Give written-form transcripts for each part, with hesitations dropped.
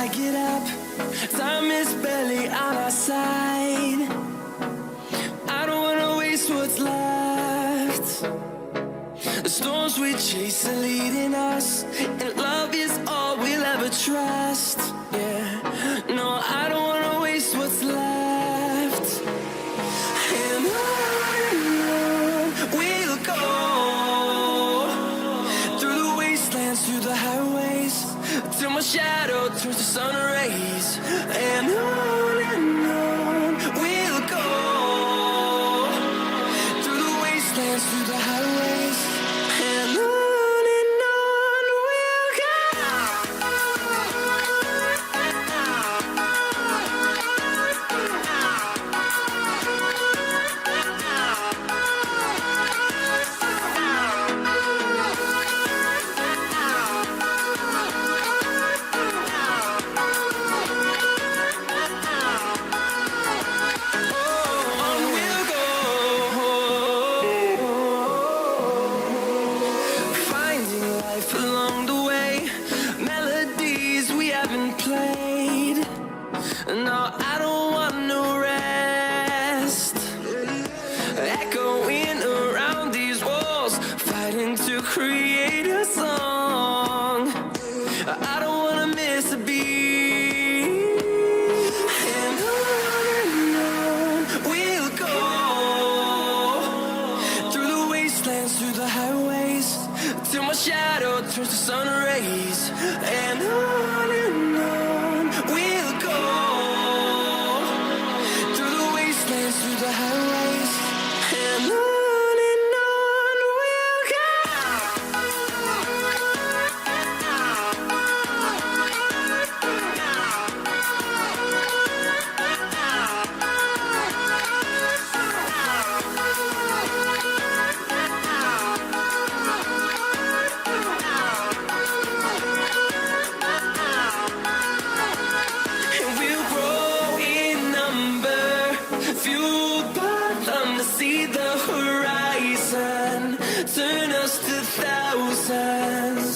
I get up, time is barely on our side. I don't wanna waste what's left. The storms we chase are leading us, and love is all we'll ever trust. Yeah, no, I don't wanna waste what's left. And on we'll go, through the wastelands, through the highways, till my shadow turns to sun rays. And on we'll go, through the wastelands, through the highways, and on we'll go. Along the way, melodies we haven't played. No, I don't want no rest. Echoing around these walls, fighting to create a song. I don't wanna miss a beat. And on we'll go, through the wastelands, through the highways, till my shadow turns to sun rays. And on we'll go, through the wastelands, through the highways, and on we'll go. Fueled by them to see the horizon, turn us to thousands,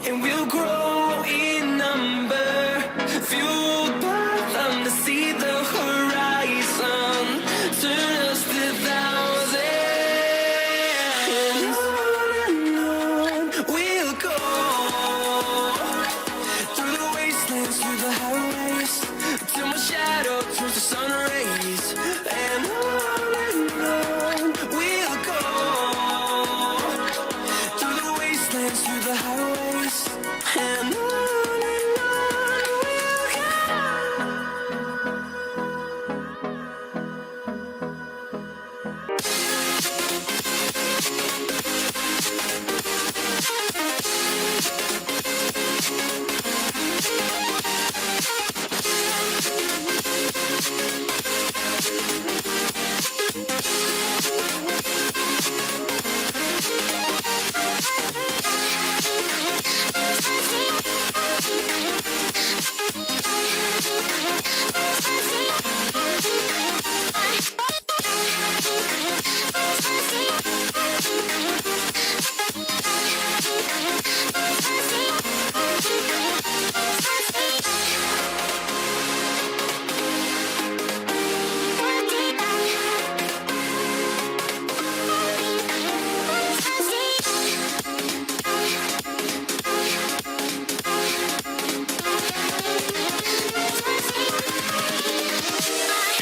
and we'll grow in number. Fueled by them to see the horizon, turn us to thousands, and on we'll go, through the wastelands, through the highways, till my shadow turns to sun rays. And on we'll go, through the wastelands, through the highways, and on we'll go.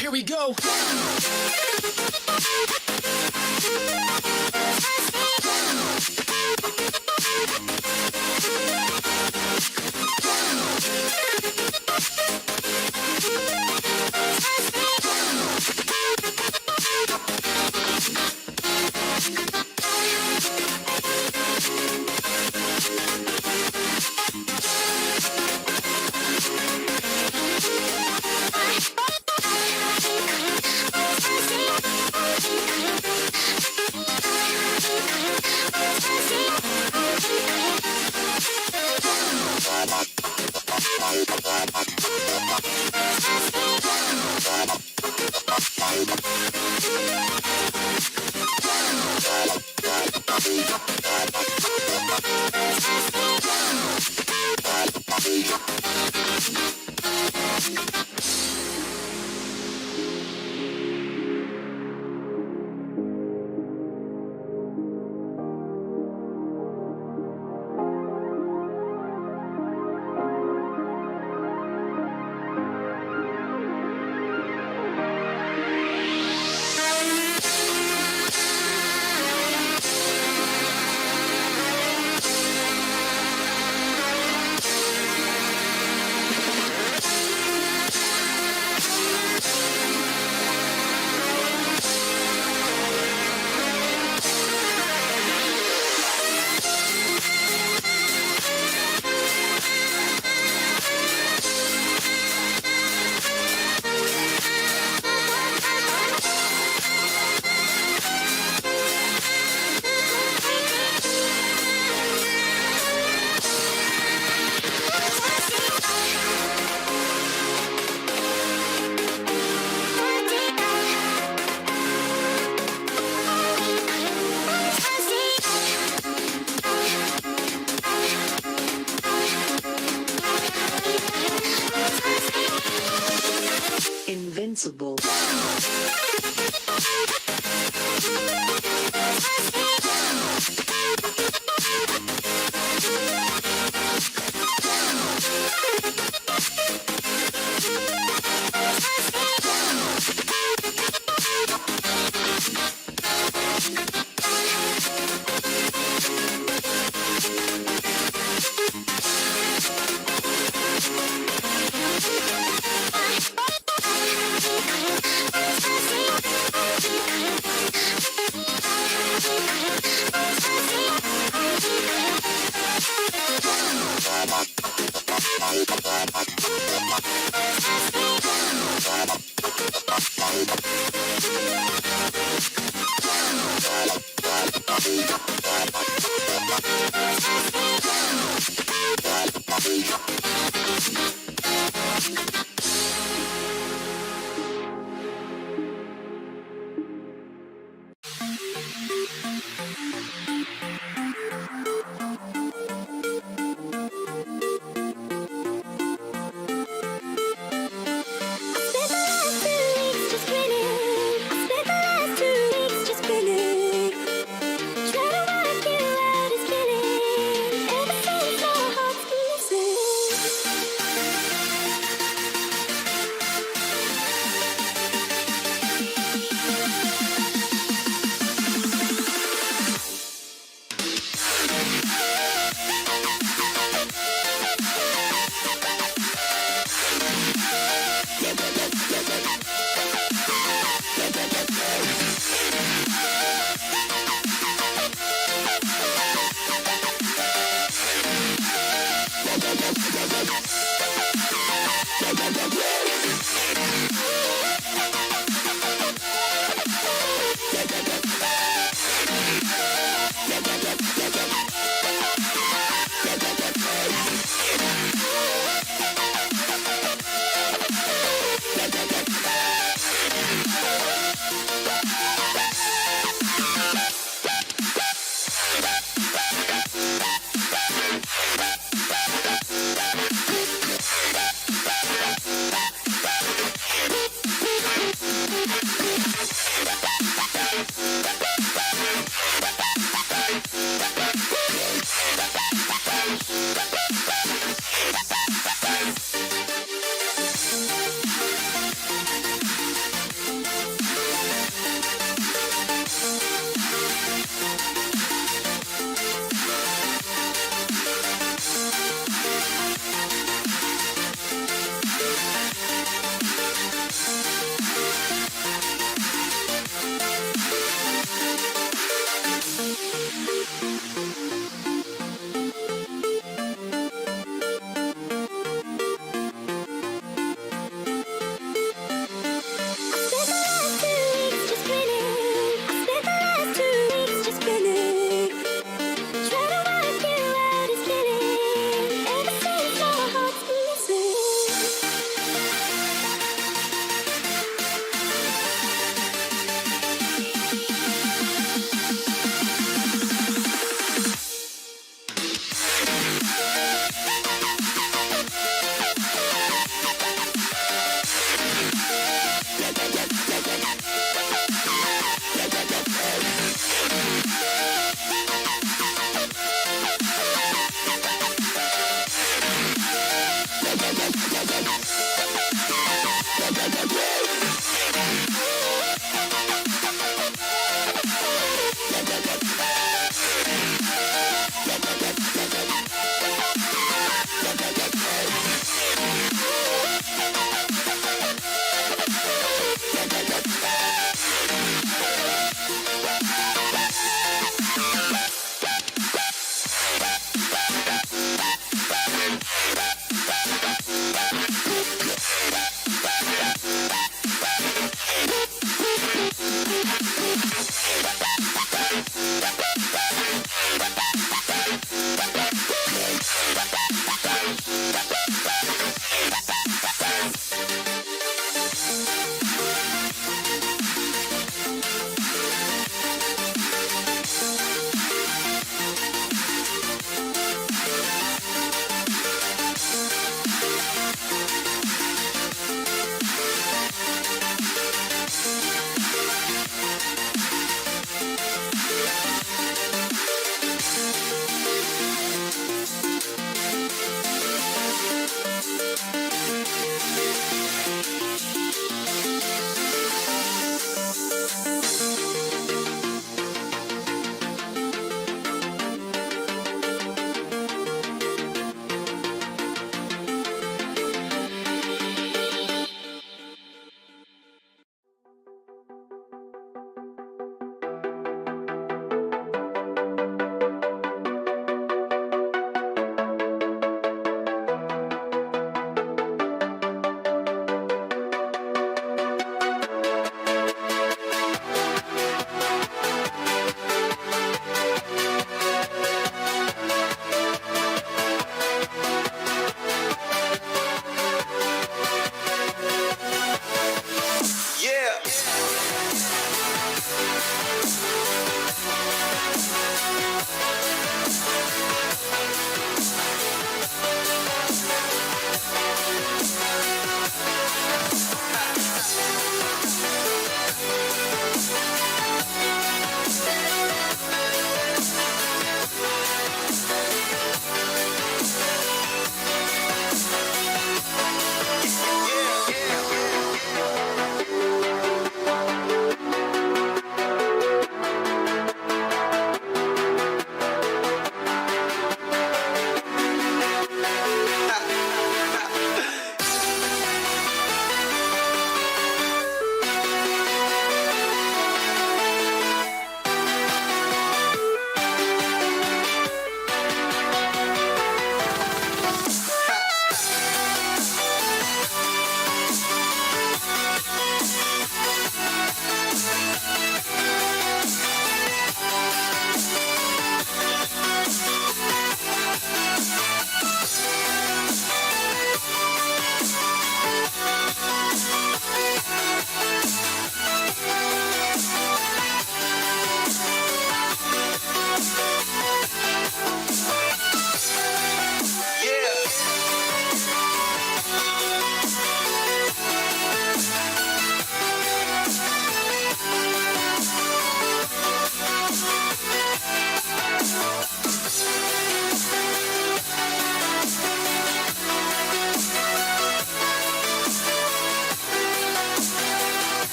Here we go. invincible.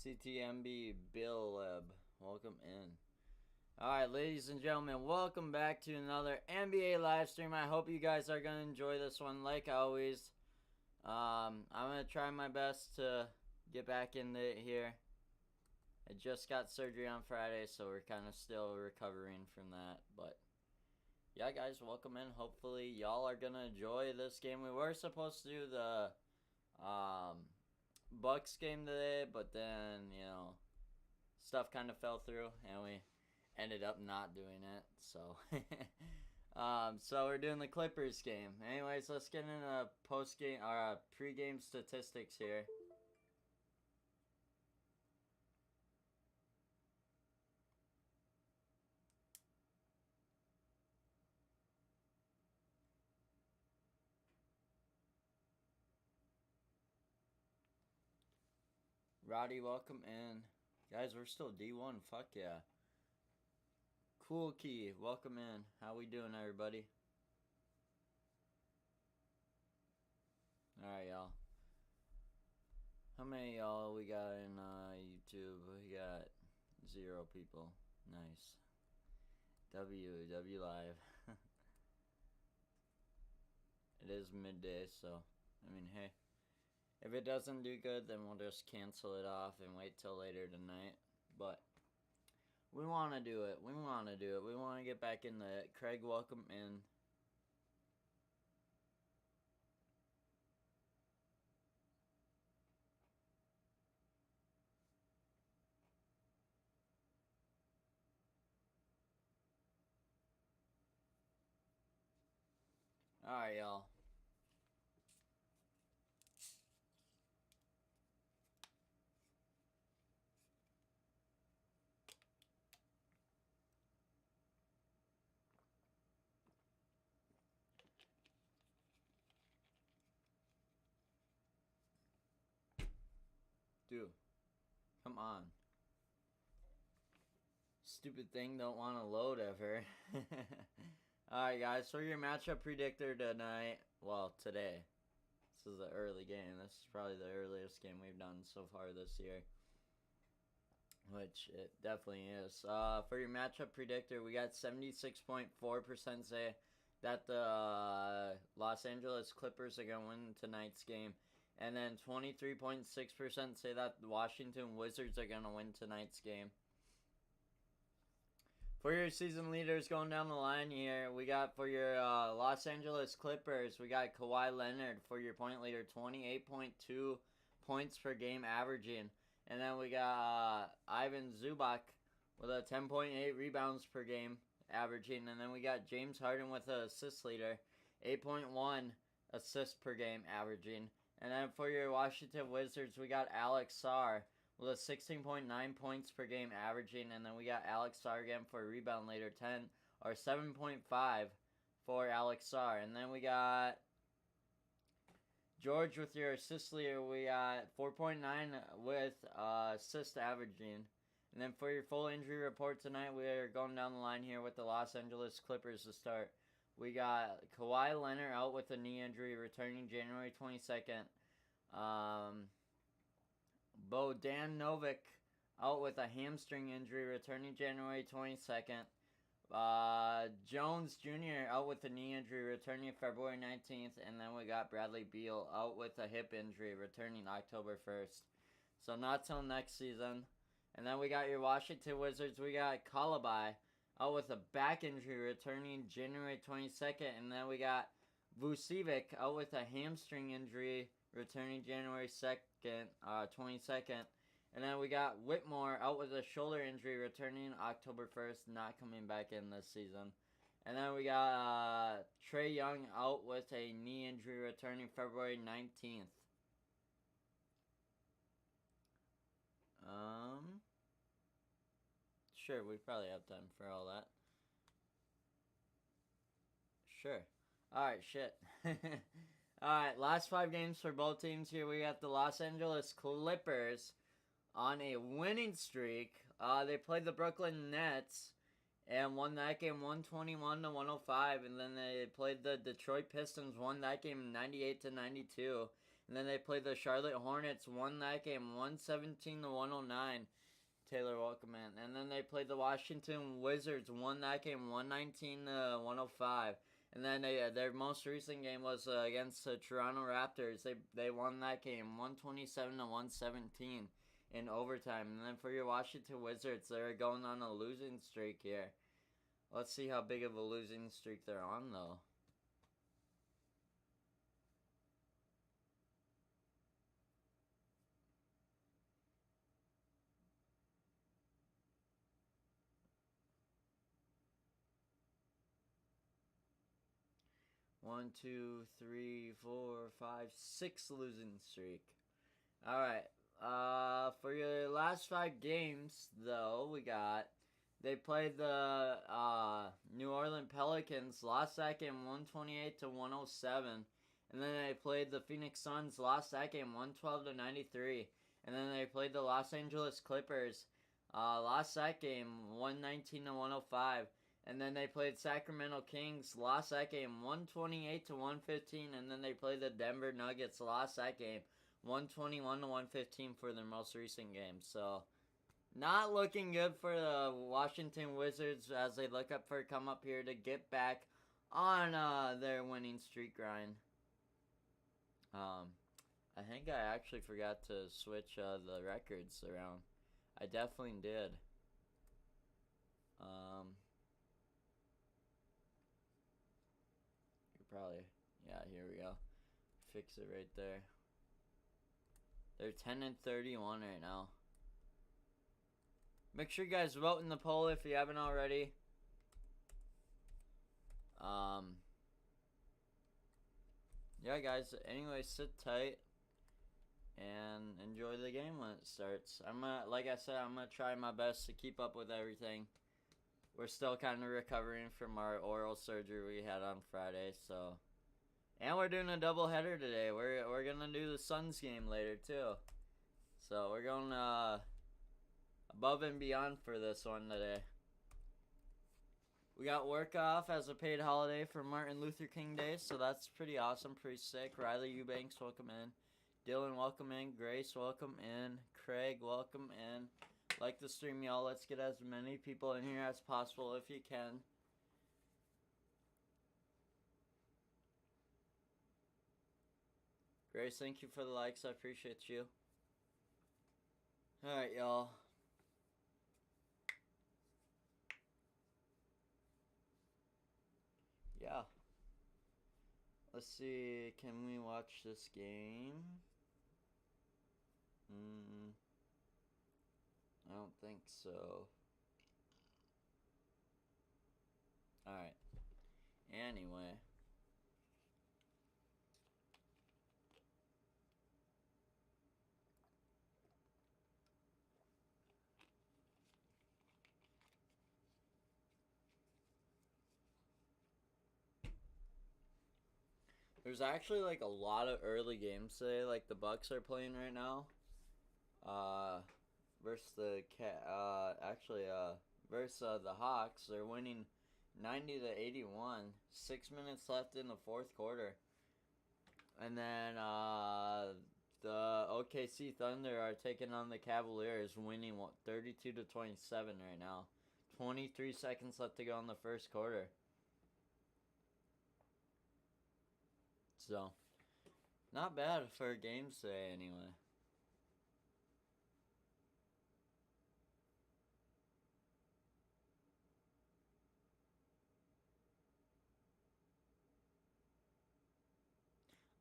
CTMB Billeb, welcome in. Alright, ladies and gentlemen, welcome back to another NBA live stream. I hope you guys are going to enjoy this one like always. I'm going to try my best to get back into it here. I just got surgery on Friday, so we're kind of still recovering from that. But, yeah, guys, welcome in. Hopefully, y'all are going to enjoy this game. We were supposed to do the Bucks game today, but then, you know, stuff kind of fell through, and we ended up not doing it. So, so we're doing the Clippers game. Anyways, let's get into post-game or pre-game statistics here. Roddy, welcome in. Guys, we're still D1. Fuck yeah. Cool Key, welcome in. How we doing, everybody? Alright, y'all. How many y'all we got in YouTube? We got 0 people. Nice. W Live. It is midday, so, I mean, hey. If it doesn't do good, then we'll just cancel it off and wait till later tonight. But we want to do it. We want to do it. We want to get back into it. Craig, welcome in. Alright, y'all. Dude, come on. Stupid thing don't want to load ever. Alright guys, for your matchup predictor tonight, well, today. This is the early game. This is probably the earliest game we've done so far this year. Which it definitely is. For your matchup predictor, we got 76.4% say that the Los Angeles Clippers are going to win tonight's game. And then 23.6% say that the Washington Wizards are going to win tonight's game. For your season leaders going down the line here, we got for your Los Angeles Clippers, we got Kawhi Leonard for your point leader, 28.2 points per game averaging. And then we got Ivan Zubac with a 10.8 rebounds per game averaging. And then we got James Harden with an assist leader, 8.1 assists per game averaging. And then for your Washington Wizards, we got Alex Sarr with a 16.9 points per game averaging. And then we got Alex Sarr again for a rebound leader, 10 or 7.5 for Alex Sarr. And then we got George with your assist leader. We got 4.9 with assist averaging. And then for your full injury report tonight, we are going down the line here with the Los Angeles Clippers to start. We got Kawhi Leonard out with a knee injury, returning January 22nd. Bojan Novick out with a hamstring injury, returning January 22nd. Jones Jr. out with a knee injury, returning February 19th. And then we got Bradley Beal out with a hip injury, returning October 1st. So not till next season. And then we got your Washington Wizards. We got Kalabai out with a back injury, returning January 22nd. And then we got Vucevic out with a hamstring injury, returning January 22nd. And then we got Whitmore out with a shoulder injury, returning October 1st, not coming back in this season. And then we got Trae Young out with a knee injury, returning February 19th. Sure, we probably have time for all that. Sure. Alright, shit. Alright, last 5 games for both teams here. We got the Los Angeles Clippers on a winning streak. They played the Brooklyn Nets and won that game 121-105. And then they played the Detroit Pistons, won that game 98-92. And And then they played the Charlotte Hornets, won that game 117 to 109. Taylor, welcome in. And then they played the Washington Wizards, won that game 119 to 105. And then their most recent game was against the Toronto Raptors. They won that game 127 to 117 in overtime. And then for your Washington Wizards, they're going on a losing streak here. Let's see how big of a losing streak they're on, though. One, two, three, four, five, 6 losing streak. Alright. For your last 5 games, though, they played the New Orleans Pelicans, lost that game 128 to 107. And then they played the Phoenix Suns, lost that game 112 to 93. And then they played the Los Angeles Clippers, lost that game 119 to 105. And then they played Sacramento Kings, lost that game 128 to 115. And then they played the Denver Nuggets, lost that game 121 to 115 for their most recent game. So, not looking good for the Washington Wizards as they look up for a come up here to get back on their winning streak grind. I think I actually forgot to switch the records around. I definitely did. Probably, yeah, here we go. Fix it right there. They're 10 and 31 right now. Make sure you guys vote in the poll if you haven't already. Yeah, guys, anyway, sit tight and enjoy the game when it starts. Like I said, I'm gonna try my best to keep up with everything. We're still kind of recovering from our oral surgery we had on Friday, so. And we're doing a doubleheader today. We're gonna do the Suns game later too. So we're going above and beyond for this one today. We got work off as a paid holiday for Martin Luther King Day, so that's pretty awesome, pretty sick. Riley Eubanks, welcome in. Dylan, welcome in. Grace, welcome in. Craig, welcome in. Like the stream, y'all. Let's get as many people in here as possible if you can. Grace, thank you for the likes. I appreciate you. Alright, y'all. Yeah. Let's see. Can we watch this game? I don't think so. Alright. Anyway. There's actually like a lot of early games today. Like the Bucks are playing right now. Versus the the Hawks. They're winning 90 to 81. 6 minutes left in the fourth quarter. And then the OKC Thunder are taking on the Cavaliers, winning 32 to 27 right now. 23 seconds left to go in the first quarter. So, not bad for games today anyway.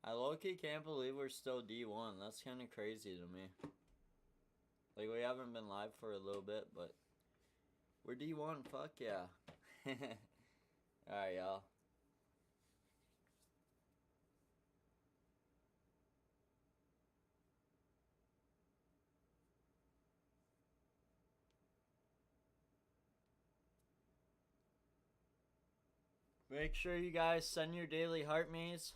I low-key can't believe we're still D1. That's kind of crazy to me. Like, we haven't been live for a little bit, but we're D1. Fuck yeah. Alright, y'all. Make sure you guys send your daily heart maze.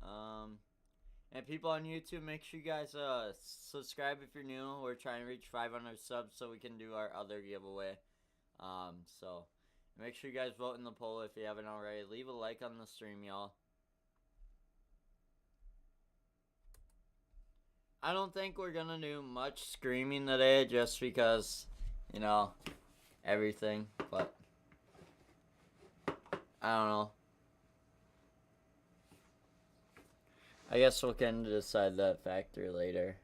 And people on YouTube, make sure you guys subscribe if you're new. We're trying to reach 500 subs so we can do our other giveaway. So make sure you guys vote in the poll if you haven't already. Leave a like on the stream, y'all. I don't think we're gonna do much screaming today just because, you know, everything, but I don't know. I guess we'll kind of decide that factor later.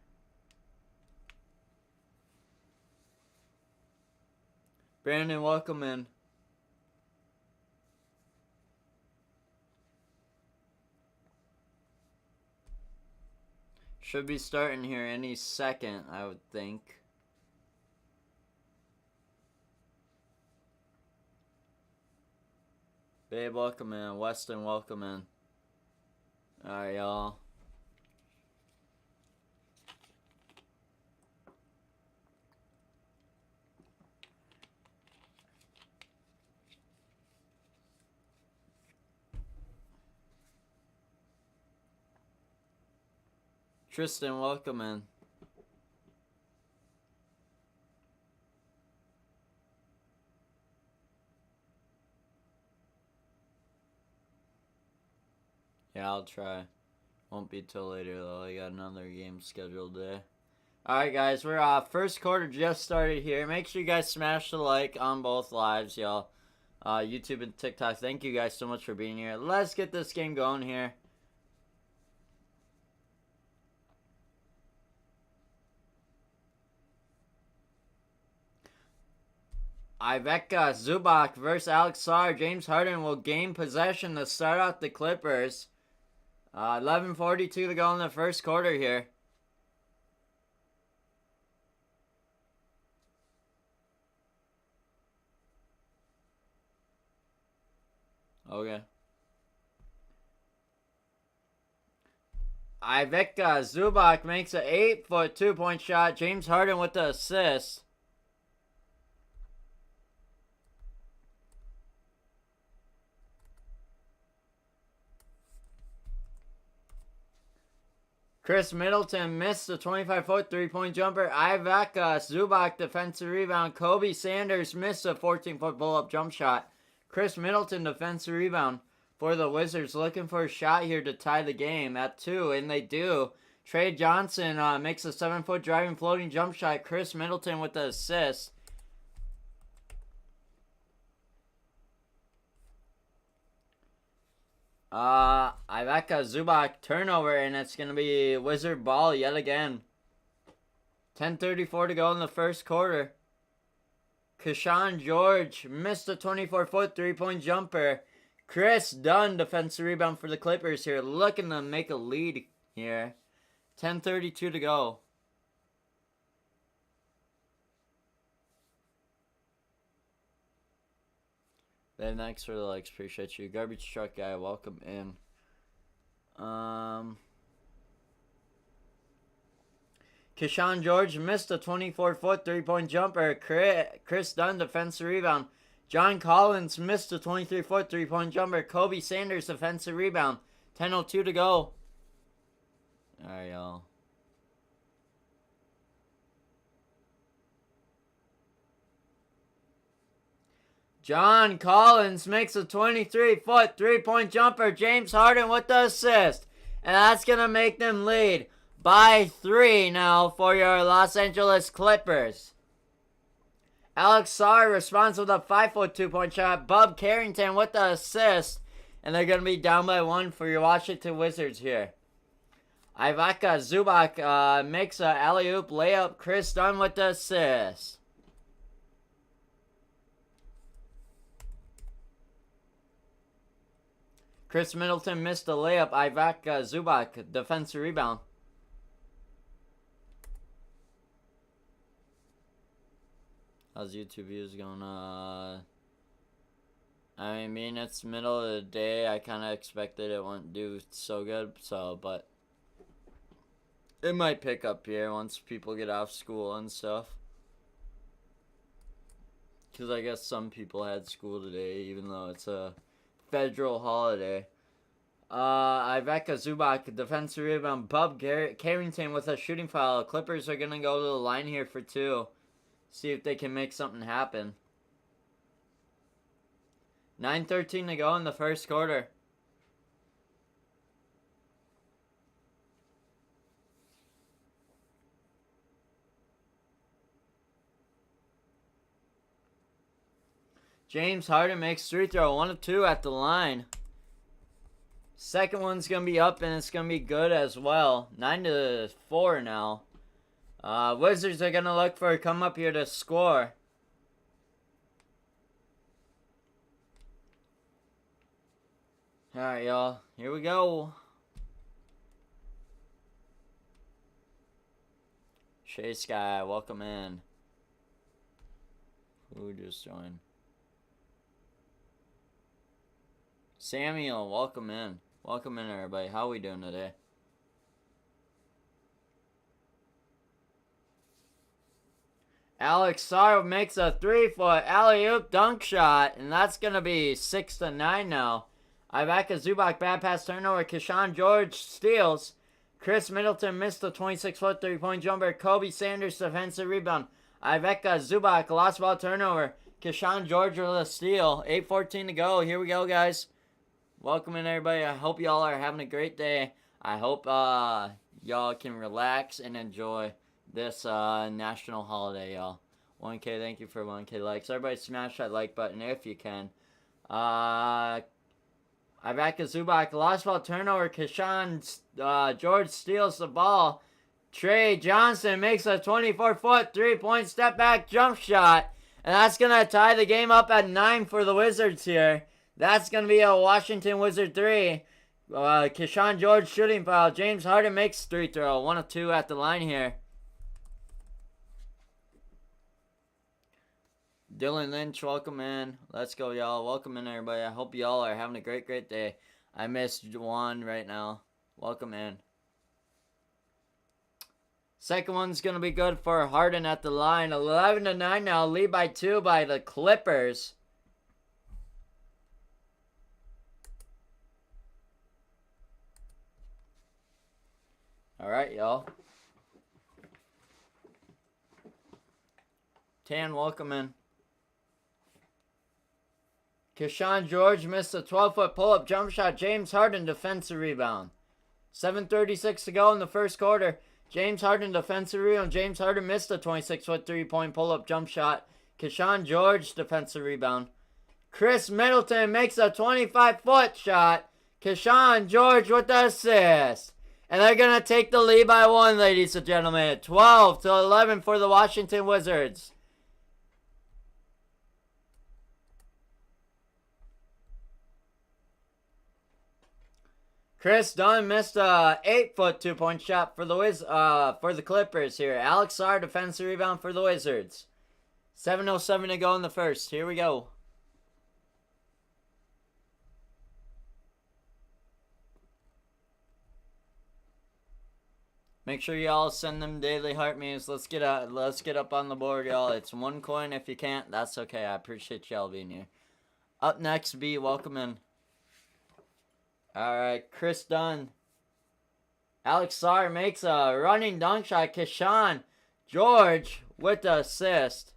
Brandon, welcome in. Should be starting here any second, I would think. Babe, welcome in. Weston, welcome in. Alright, y'all. Tristan, welcome in. Yeah, I'll try. Won't be till later though. I got another game scheduled today. Alright guys, we're first quarter just started here. Make sure you guys smash the like on both lives, y'all. YouTube and TikTok. Thank you guys so much for being here. Let's get this game going here. Ivica Zubac versus Alex Sarr. James Harden will gain possession to start off the Clippers. 11:42 to go in the first quarter here. Okay. Ivica Zubac makes an 8-foot 2-point shot. James Harden with the assist. Chris Middleton missed the 25-foot 3-point jumper. Ivica Zubac defensive rebound. Kobe Sanders missed a 14-foot pull-up jump shot. Chris Middleton defensive rebound for the Wizards, looking for a shot here to tie the game at 2, and they do. Trey Johnson makes a 7-foot driving floating jump shot. Chris Middleton with the assist. Ivica Zubac turnover, and it's going to be Wizard ball yet again. 10:34 to go in the first quarter. Keshawn George missed a 24-foot 3-point jumper. Chris Dunn defensive rebound for the Clippers here, looking to make a lead here. 10:32 to go. Ben, thanks for the likes. Appreciate you. Garbage truck guy, welcome in. Keshawn George missed a 24-foot 3-point jumper. Chris Dunn defensive rebound. John Collins missed a 23-foot 3-point jumper. Kobe Sanders defensive rebound. 10:02 to go. Alright, y'all. John Collins makes a 23-foot 3-point jumper. James Harden with the assist. And that's going to make them lead by 3 now for your Los Angeles Clippers. Alex Sarr responds with a 5-foot 2-point shot. Bub Carrington with the assist. And they're going to be down by 1 for your Washington Wizards here. Ivica Zubac makes a alley-oop layup. Chris Dunn with the assist. Chris Middleton missed the layup. Ivica Zubac defensive rebound. How's YouTube views going? I mean, it's middle of the day. I kind of expected it wouldn't do so good, but it might pick up here once people get off school and stuff. Because I guess some people had school today, even though it's a federal holiday. Ivica Zubac, defensive rebound. Bub Carrington with a shooting foul. Clippers are going to go to the line here for 2. See if they can make something happen. 9:13 to go in the first quarter. James Harden makes free throw. 1 of 2 at the line. Second one's going to be up, and it's going to be good as well. 9-4 now. Wizards are going to look for a come up here to score. Alright, y'all. Here we go. Chase Guy, welcome in. Who just joined? Samuel, welcome in. Welcome in, everybody. How we doing today? Alex Sarr makes a 3-foot alley-oop dunk shot, and that's going to be 6-9 now. Ivica Zubac, bad pass turnover. Keshawn George steals. Chris Middleton missed the 26-foot three-point jumper. Kobe Sanders defensive rebound. Ivica Zubac lost ball turnover. Keshawn George with a steal. 8:14 to go. Here we go, guys. Welcome in, everybody. I hope y'all are having a great day. I hope y'all can relax and enjoy this national holiday, y'all. 1K, thank you for 1K likes. Everybody smash that like button if you can. Ivica Zubac lost ball turnover. Keshawn George steals the ball. Trey Johnson makes a 24-foot three-point step back jump shot. And that's going to tie the game up at 9 for the Wizards here. That's going to be a Washington Wizard 3. Keshawn George shooting foul. James Harden makes free throw. 1 of 2 at the line here. Dylan Lynch, welcome in. Let's go, y'all. Welcome in, everybody. I hope y'all are having a great, great day. I missed Juan right now. Welcome in. Second one's going to be good for Harden at the line. 11-9 now. Lead by 2 by the Clippers. All right, y'all. Tan, welcome in. Keshawn George missed a 12-foot pull-up jump shot. James Harden defensive rebound. 7:36 to go in the first quarter. James Harden defensive rebound. James Harden missed a 26-foot three-point pull-up jump shot. Keshawn George defensive rebound. Chris Middleton makes a 25-foot shot. Keshawn George with the assist. And they're going to take the lead by 1, ladies and gentlemen. 12-11 for the Washington Wizards. Chris Dunn missed a 8-foot two-point shot for the Clippers here. Alex Sarr defensive rebound for the Wizards. 7:07 to go in the first. Here we go. Make sure y'all send them daily heart memes. Let's get up on the board, y'all. It's 1 coin. If you can't, that's okay. I appreciate y'all being here. Up next, B, welcome in. Alright, Chris Dunn. Alex Sarr makes a running dunk shot. Keshawn George with the assist.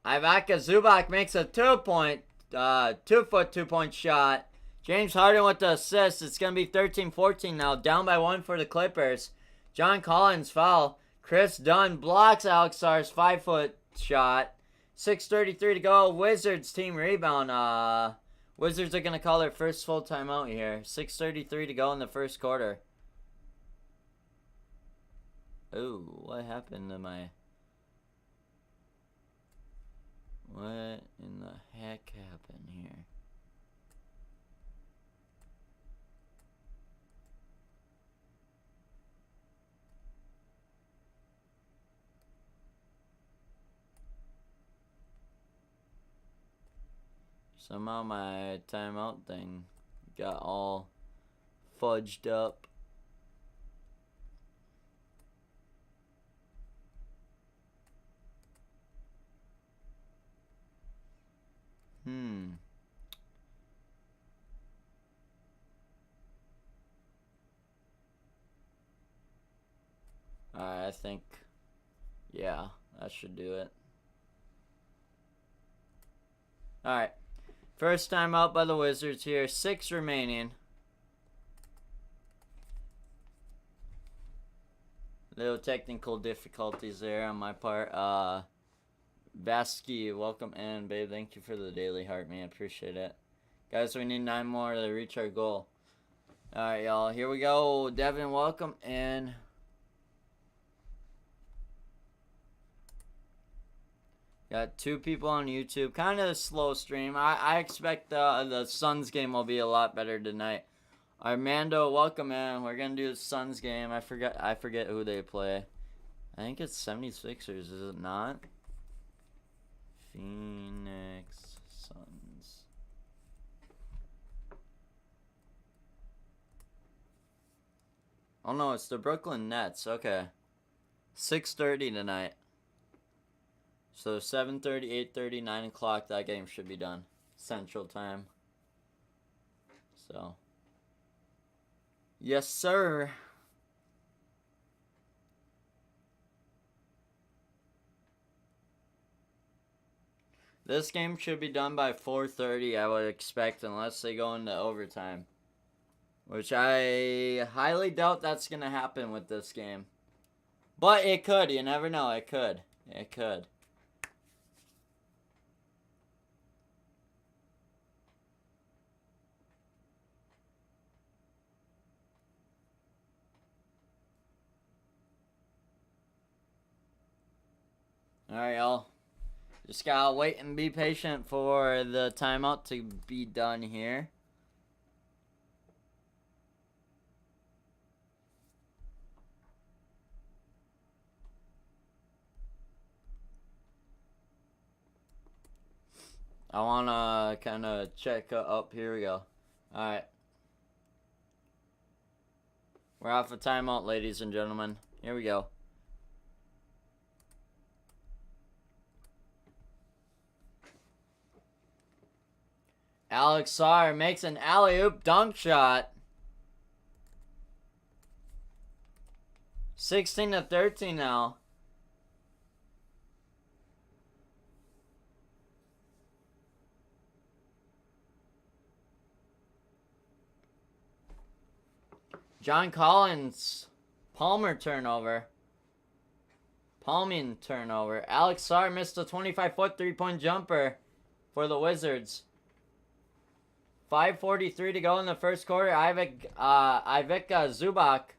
Ivica Zubac makes a 2-foot two-point shot. James Harden with the assist. It's going to be 13-14 now. Down by 1 for the Clippers. John Collins foul. Chris Dunn blocks Alex Sarr's 5-foot shot. 6:33 to go. Wizards team rebound. Wizards are going to call their first full timeout here. 6:33 to go in the first quarter. Ooh, what happened to my... What in the heck happened here? Somehow my timeout thing got all fudged up. Alright, I think, yeah, that should do it. Alright. First time out by the Wizards here. 6 remaining. Little technical difficulties there on my part. Vasky, welcome in, babe. Thank you for the daily heart, man. Appreciate it. Guys, we need 9 more to reach our goal. Alright, y'all. Here we go. Devin, welcome in. Got 2 people on YouTube. Kind of a slow stream. I expect the Suns game will be a lot better tonight. Armando, welcome in. We're going to do the Suns game. I forget who they play. I think it's 76ers, is it not? Phoenix Suns. Oh no, it's the Brooklyn Nets. Okay. 6:30 tonight. So 7:30, 8:30, 9 o'clock, that game should be done. Central Time. So. Yes, sir. This game should be done by 4:30, I would expect, unless they go into overtime. Which I highly doubt that's going to happen with this game. But it could. You never know. It could. It could. Alright, y'all. Just gotta wait and be patient for the timeout to be done here. I wanna kind of check up. Here we go. Alright. We're off a timeout, ladies and gentlemen. Here we go. Alex Sarr makes an alley-oop dunk shot. 16-13 now. John Collins. Palming turnover. Alex Sarr missed a 25-foot three-point jumper for the Wizards. 5:43 to go in the first quarter. Ivica Zubac.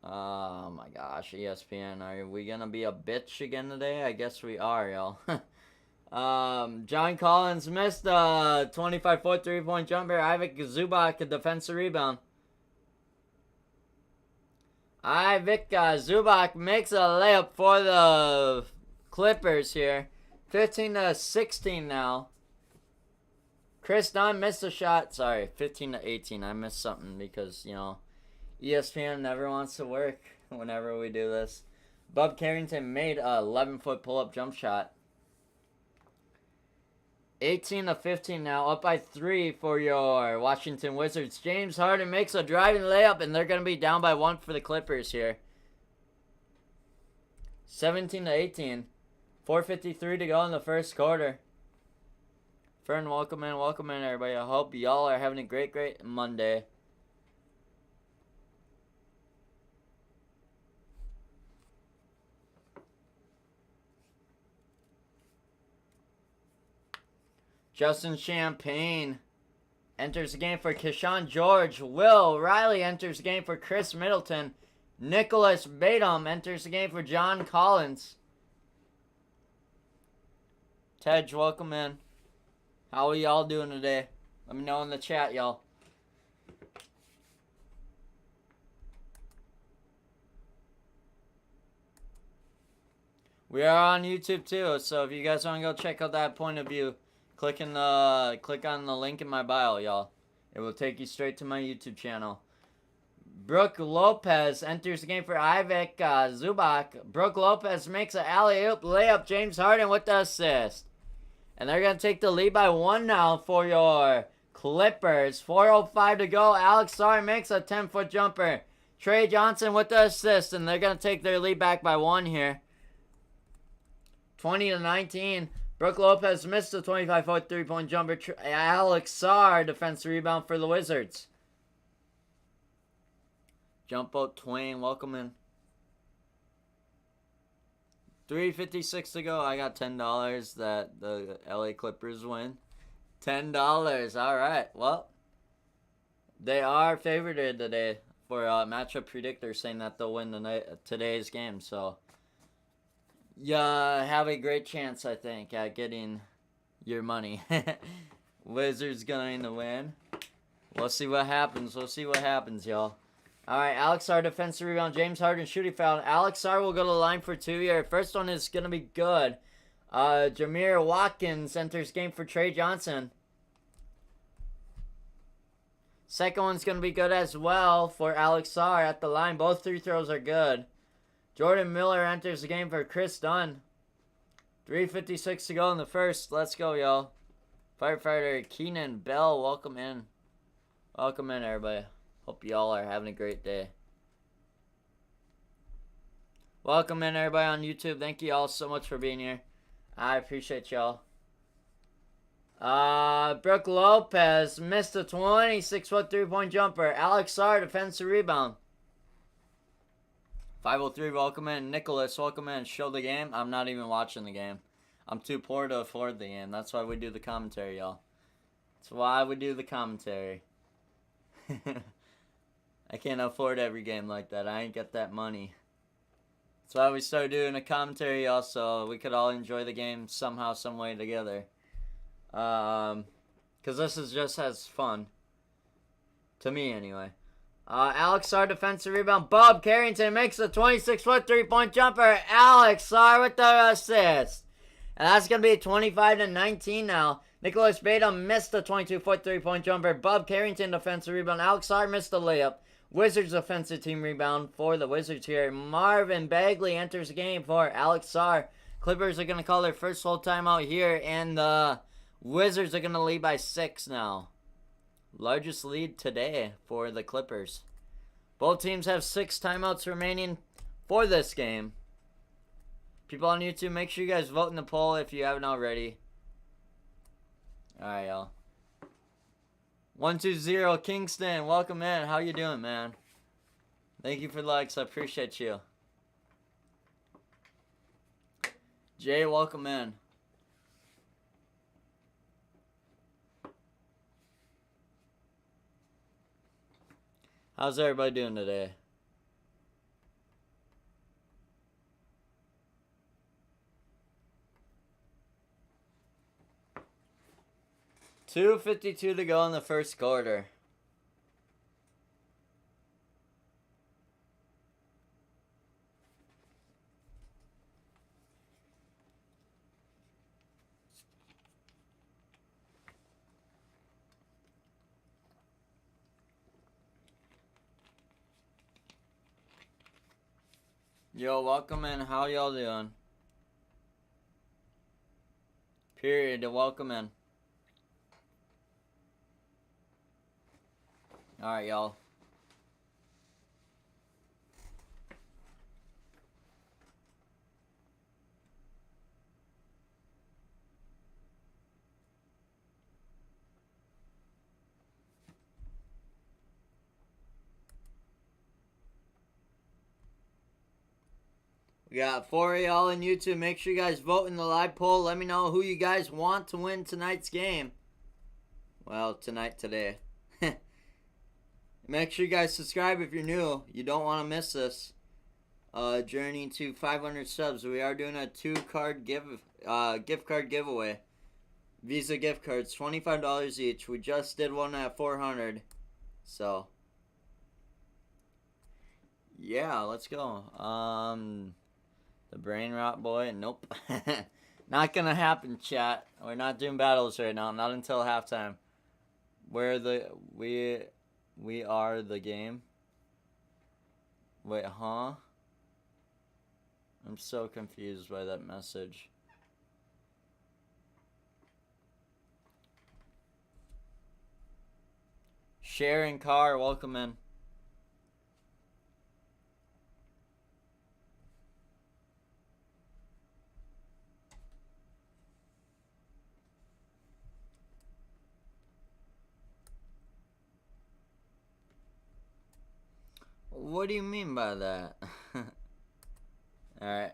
Oh my gosh, ESPN. Are we going to be a bitch again today? I guess we are, y'all. John Collins missed a 25-foot three-point jumper. Ivica Zubac, a defensive rebound. Ivica Zubac makes a layup for the Clippers here. 15-16 now. Chris Dunn missed a shot. Sorry, 15-18. I missed something because, you know, ESPN never wants to work whenever we do this. Bub Carrington made a 11-foot pull-up jump shot. 18-15 now, up by 3 for your Washington Wizards. James Harden makes a driving layup, and they're going to be down by 1 for the Clippers here. 17-18. 4:53 to go in the first quarter. Fern, welcome in, everybody. I hope y'all are having a great Monday. Justin Champagne enters the game for Keyshawn George. Will Riley enters the game for Chris Middleton. Nicholas Batum enters the game for John Collins. Tej, welcome in. How are y'all doing today? Let me know in the chat, y'all. We are on YouTube too, so if you guys want to go check out that point of view, click on the link in my bio, y'all. It will take you straight to my YouTube channel. Brooke Lopez enters the game for Ivica Zubac. Brooke Lopez makes an alley-oop layup. James Harden with the assist. And they're going to take the lead by 1 now for your Clippers. 4:05 to go. Alex Sarr makes a 10-foot jumper. Trey Johnson with the assist. And they're going to take their lead back by 1 here. 20-19. Brooke Lopez missed a 25-foot three-point jumper. Alex Sarr defensive rebound for the Wizards. Jump out Twain, welcome in. 3:56 to go. I got $10 that the LA Clippers win. $10. All right. Well, they are favored today for matchup predictor, saying that they'll win today's game. So, yeah, have a great chance, I think, at getting your money. Wizards going to win. We'll see what happens. Y'all. All right, Alex Sarr, defensive rebound. James Harden, shooting foul. Alex Sarr will go to the line for 2 here. First one is going to be good. Jameer Watkins enters game for Trey Johnson. Second one's going to be good as well for Alex Sarr at the line. Both free throws are good. Jordan Miller enters the game for Chris Dunn. 3:56 to go in the first. Let's go, y'all. Firefighter Keenan Bell, welcome in. Welcome in, everybody. Hope y'all are having a great day. Welcome in, everybody on YouTube. Thank you all so much for being here. I appreciate y'all. Brooke Lopez missed a 26-foot three-point jumper. Alex Sarr, defensive rebound. 503, welcome in. Nicholas, welcome in. Show the game. I'm not even watching the game. I'm too poor to afford the game. That's why we do the commentary, y'all. That's why we do the commentary. I can't afford every game like that. I ain't got that money. That's why we started doing a commentary also. We could all enjoy the game somehow, some way together. Because this is just as fun. To me, anyway. Alex Sarr, defensive rebound. Bob Carrington makes a 26-foot three-point jumper. Alex Sarr with the assist. And that's going to be 25-19 now. Nicholas Batum missed a 22-foot three-point jumper. Bob Carrington, defensive rebound. Alex Sarr missed the layup. Wizards offensive team rebound for the Wizards here. Marvin Bagley enters the game for Alex Sarr. Clippers are going to call their first full timeout here. And the Wizards are going to lead by 6 now. Largest lead today for the Clippers. Both teams have 6 timeouts remaining for this game. People on YouTube, make sure you guys vote in the poll if you haven't already. Alright, y'all. 120 Kingston, welcome in. How you doing, man? Thank you for the likes. I appreciate you. Jay, welcome in. How's everybody doing today? $2:52 to go in the first quarter. Yo, welcome in. How y'all doing? Period. Welcome in. Alright, y'all. We got 4 of y'all on YouTube. Make sure you guys vote in the live poll. Let me know who you guys want to win tonight's game. Well, today. Make sure you guys subscribe if you're new. You don't want to miss this. Journey to 500 subs. We are doing a 2-card gift card giveaway. Visa gift cards, $25 each. We just did one at 400. So, yeah, let's go. The brain rot boy, nope. Not gonna happen, chat. We're not doing battles right now, not until halftime. We are the game. Wait, huh? I'm so confused by that message. Sharon Carr, welcome in. What do you mean by that? Alright.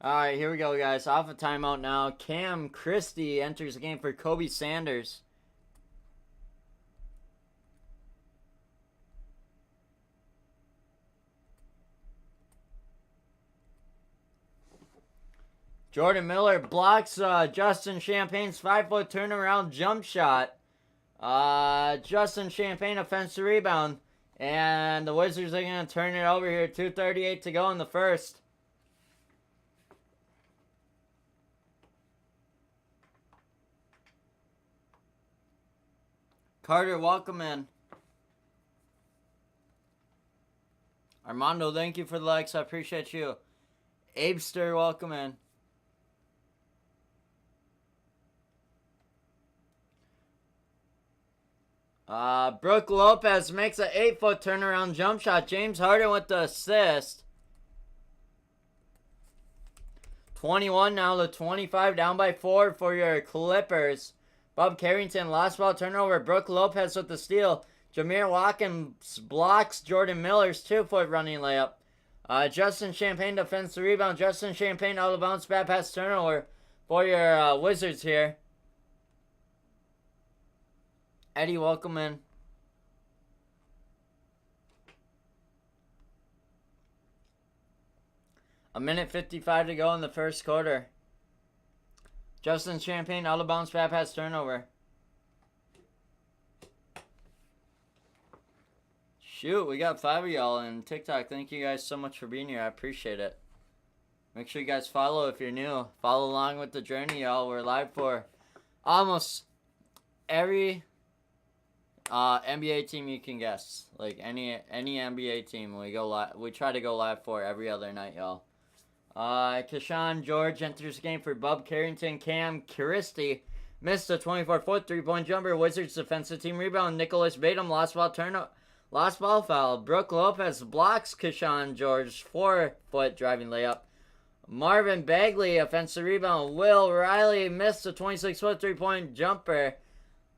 Alright, here we go, guys. Off a timeout now. Cam Christie enters the game for Kobe Sanders. Jordan Miller blocks Justin Champagne's 5-foot turnaround jump shot. Justin Champagne offensive rebound. And the Wizards are going to turn it over here. 2:38 to go in the first. Carter, welcome in. Armando, thank you for the likes. I appreciate you. Abester, welcome in. Brooke Lopez makes an 8-foot turnaround jump shot. James Harden with the assist. 21 now to 25, down by 4 for your Clippers. Bob Carrington, last ball turnover. Brooke Lopez with the steal. Jameer Watkins blocks Jordan Miller's 2-foot running layup. Justin Champagne defensive rebound. Justin Champagne out of bounds, bad pass turnover for your Wizards here. Eddie, welcome in. A minute 55 to go in the first quarter. Justin Champagne out of bounds, bad pass turnover. Shoot, we got 5 of y'all in TikTok. Thank you guys so much for being here. I appreciate it. Make sure you guys follow if you're new. Follow along with the journey, y'all. We're live for almost every NBA team you can guess. Like any NBA team, we go live. We try to go live for every other night, y'all. Keshawn George enters the game for Bub Carrington. Cam Christie missed a 24-foot three-point jumper. Wizards defensive team rebound. Nicholas Batum lost ball foul. Brooke Lopez blocks Keshawn George 4-foot driving layup. Marvin Bagley offensive rebound. Will Riley missed a 26-foot three-point jumper.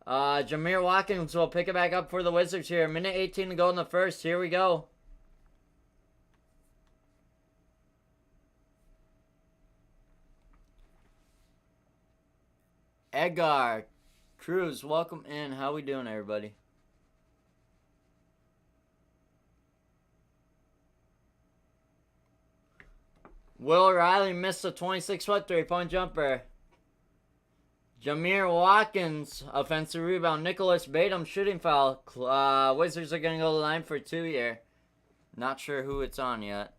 Jameer Watkins will pick it back up for the Wizards here. Minute 18 to go in the first. Here we go. Edgar Cruz, welcome in. How we doing, everybody? Will Riley missed a 26-foot three-point jumper. Jameer Watkins, offensive rebound. Nicholas Batum, shooting foul. Wizards are going to go to the line for 2 here. Not sure who it's on yet.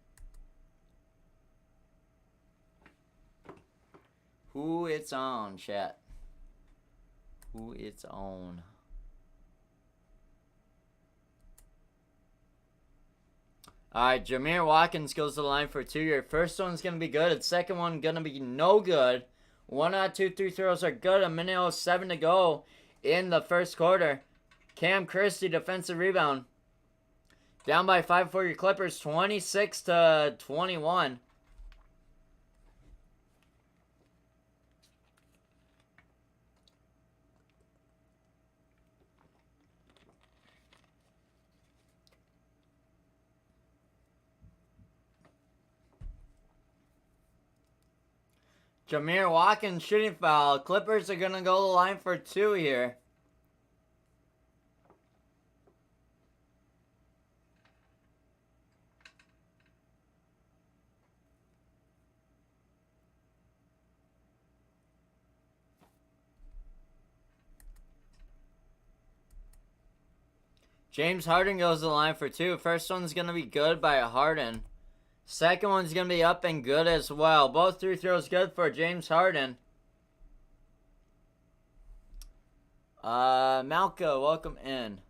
Who it's on, chat. Who it's on. Alright, Jameer Watkins goes to the line for 2 here. First one's going to be good. The second one going to be no good. 1 out of 2 free throws are good. A minute 07 to go in the first quarter. Cam Christie, defensive rebound. Down by 5 for your Clippers, 26-21. Jameer Watkins shooting foul. Clippers are going to go to the line for 2 here. James Harden goes to the line for 2. First one's going to be good by Harden. Second one's going to be up and good as well. Both free throws good for James Harden. Malco, welcome in.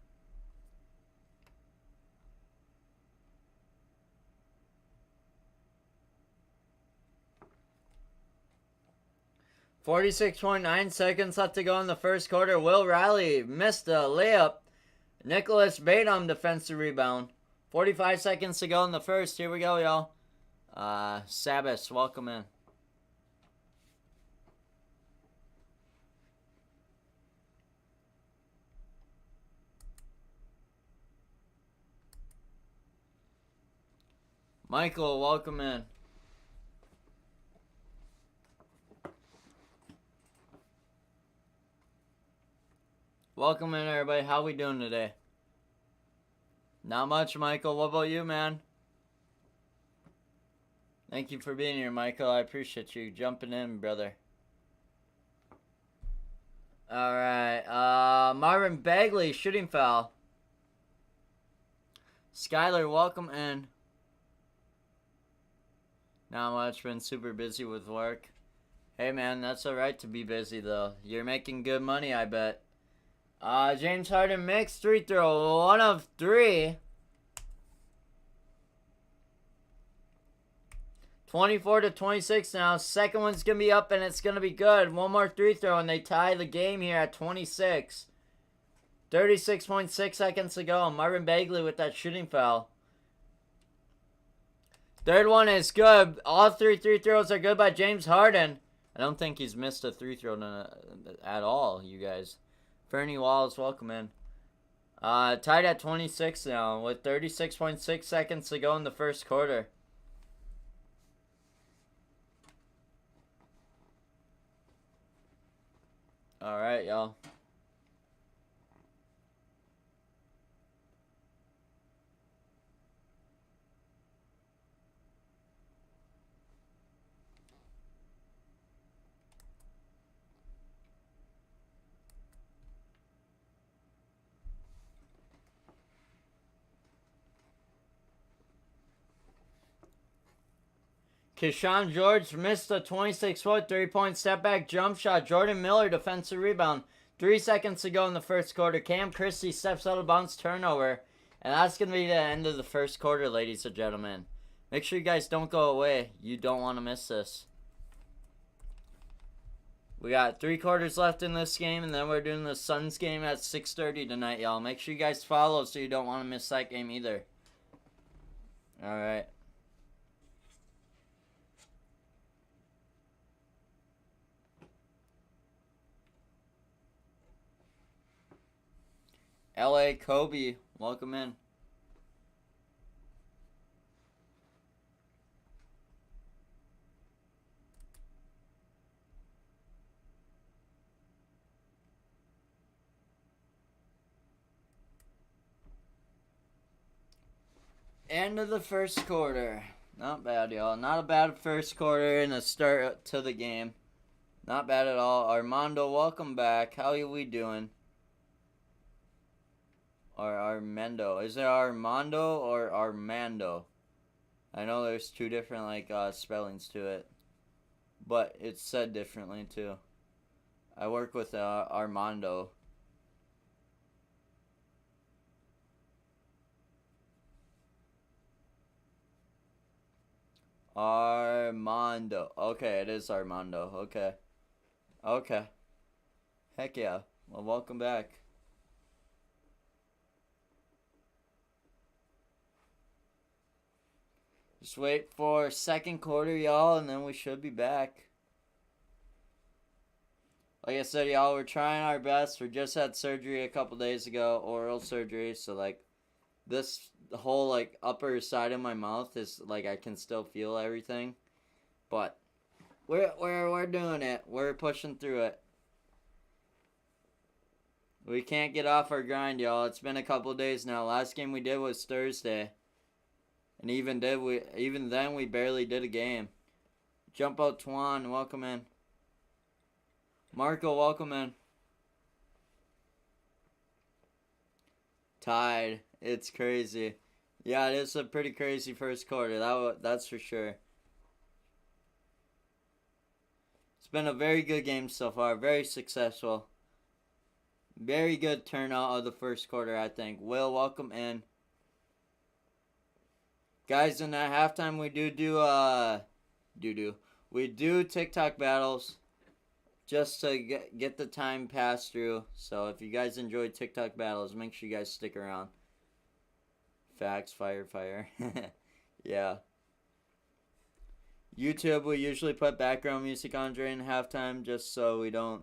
.9 seconds left to go in the first quarter. Will Riley missed a layup. Nicholas Batum defensive rebound. 45 seconds to go in the first. Here we go, y'all. Sabas, welcome in. Michael, welcome in. Welcome in, everybody. How we doing today? Not much, Michael. What about you, man? Thank you for being here, Michael. I appreciate you jumping in, brother. Alright, Marvin Bagley, shooting foul. Skyler, welcome in. Not much, been super busy with work. Hey, man, that's alright to be busy, though. You're making good money, I bet. James Harden mixed free throw, 1 of 3. 24-26 now. Second one's going to be up, and it's going to be good. One more free throw, and they tie the game here at 26. 36.6 seconds to go. Marvin Bagley with that shooting foul. Third one is good. All 3 free throws are good by James Harden. I don't think he's missed a free throw at all, you guys. Fernie Wallace, welcome in. Tied at 26 now with 36.6 seconds to go in the first quarter. All right, y'all. Keyshawn George missed a 26-foot three-point step-back jump shot. Jordan Miller defensive rebound. 3 seconds to go in the first quarter. Cam Christie steps out of bounds, turnover. And that's going to be the end of the first quarter, ladies and gentlemen. Make sure you guys don't go away. You don't want to miss this. We got 3 quarters left in this game, and then we're doing the Suns game at 6:30 tonight, y'all. Make sure you guys follow so you don't want to miss that game either. All right. LA Kobe, welcome in. End of the first quarter. Not bad, y'all. Not a bad first quarter and a start to the game. Not bad at all. Armando, welcome back. How are we doing? Or Armando. Is it Armando or Armando? I know there's 2 different spellings to it, but it's said differently too. I work with Armando. Armando. Okay, it is Armando. Okay. Okay. Heck yeah. Well, welcome back. Just wait for second quarter, y'all, and then we should be back. Like I said, y'all, we're trying our best. We just had surgery a couple days ago, oral surgery, so this whole upper side of my mouth is I can still feel everything, but we're doing it. We're pushing through it. We can't get off our grind, y'all. It's been a couple days now. Last game we did was Thursday. And even then we barely did a game. Jump out Twan, welcome in. Marco, welcome in. Tied. It's crazy. Yeah, it is a pretty crazy first quarter. That's for sure. It's been a very good game so far. Very successful. Very good turnout of the first quarter, I think. Will, welcome in. Guys, in that halftime, we do TikTok battles just to get the time passed through. So if you guys enjoy TikTok battles, make sure you guys stick around. Facts, fire. Yeah. YouTube, we usually put background music on during halftime just so we don't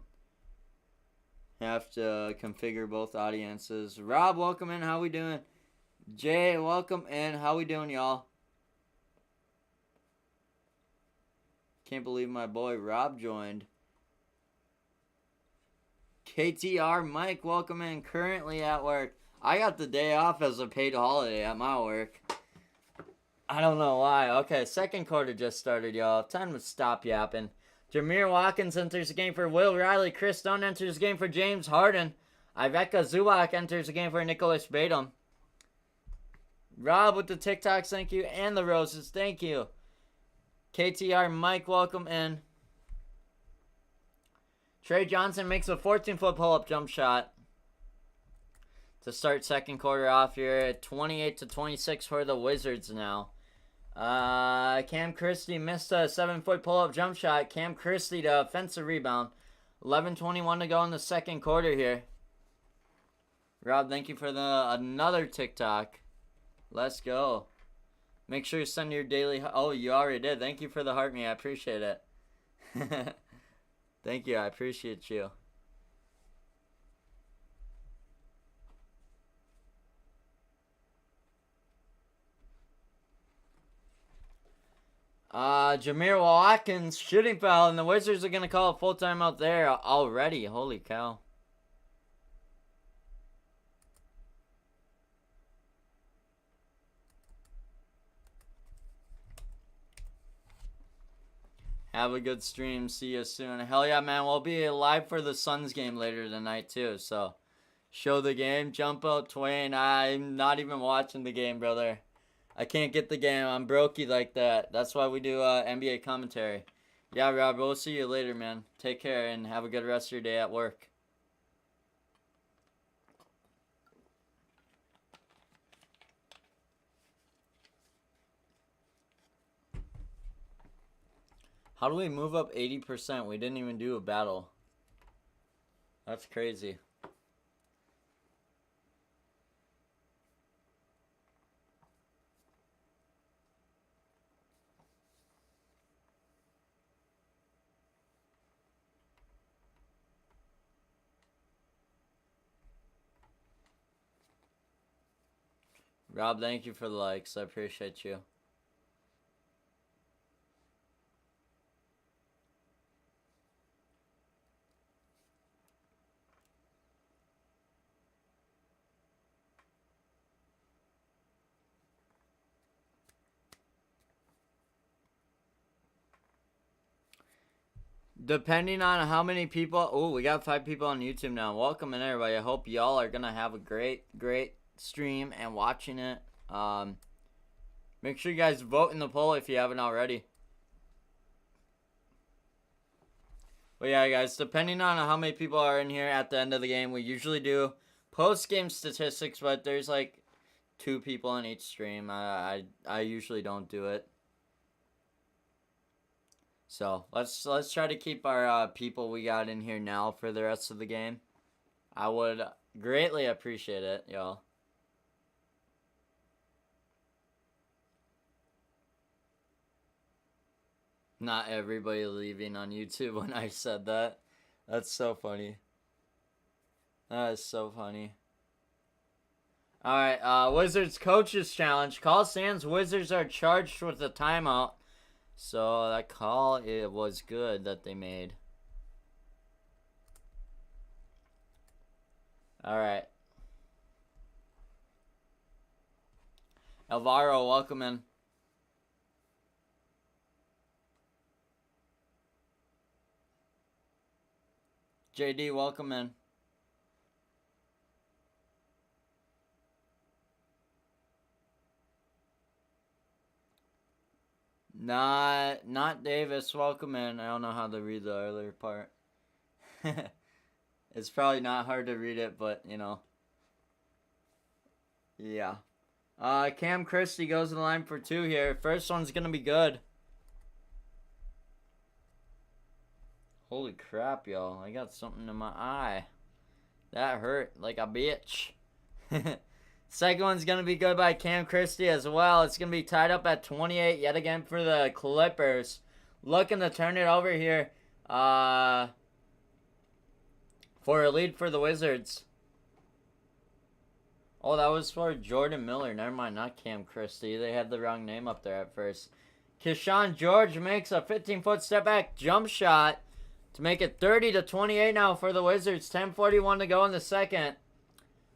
have to configure both audiences. Rob, welcome in. How we doing? Jay, welcome in. How we doing, y'all? can't believe my boy Rob joined. KTR Mike, welcome in. Currently at work. I got the day off as a paid holiday at my work. I don't know why. Okay, second quarter just started, y'all. Time to stop yapping. Jameer Watkins enters the game for Will Riley. Chris Dunn enters the game for James Harden. Iveka Zubac enters the game for Nicholas Batum. Rob with the TikToks, thank you. And the roses, thank you. KTR Mike, welcome in. Trey Johnson makes a 14-foot pull-up jump shot to start second quarter off here at 28-26 for the Wizards now. Cam Christie missed a 7-foot pull-up jump shot. Cam Christie to offensive rebound. 11:21 to go in the second quarter here. Rob, thank you for another TikTok. Let's go. Make sure you send your daily... Oh, you already did. Thank you for the heart me. I appreciate it. Thank you. I appreciate you. Jameer Watkins shooting foul, and the Wizards are going to call a full timeout there already. Holy cow. Have a good stream. See you soon. Hell yeah, man. We'll be live for the Suns game later tonight, too. So, show the game. Jump out, Twain. I'm not even watching the game, brother. I can't get the game. I'm brokey like that. That's why we do NBA commentary. Yeah, Rob. We'll see you later, man. Take care and have a good rest of your day at work. How do we move up 80%? We didn't even do a battle. That's crazy. Rob, thank you for the likes. I appreciate you. Depending on how many people... Oh, we got 5 people on YouTube now. Welcome in, everybody. I hope y'all are going to have a great stream and watching it. Make sure you guys vote in the poll if you haven't already. But yeah, guys, depending on how many people are in here at the end of the game, we usually do post-game statistics, but there's like 2 people in each stream. I usually don't do it. So, let's try to keep our people we got in here now for the rest of the game. I would greatly appreciate it, y'all. Not everybody leaving on YouTube when I said that. That's so funny. That is so funny. Alright, Wizards Coaches Challenge. Call stands. Wizards are charged with a timeout. So that call, it was good that they made. Alright. Alvaro, welcome in. JD, welcome in. Not Davis, welcome in. I don't know how to read the earlier part. It's probably not hard to read it, but, you know. Yeah. Cam Christie goes to the line for 2 here. First one's going to be good. Holy crap, y'all. I got something in my eye. That hurt like a bitch. Second one's going to be good by Cam Christie as well. It's going to be tied up at 28 yet again for the Clippers. Looking to turn it over here for a lead for the Wizards. Oh, that was for Jordan Miller. Never mind, not Cam Christie. They had the wrong name up there at first. Keyshawn George makes a 15-foot step back jump shot to make it 30-28 now for the Wizards. 10:41 to go in the second.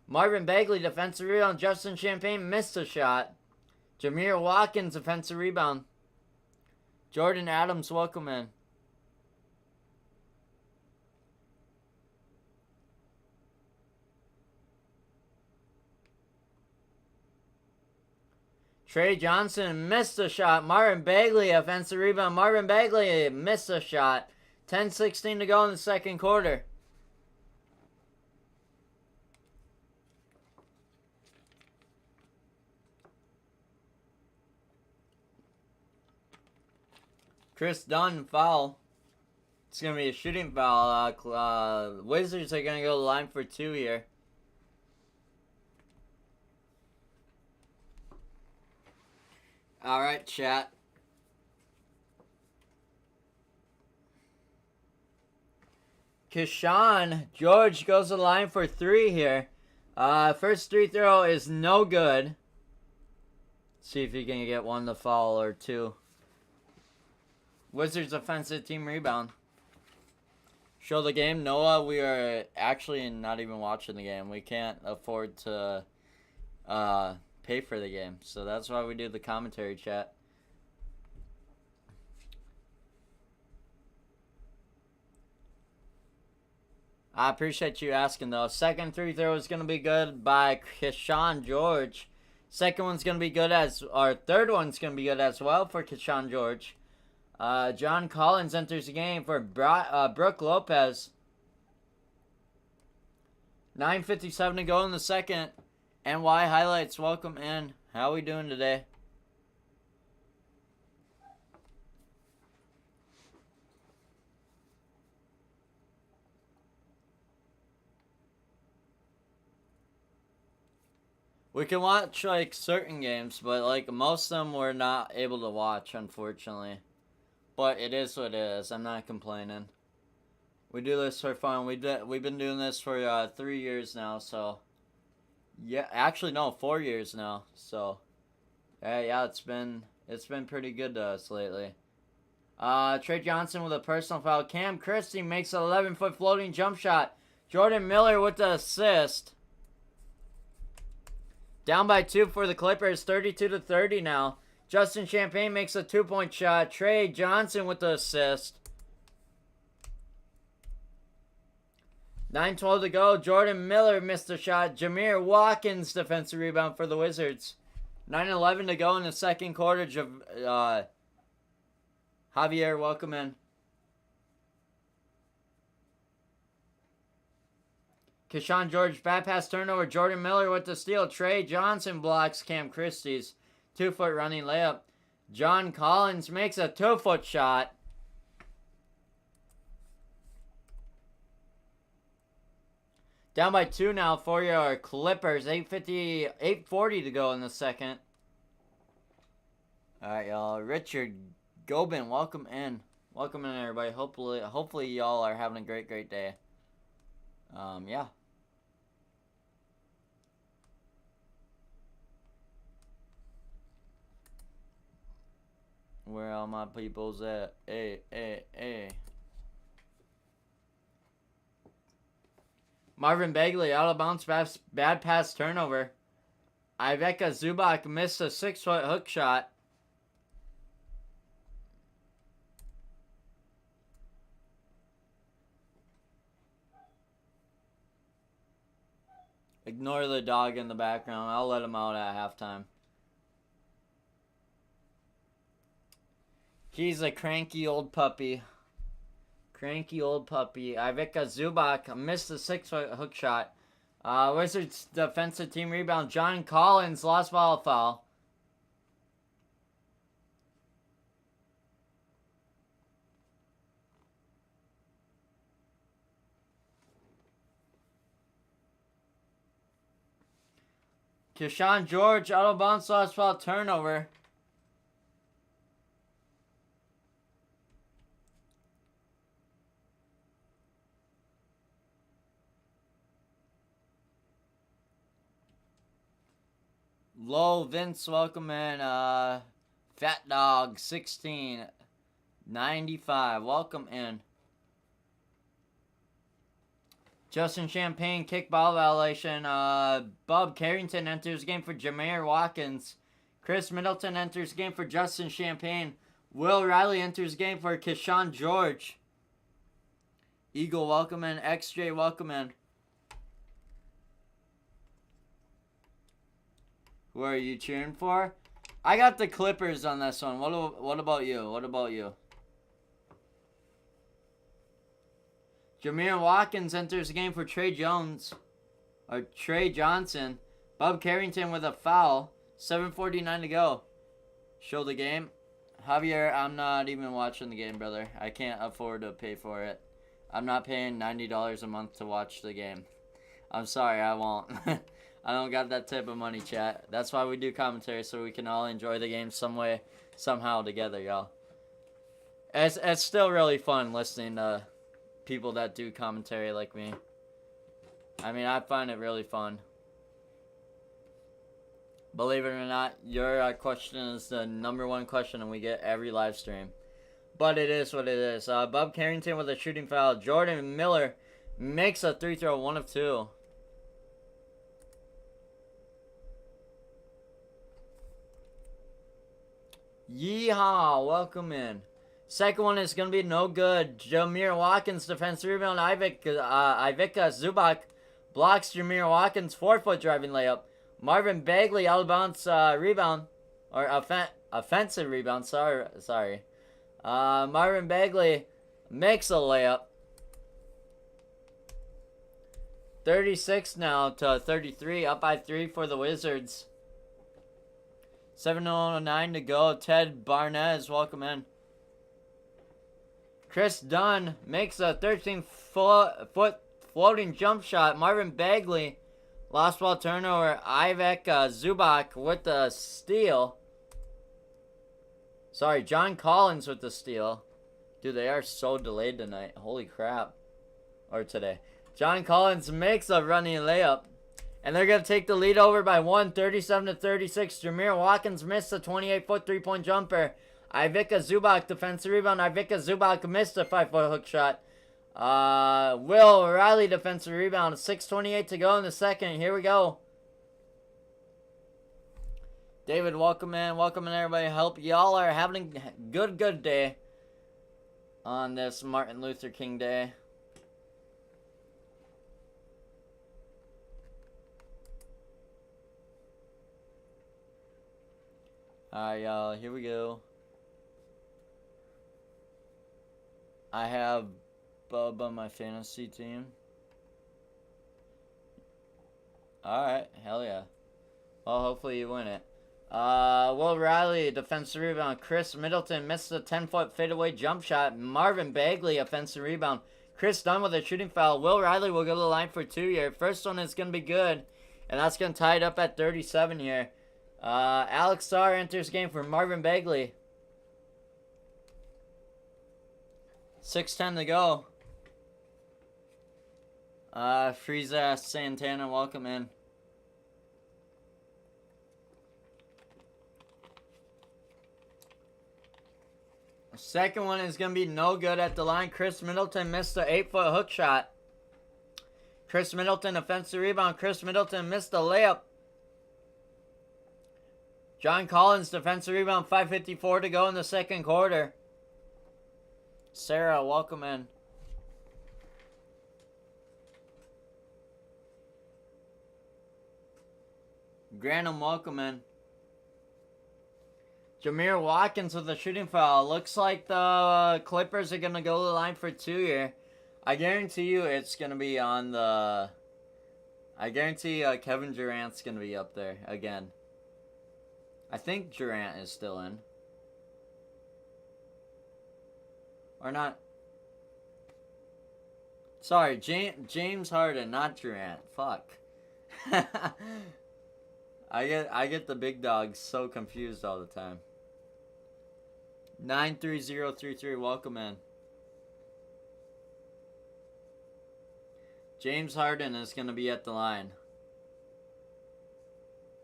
Marvin Bagley, defensive rebound. Justin Champagne missed a shot. Jameer Watkins, defensive rebound. Jordan Adams, welcome in. Trey Johnson missed a shot. Marvin Bagley, offensive rebound. Marvin Bagley missed a shot. 10:16 to go in the second quarter. Chris Dunn, foul. It's going to be a shooting foul. Wizards are going to go to the line for 2 here. All right, chat. Keyshawn George goes to the line for 3 here. First free throw is no good. See if he can get 1 to foul or 2. Wizards offensive team rebound. Show the game. Noah, we are actually not even watching the game. We can't afford to pay for the game. So that's why we do the commentary chat. I appreciate you asking, though. Second free throw is going to be good by Keyshawn George. Second one's going to be good third one's going to be good as well for Keyshawn George. John Collins enters the game for Brook Lopez. 9:57 to go in the second. NY Highlights, welcome in. How we doing today? We can watch like certain games, but like most of them we're not able to watch, unfortunately. But it is what it is. I'm not complaining. We do this for fun. We've been doing this for 3 years now, so yeah, actually no, 4 years now. So yeah, it's been pretty good to us lately. Trey Johnson with a personal foul. Cam Christie makes an 11-foot floating jump shot. Jordan Miller with the assist. Down by 2 for the Clippers, 32-30 now. Justin Champagne makes a 2-point shot. Trey Johnson with the assist. 9:12 to go. Jordan Miller missed a shot. Jameer Watkins defensive rebound for the Wizards. 9:11 to go in the second quarter. Javier, welcome in. Keyshawn George, bad pass turnover. Jordan Miller with the steal. Trey Johnson blocks Cam Christie's 2-foot running layup. John Collins makes a 2-foot shot. Down by 2 now for your Clippers. 8:40 to go in the second. All right, y'all. Richard Gobin, welcome in. Welcome in, everybody. Hopefully y'all are having a great day. Yeah. Where all my peoples at? Hey. Marvin Bagley, out of bounds, bad pass turnover. Ivica Zubac missed a 6-foot hook shot. Ignore the dog in the background. I'll let him out at halftime. He's a cranky old puppy. Ivica Zubac missed a 6-foot hook shot. Wizards defensive team rebound. John Collins lost ball foul. Keyshawn George out of bounds, lost ball turnover. Low Vince, welcome in. Fat Dog 1695. Welcome in. Justin Champagne, kickball violation. Bob Carrington enters game for Jameer Watkins. Chris Middleton enters game for Justin Champagne. Will Riley enters game for Keshawn George. Eagle, welcome in. XJ, welcome in. Who are you cheering for? I got the Clippers on this one. What about you? What about you? Jameer Watkins enters the game for Trey Jones. Or Trey Johnson. Bob Carrington with a foul. 7:49 to go. Show the game. Javier, I'm not even watching the game, brother. I can't afford to pay for it. I'm not paying $90 a month to watch the game. I'm sorry, I won't. I don't got that type of money, chat. That's why we do commentary, so we can all enjoy the game some way, somehow together, y'all. It's still really fun listening to people that do commentary like me. I mean, I find it really fun. Believe it or not, your question is the #1 question, and we get every live stream. But it is what it is. Bob Carrington with a shooting foul. Jordan Miller makes a 3-throw, 1 of 2. Yeehaw, welcome in. Second one is going to be no good. Jameer Watkins, defensive rebound. Ivica Zubac blocks Jameer Watkins' 4-foot driving layup. Marvin Bagley out of bounds rebound. Or offensive rebound, sorry. Marvin Bagley makes a layup. 36 now to 33, up by 3 for the Wizards. 7:09 to go. Ted Barnez, welcome in. Chris Dunn makes a 13-foot floating jump shot. Marvin Bagley, lost ball turnover. Ivek Zubac with the steal. Sorry, John Collins with the steal. Dude, they are so delayed tonight. Holy crap. Or today. John Collins makes a running layup. And they're going to take the lead over by 1, 37-36. Jameer Watkins missed a 28-foot three-point jumper. Ivica Zubac, defensive rebound. Ivica Zubac missed a 5-foot hook shot. Will Riley, defensive rebound. 6:28 to go in the second. Here we go. David, welcome in. Welcome in, everybody. Hope y'all are having a good day on this Martin Luther King Day. Alright, y'all, here we go. I have Bub on my fantasy team. Alright, hell yeah. Well, hopefully you win it. Will Riley, defensive rebound. Chris Middleton missed a 10-foot fadeaway jump shot. Marvin Bagley, offensive rebound. Chris Dunn with a shooting foul. Will Riley will go to the line for 2 here. First one is going to be good. And that's going to tie it up at 37 here. Alex Starr enters game for Marvin Bagley. 6:10 to go. Frieza Santana, welcome in. Second one is going to be no good at the line. Chris Middleton missed an 8-foot hook shot. Chris Middleton, offensive rebound. Chris Middleton missed a layup. John Collins, defensive rebound. 5:54 to go in the second quarter. Sarah, welcome in. Granum, welcome in. Jameer Watkins with a shooting foul. Looks like the Clippers are going to go to the line for 2 here. I guarantee you it's going to be on the... I guarantee Kevin Durant's going to be up there again. I think Durant is still in. Or not. Sorry, James Harden, not Durant. Fuck. I get the big dogs so confused all the time. 93033, welcome in. James Harden is going to be at the line.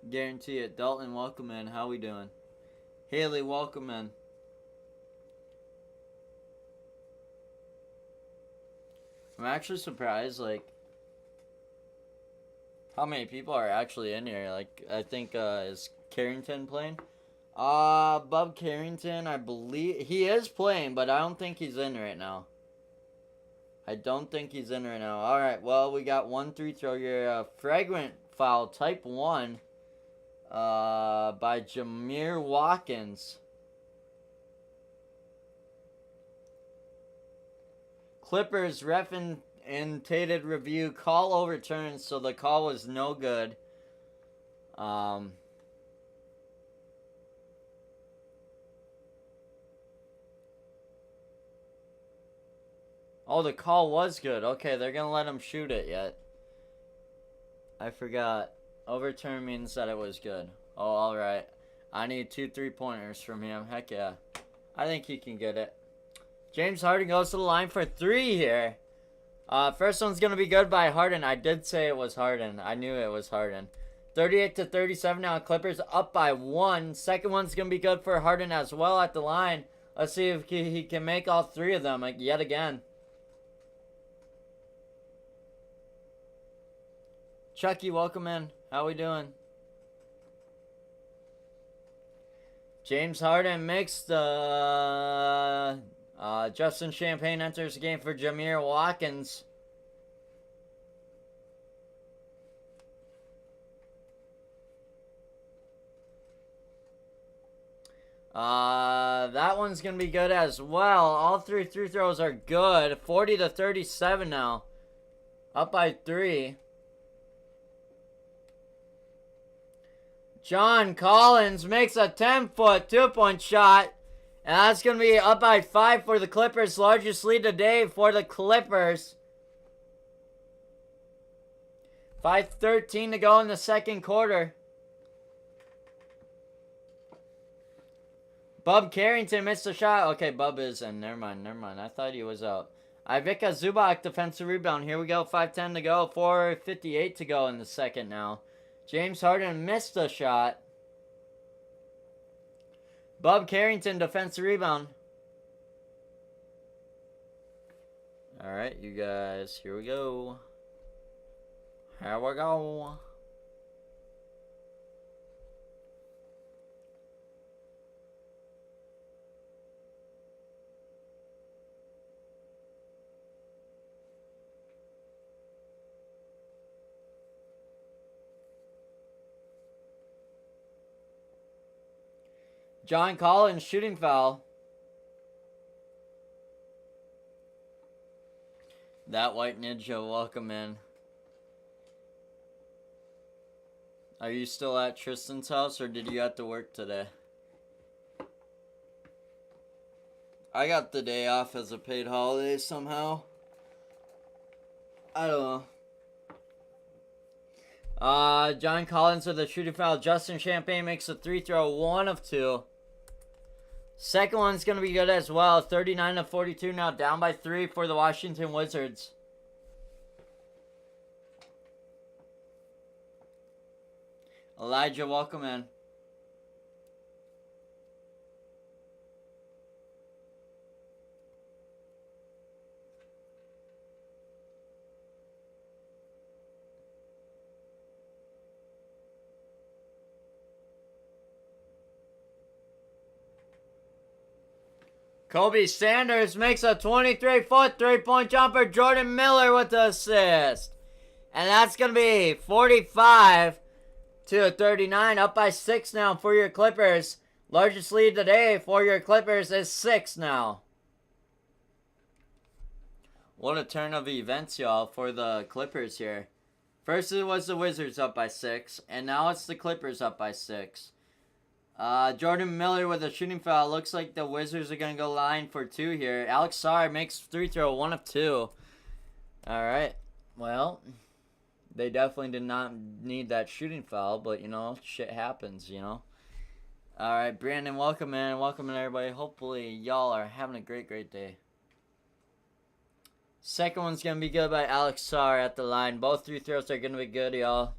Guarantee it. Dalton, welcome in. How we doing? Haley, welcome in. I'm actually surprised, like, how many people are actually in here. Like, I think, is Carrington playing? Bob Carrington, I believe, he is playing, but I don't think he's in right now. I don't think he's in right now. Alright, well, we got 1 3 throw here. Fragrant foul, type 1, by Jameer Watkins. Clippers ref annotated review, call overturned, so the call was no good. Oh, the call was good. Okay, they're gonna let him shoot it yet. I forgot. Overturn means that it was good. Oh, alright. I need 2 3-pointers from him. Heck yeah. I think he can get it. James Harden goes to the line for 3 here. First one's going to be good by Harden. I did say it was Harden. I knew it was Harden. 38-37 now. Clippers up by 1. Second one's going to be good for Harden as well at the line. Let's see if he can make all 3 of them yet again. Chucky, welcome in. How we doing? James Harden makes the... Justin Champagne enters the game for Jameer Watkins. That one's going to be good as well. All 3 free throws are good. 40-37 now. Up by 3. John Collins makes a 10-foot 2-point shot. And that's going to be up by 5 for the Clippers. Largest lead today for the Clippers. 5:13 to go in the second quarter. Bub Carrington missed a shot. Okay, Bub is in. Never mind. I thought he was out. Ivica Zubac, defensive rebound. Here we go. 5:10 to go. 4:58 to go in the second now. James Harden missed a shot. Bub Carrington, defensive rebound. Alright, you guys. Here we go. Here we go. John Collins, shooting foul. That white ninja, welcome in. Are you still at Tristan's house or did you have to work today? I got the day off as a paid holiday somehow. I don't know. John Collins with a shooting foul. Justin Champagne makes a 3-throw, 1 of 2. Second one's going to be good as well. 39-42 now, down by 3 for the Washington Wizards. Elijah, welcome in. Kobe Sanders makes a 23-foot 3-point jumper. Jordan Miller with the assist. And that's going to be 45-39. Up by 6 now for your Clippers. Largest lead today for your Clippers is 6 now. What a turn of events, y'all, for the Clippers here. First it was the Wizards up by 6. And now it's the Clippers up by 6. Jordan Miller with a shooting foul. Looks like the Wizards are going to go line for 2 here. Alex Sarr makes 3-throw, 1 of 2. Alright. Well, they definitely did not need that shooting foul, but, you know, shit happens, you know. Alright, Brandon, welcome in. Welcome in, everybody. Hopefully, y'all are having a great, great day. Second one's going to be good by Alex Sarr at the line. Both 3 throws are going to be good, y'all.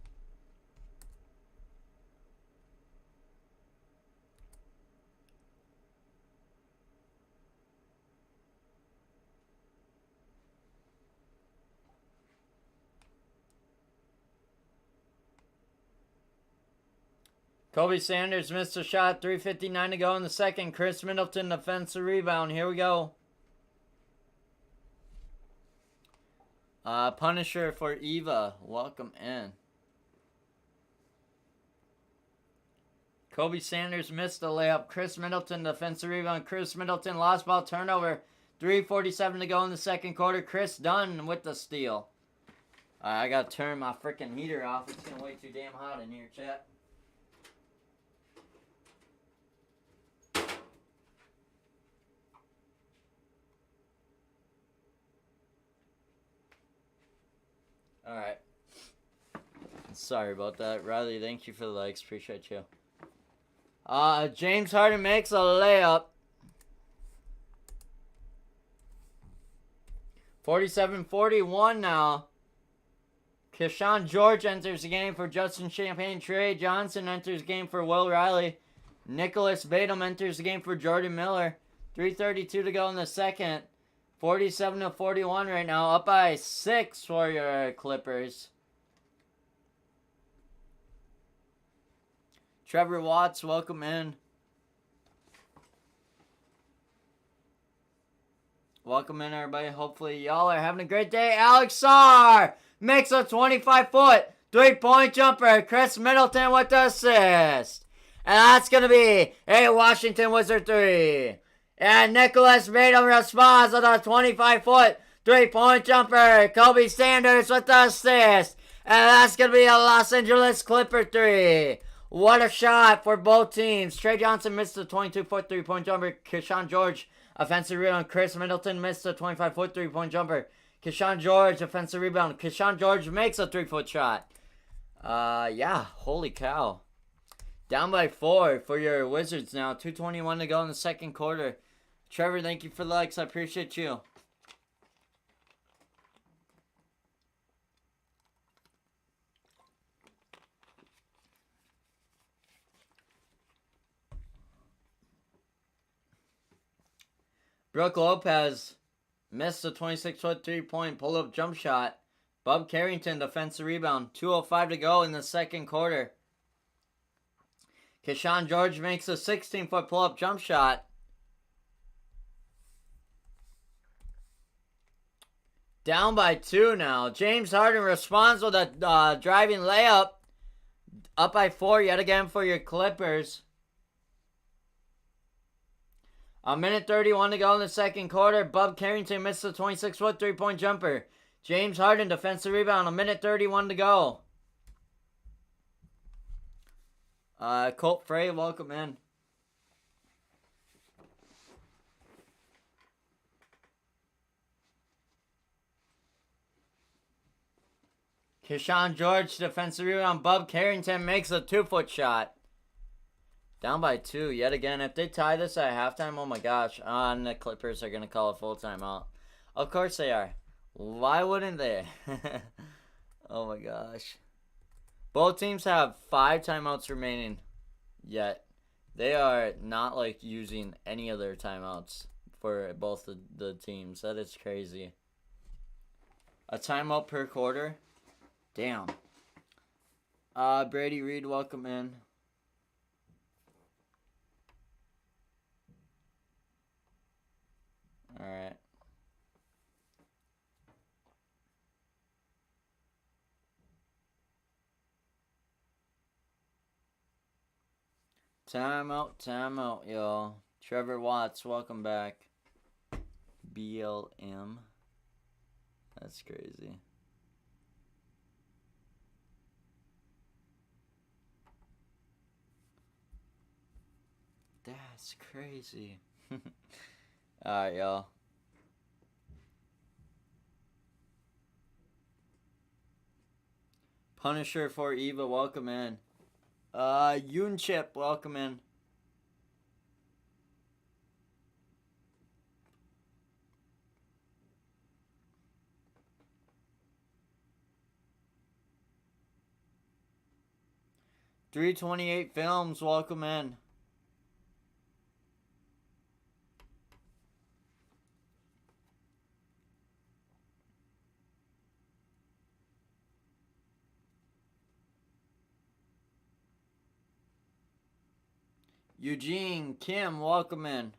Kobe Sanders missed a shot. 3:59 to go in the second. Chris Middleton defensive rebound. Here we go. Punisher for Eva. Welcome in. Kobe Sanders missed the layup. Chris Middleton defensive rebound. Chris Middleton lost ball turnover. 3:47 to go in the second quarter. Chris Dunn with the steal. I gotta turn my freaking heater off. It's getting way too damn hot in here, chat. Alright. Sorry about that. Riley, thank you for the likes. Appreciate you. James Harden makes a layup. 47-41 now. Keshawn George enters the game for Justin Champagne. Trey Johnson enters the game for Will Riley. Nicholas Batum enters the game for Jordan Miller. 3:32 to go in the second. 47-41 right now. Up by 6 for your Clippers. Trevor Watts, welcome in. Welcome in, everybody. Hopefully, y'all are having a great day. Alex Sarr makes a 25-foot three-point jumper. Chris Middleton with the assist. And that's going to be a Washington Wizard 3. And Nicholas Batum responds with a 25-foot three-point jumper. Kobe Sanders with the assist. And that's going to be a Los Angeles Clipper 3. What a shot for both teams. Trey Johnson missed a 22-foot three-point jumper. Keshawn George, offensive rebound. Chris Middleton missed a 25-foot three-point jumper. Keshawn George, offensive rebound. Keshawn George makes a 3-foot shot. Yeah, holy cow. Down by 4 for your Wizards now. 2:21 to go in the second quarter. Trevor, thank you for the likes. I appreciate you. Brooke Lopez missed a 26-foot three-point pull-up jump shot. Bob Carrington, defensive rebound. 2:05 to go in the second quarter. Keshawn George makes a 16-foot pull-up jump shot. Down by 2 now. James Harden responds with a driving layup. Up by 4 yet again for your Clippers. A minute 31 to go in the second quarter. Bob Carrington missed a 26-foot three-point jumper. James Harden, defensive rebound. A minute 31 to go. Colt Frey, welcome in. Keshawn George, defensive rebound. Bob Carrington makes a 2-foot shot. Down by 2 yet again. If they tie this at halftime, oh my gosh. And the Clippers are going to call a full timeout. Of course they are. Why wouldn't they? Oh my gosh. Both teams have 5 timeouts remaining. Yet they are not like using any of their timeouts for both the teams. That is crazy. A timeout per quarter? Damn. Brady Reed, welcome in. Alright. Timeout, y'all. Trevor Watts, welcome back. BLM. That's crazy. That's crazy. Alright, y'all. Punisher for Eva, welcome in. Yoonchip, welcome in. .328 Films, welcome in. Eugene, Kim, welcome in.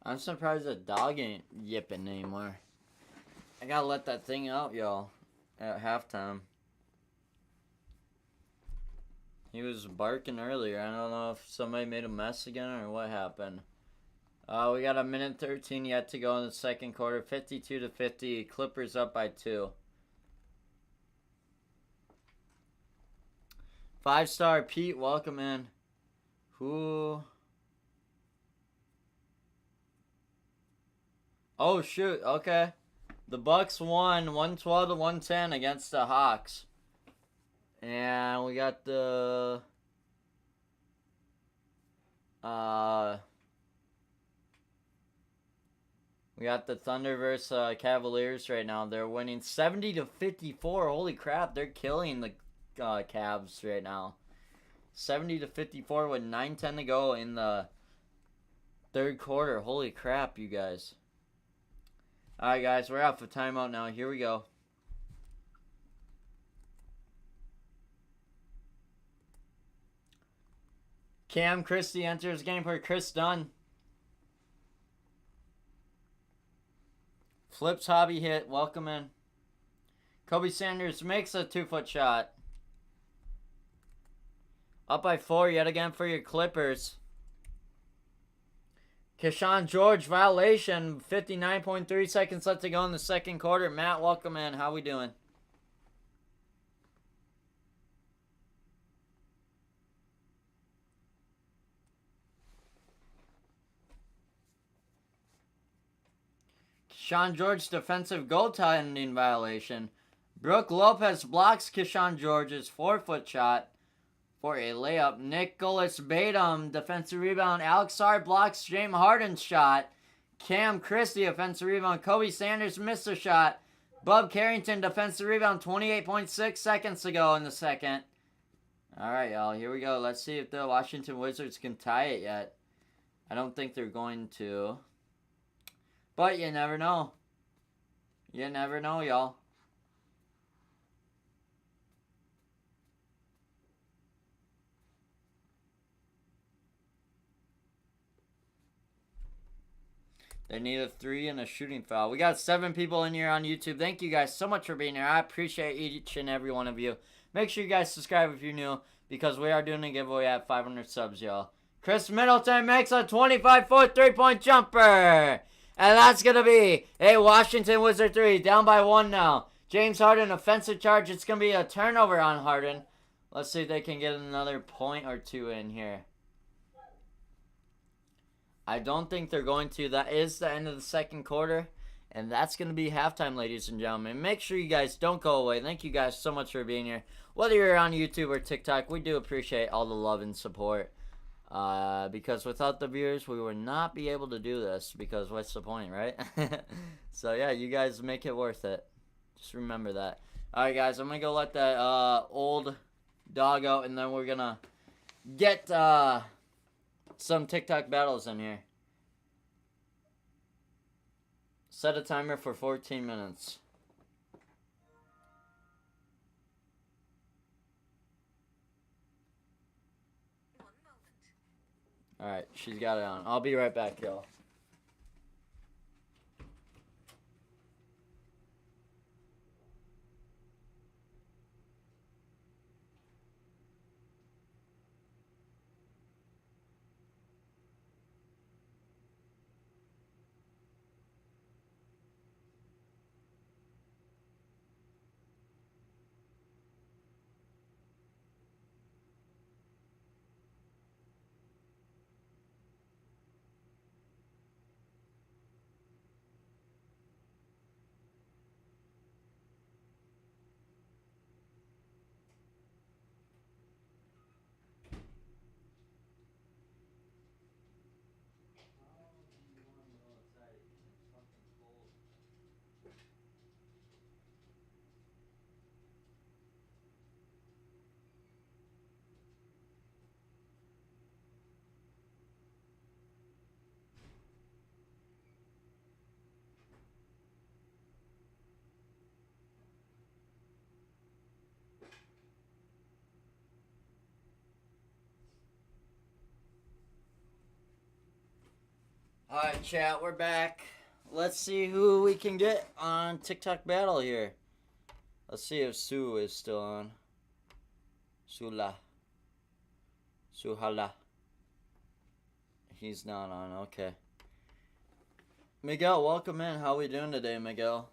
I'm surprised the dog ain't yipping anymore. I gotta let that thing out, y'all, at halftime. He was barking earlier. I don't know if somebody made a mess again or what happened. We got a minute 13 yet to go in the second quarter. 52-50. Clippers up by 2. 5-star Pete, welcome in. Who? Oh shoot, okay. The Bucks won 112-110 against the Hawks. And we got the Thunder versus Cavaliers right now. They're winning 70-54. Holy crap, they're killing the Cavs right now. 70-54 with 9:10 to go in the third quarter. Holy crap, you guys. Alright, guys, we're out for timeout now. Here we go. Cam Christie enters game for Chris Dunn. Flips hobby hit. Welcome in. Kobe Sanders makes a 2-foot shot. Up by 4 yet again for your Clippers. Keyshawn George violation. 59.3 seconds left to go in the second quarter. Matt, welcome in. How we doing? Keyshawn George defensive goaltending violation. Brooke Lopez blocks Keyshawn George's 4-foot shot for a layup. Nicholas Batum defensive rebound. Alex Sarr blocks James Harden's shot. Cam Christie offensive rebound. Kobe Sanders missed a shot. Bub Carrington defensive rebound. 28.6 seconds to go in the second. Alright, y'all. Here we go. Let's see if the Washington Wizards can tie it yet. I don't think they're going to. But you never know. You never know, y'all. They need a 3 and a shooting foul. We got 7 people in here on YouTube. Thank you guys so much for being here. I appreciate each and every one of you. Make sure you guys subscribe if you're new, because we are doing a giveaway at 500 subs, y'all. Chris Middleton makes a 25-foot three-point jumper. And that's going to be a Washington Wizard 3. Down by 1 now. James Harden, offensive charge. It's going to be a turnover on Harden. Let's see if they can get another point or 2 in here. I don't think they're going to. That is the end of the second quarter. And that's going to be halftime, ladies and gentlemen. Make sure you guys don't go away. Thank you guys so much for being here. Whether you're on YouTube or TikTok, we do appreciate all the love and support. Because without the viewers, we would not be able to do this, because what's the point, right? So yeah, you guys make it worth it. Just remember that. Alright guys, I'm gonna go let that old dog out, and then we're gonna get some TikTok battles in here. Set a timer for 14 minutes. Alright, she's got it on. I'll be right back, y'all. Alright, chat, we're back. Let's see who we can get on TikTok battle here. Let's see if Sue is still on. Suhala. He's not on, okay. Miguel, welcome in. How we doing today, Miguel?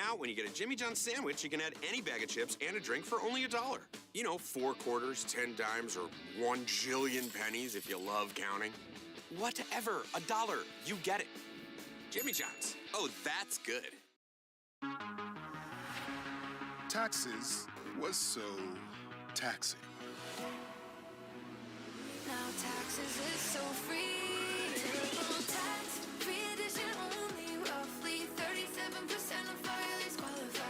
Now, when you get a Jimmy John's sandwich, you can add any bag of chips and a drink for only $1. You know, 4 quarters, 10 dimes, or 1 jillion pennies if you love counting. Whatever, $1. You get it. Jimmy John's. Oh, that's good. Taxes was so taxing. Now taxes is so free. Terrible tax, free edition only. Roughly 37% of filers qualify.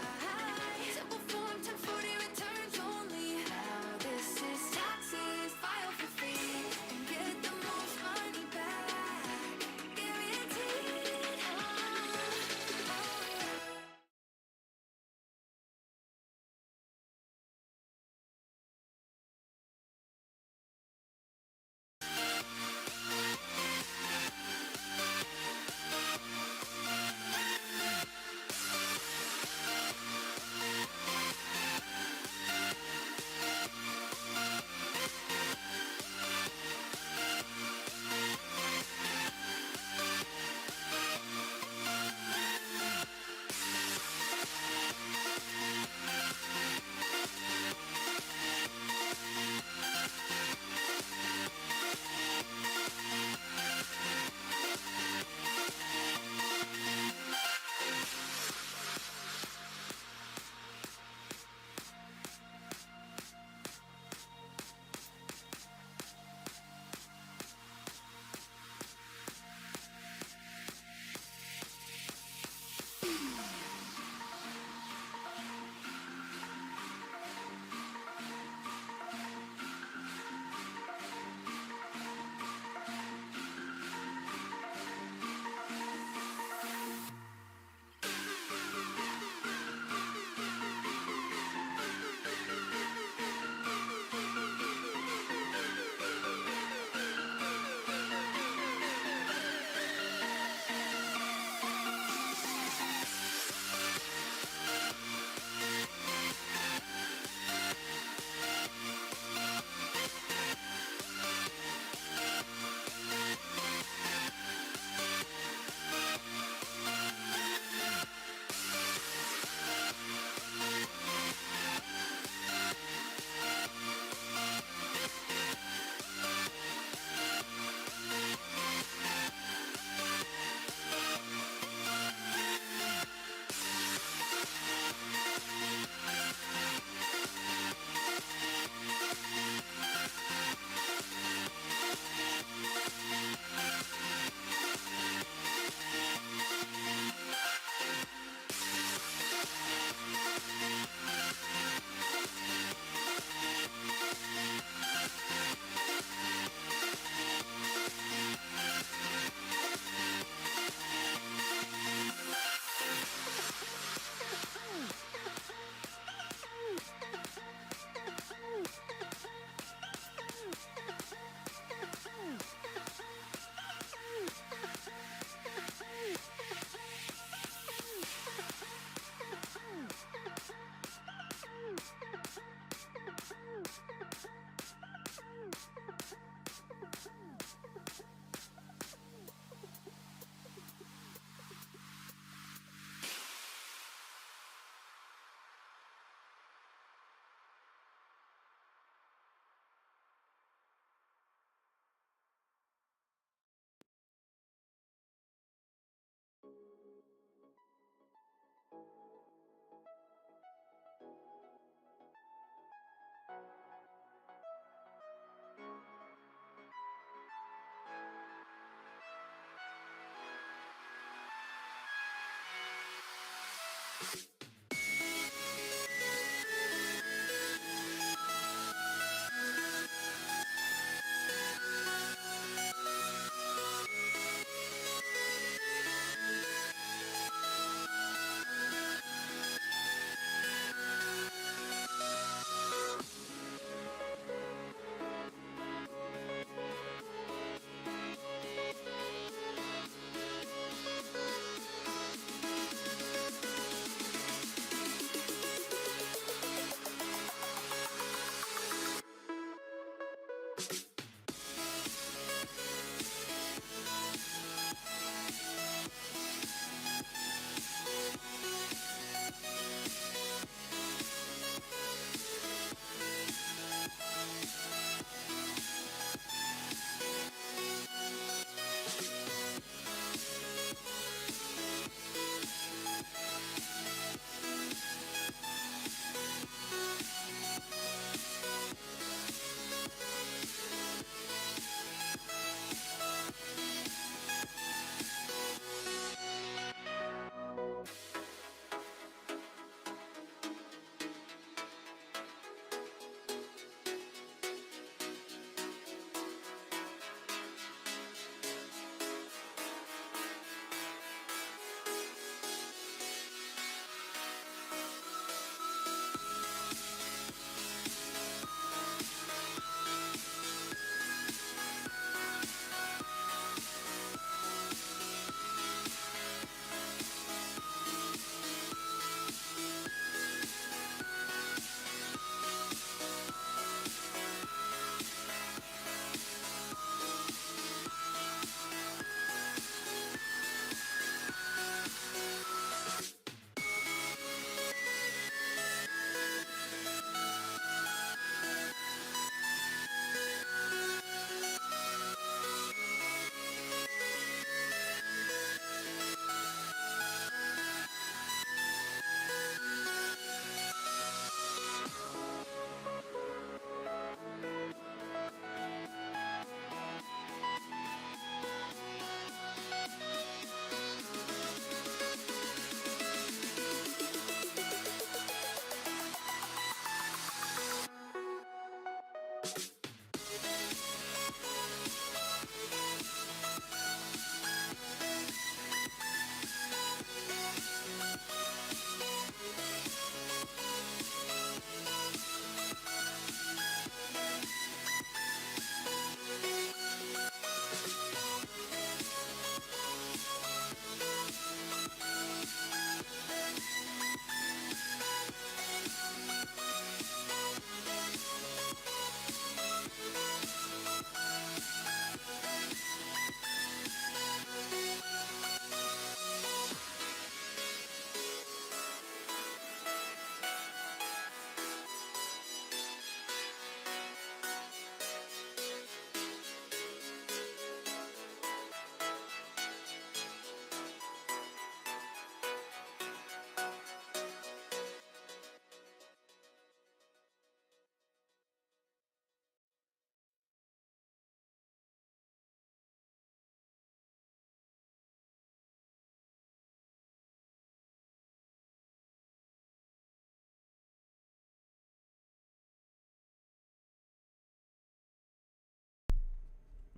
Simple form 1040 returns only. Now this is taxes. File for free and get the most money back. Guaranteed.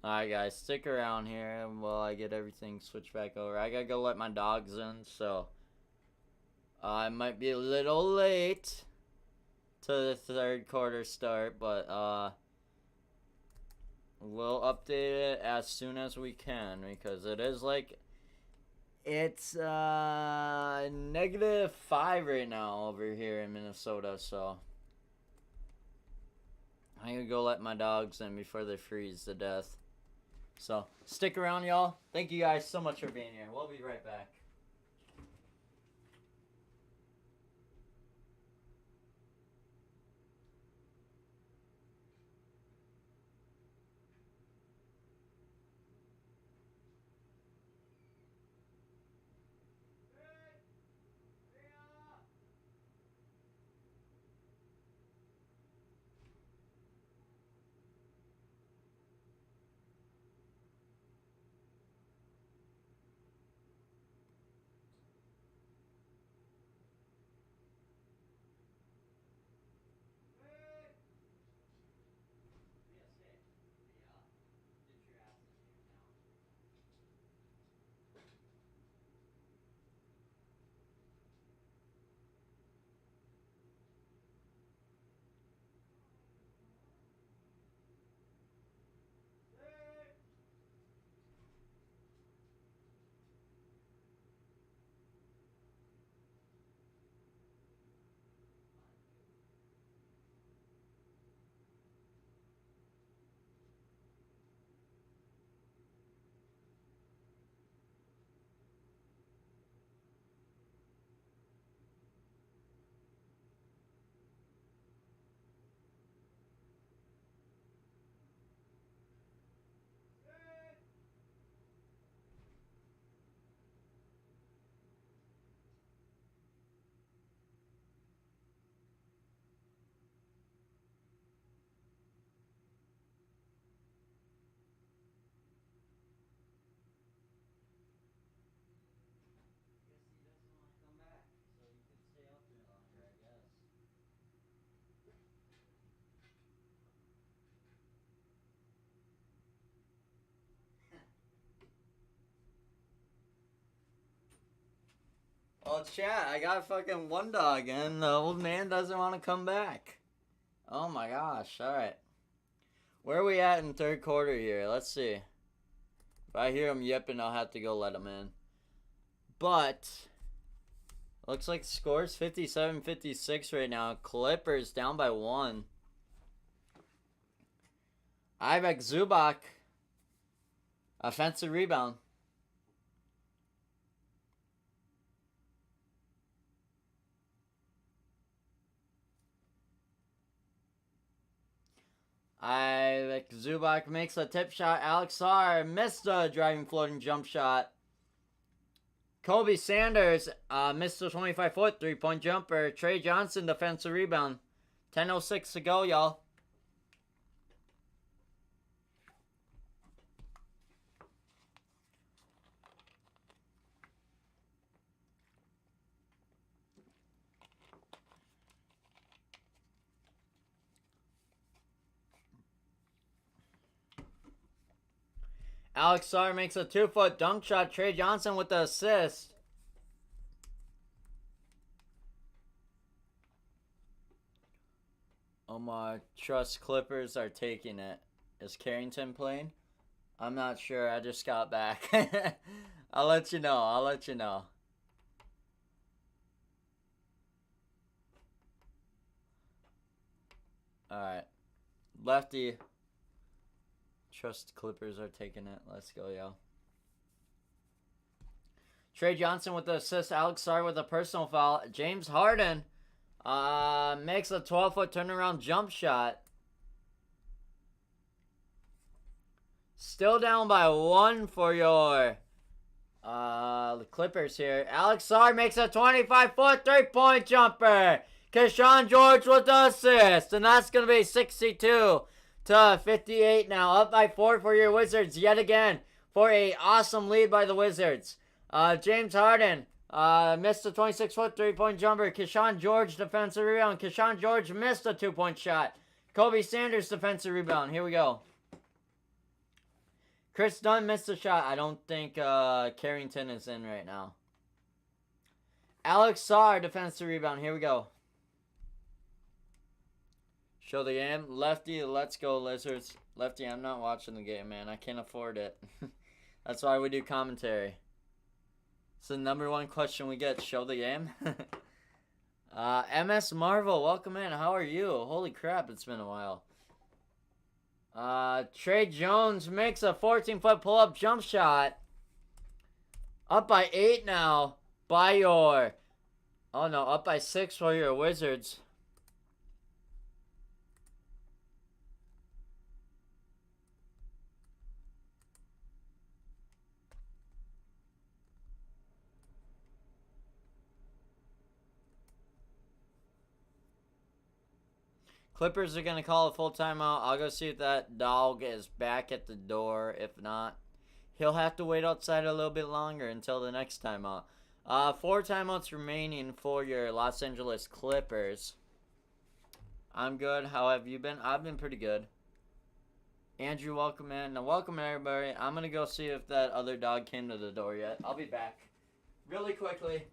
Alright, guys, stick around here while I get everything switched back over. I gotta go let my dogs in, so I might be a little late to the third quarter start, but we'll update it as soon as we can, because it is like, it's -5 right now over here in Minnesota, so I'm gonna go let my dogs in before they freeze to death. So, stick around, y'all. Thank you guys so much for being here. We'll be right back. Well, chat, I got fucking one dog and the old man doesn't want to come back. Oh my gosh, alright. Where are we at in third quarter here? Let's see. If I hear him yipping, I'll have to go let him in. But, looks like the score's 57-56 right now. Clippers down by 1. Ivica Zubac, offensive rebound. Ivica Zubac makes a tip shot. Alex Sarr missed a driving floating jump shot. Kobe Sanders missed a 25-foot three-point jumper. Trey Johnson defensive rebound. 10:06 to go, y'all. Alex Sarr makes a 2-foot dunk shot. Trey Johnson with the assist. Oh my, trust Clippers are taking it. Is Carrington playing? I'm not sure. I just got back. I'll let you know. I'll let you know. Alright. Lefty. Trust Clippers are taking it. Let's go, yo. Trey Johnson with the assist. Alex Sarr with a personal foul. James Harden makes a 12-foot turnaround jump shot. Still down by 1 for your Clippers here. Alex Sarr makes a 25-foot three-point jumper. Keshawn George with the assist. And that's going to be 62-58 now. Up by 4 for your Wizards yet again. For a awesome lead by the Wizards. James Harden missed a 26-foot three-point jumper. Keshawn George defensive rebound. Keshawn George missed a 2-point shot. Kobe Sanders defensive rebound. Here we go. Chris Dunn missed a shot. I don't think Carrington is in right now. Alex Sarr, defensive rebound. Here we go. Show the game. Lefty, let's go, Lizards. Lefty, I'm not watching the game, man. I can't afford it. That's why we do commentary. It's the #1 question we get. Show the game. MS Marvel, welcome in. How are you? Holy crap, it's been a while. Trey Jones makes a 14-foot pull-up jump shot. Up by 8 now. By your... Oh no, up by 6 for your Wizards. Clippers are going to call a full timeout. I'll go see if that dog is back at the door. If not, he'll have to wait outside a little bit longer until the next timeout. 4 timeouts remaining for your Los Angeles Clippers. I'm good. How have you been? I've been pretty good. Andrew, welcome in. Now, welcome everybody. I'm going to go see if that other dog came to the door yet. I'll be back really quickly.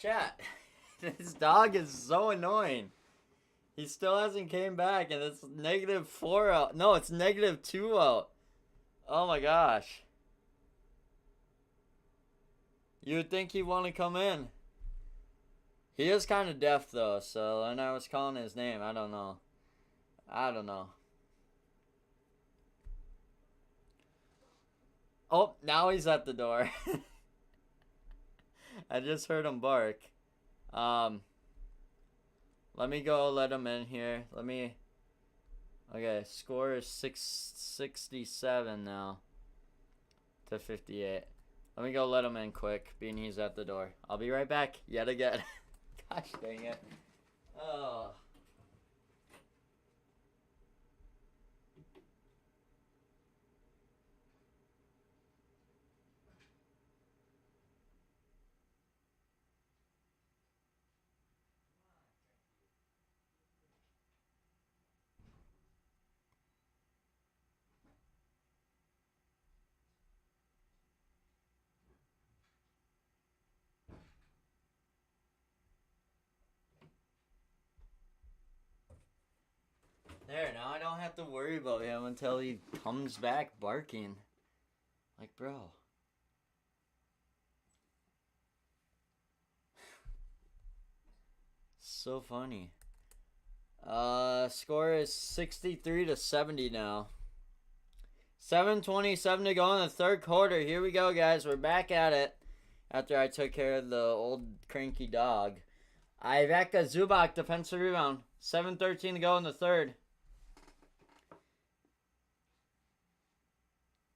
Chat, this dog is so annoying. He still hasn't came back, and it's -4 out. No, it's -2 out. Oh my gosh. You would think he'd want to come in. He is kind of deaf, though, so when I was calling his name, I don't know. I don't know. Oh, now he's at the door. I just heard him bark. Let me go let him in here. Okay, score is 667 now to 58. Let me go let him in quick, being he's at the door. I'll be right back yet again. Gosh dang it. Oh. There, now I don't have to worry about him until he comes back barking. Like, bro. So funny. Score is 63 to 70 now. 7:27 to go in the third quarter. Here we go, guys. We're back at it after I took care of the old cranky dog. Ivica Zubac, defensive rebound. 7:13 to go in the third.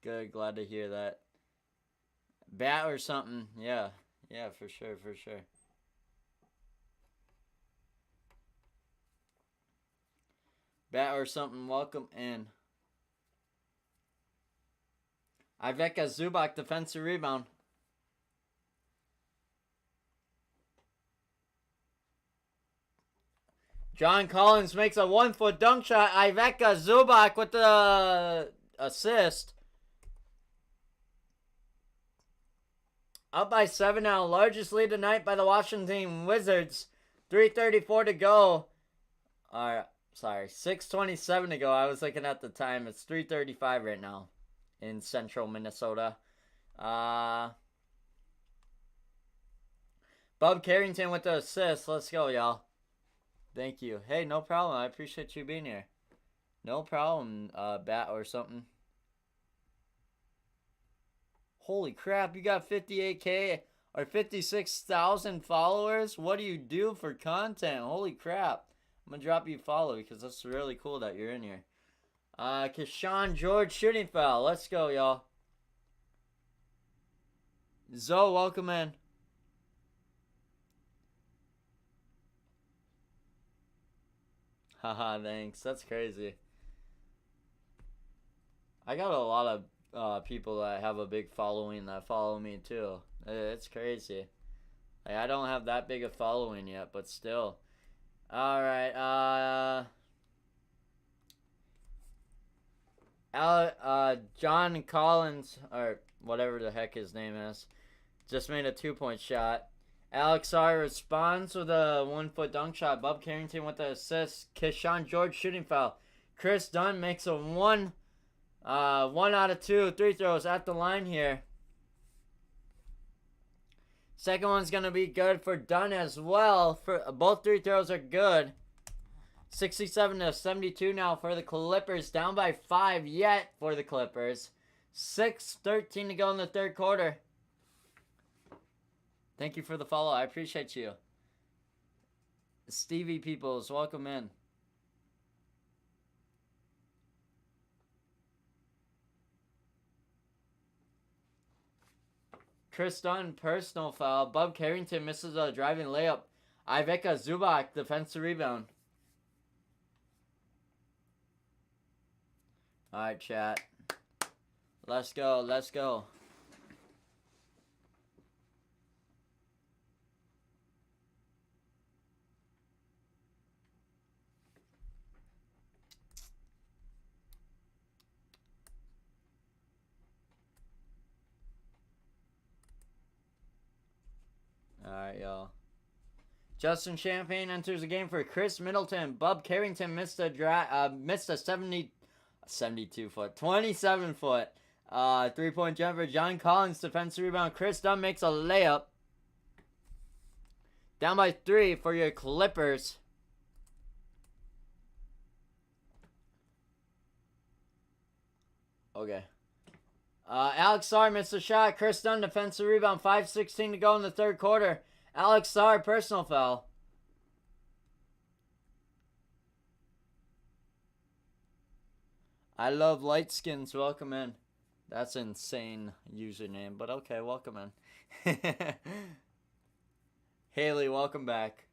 Good, glad to hear that. Bat or something, yeah. Yeah, for sure, for sure. Bet or something, welcome in. Ivica Zubac, defensive rebound. John Collins makes a 1-foot dunk shot. Ivica Zubac with the assist. Up by 7 now. Largest lead tonight by the Washington Wizards. 3:34 to go. Alright, sorry. 6:27 to go. I was looking at the time. It's 3:35 right now in central Minnesota. Bob Carrington with the assist. Let's go, y'all. Thank you. Hey, no problem. I appreciate you being here. No problem, Bat or something. Holy crap, you got 58K or 56,000 followers? What do you do for content? Holy crap. I'm going to drop you a follow because that's really cool that you're in here. Keshawn George shooting foul. Let's go, y'all. Zoe, welcome in. Haha, thanks. That's crazy. I got a lot of people that have a big following that follow me too. It's crazy. Like, I don't have that big a following yet, but still. Alright, John Collins, or whatever the heck his name is, just made a 2-point shot. Alex R responds with a 1-foot dunk shot. Bob Carrington with the assist. Keshawn George shooting foul. Chris Dunn makes a 1 out of 2 3 throws at the line here. Second one's going to be good for Dunn as well. For both 3 throws are good. 67-72 now for the Clippers. Down by 5 yet for the Clippers. 6:13 to go in the third quarter. Thank you for the follow. I appreciate you. Stevie Peoples, welcome in. Chris Dunn, personal foul. Bob Carrington misses a driving layup. Ivica Zubac, defensive rebound. Alright, chat. Let's go, let's go. Alright, y'all. Justin Champagne enters the game for Chris Middleton. Bob Carrington missed a 27-foot 3-point jumper. John Collins defensive rebound. Chris Dunn makes a layup. Down by 3 for your Clippers. Okay. Alex Sarr missed a shot. Chris Dunn defensive rebound. 5:16 to go in the third quarter. Alex Sarr personal foul. I love light skins. Welcome in. That's an insane username, but okay, welcome in. Haley, welcome back.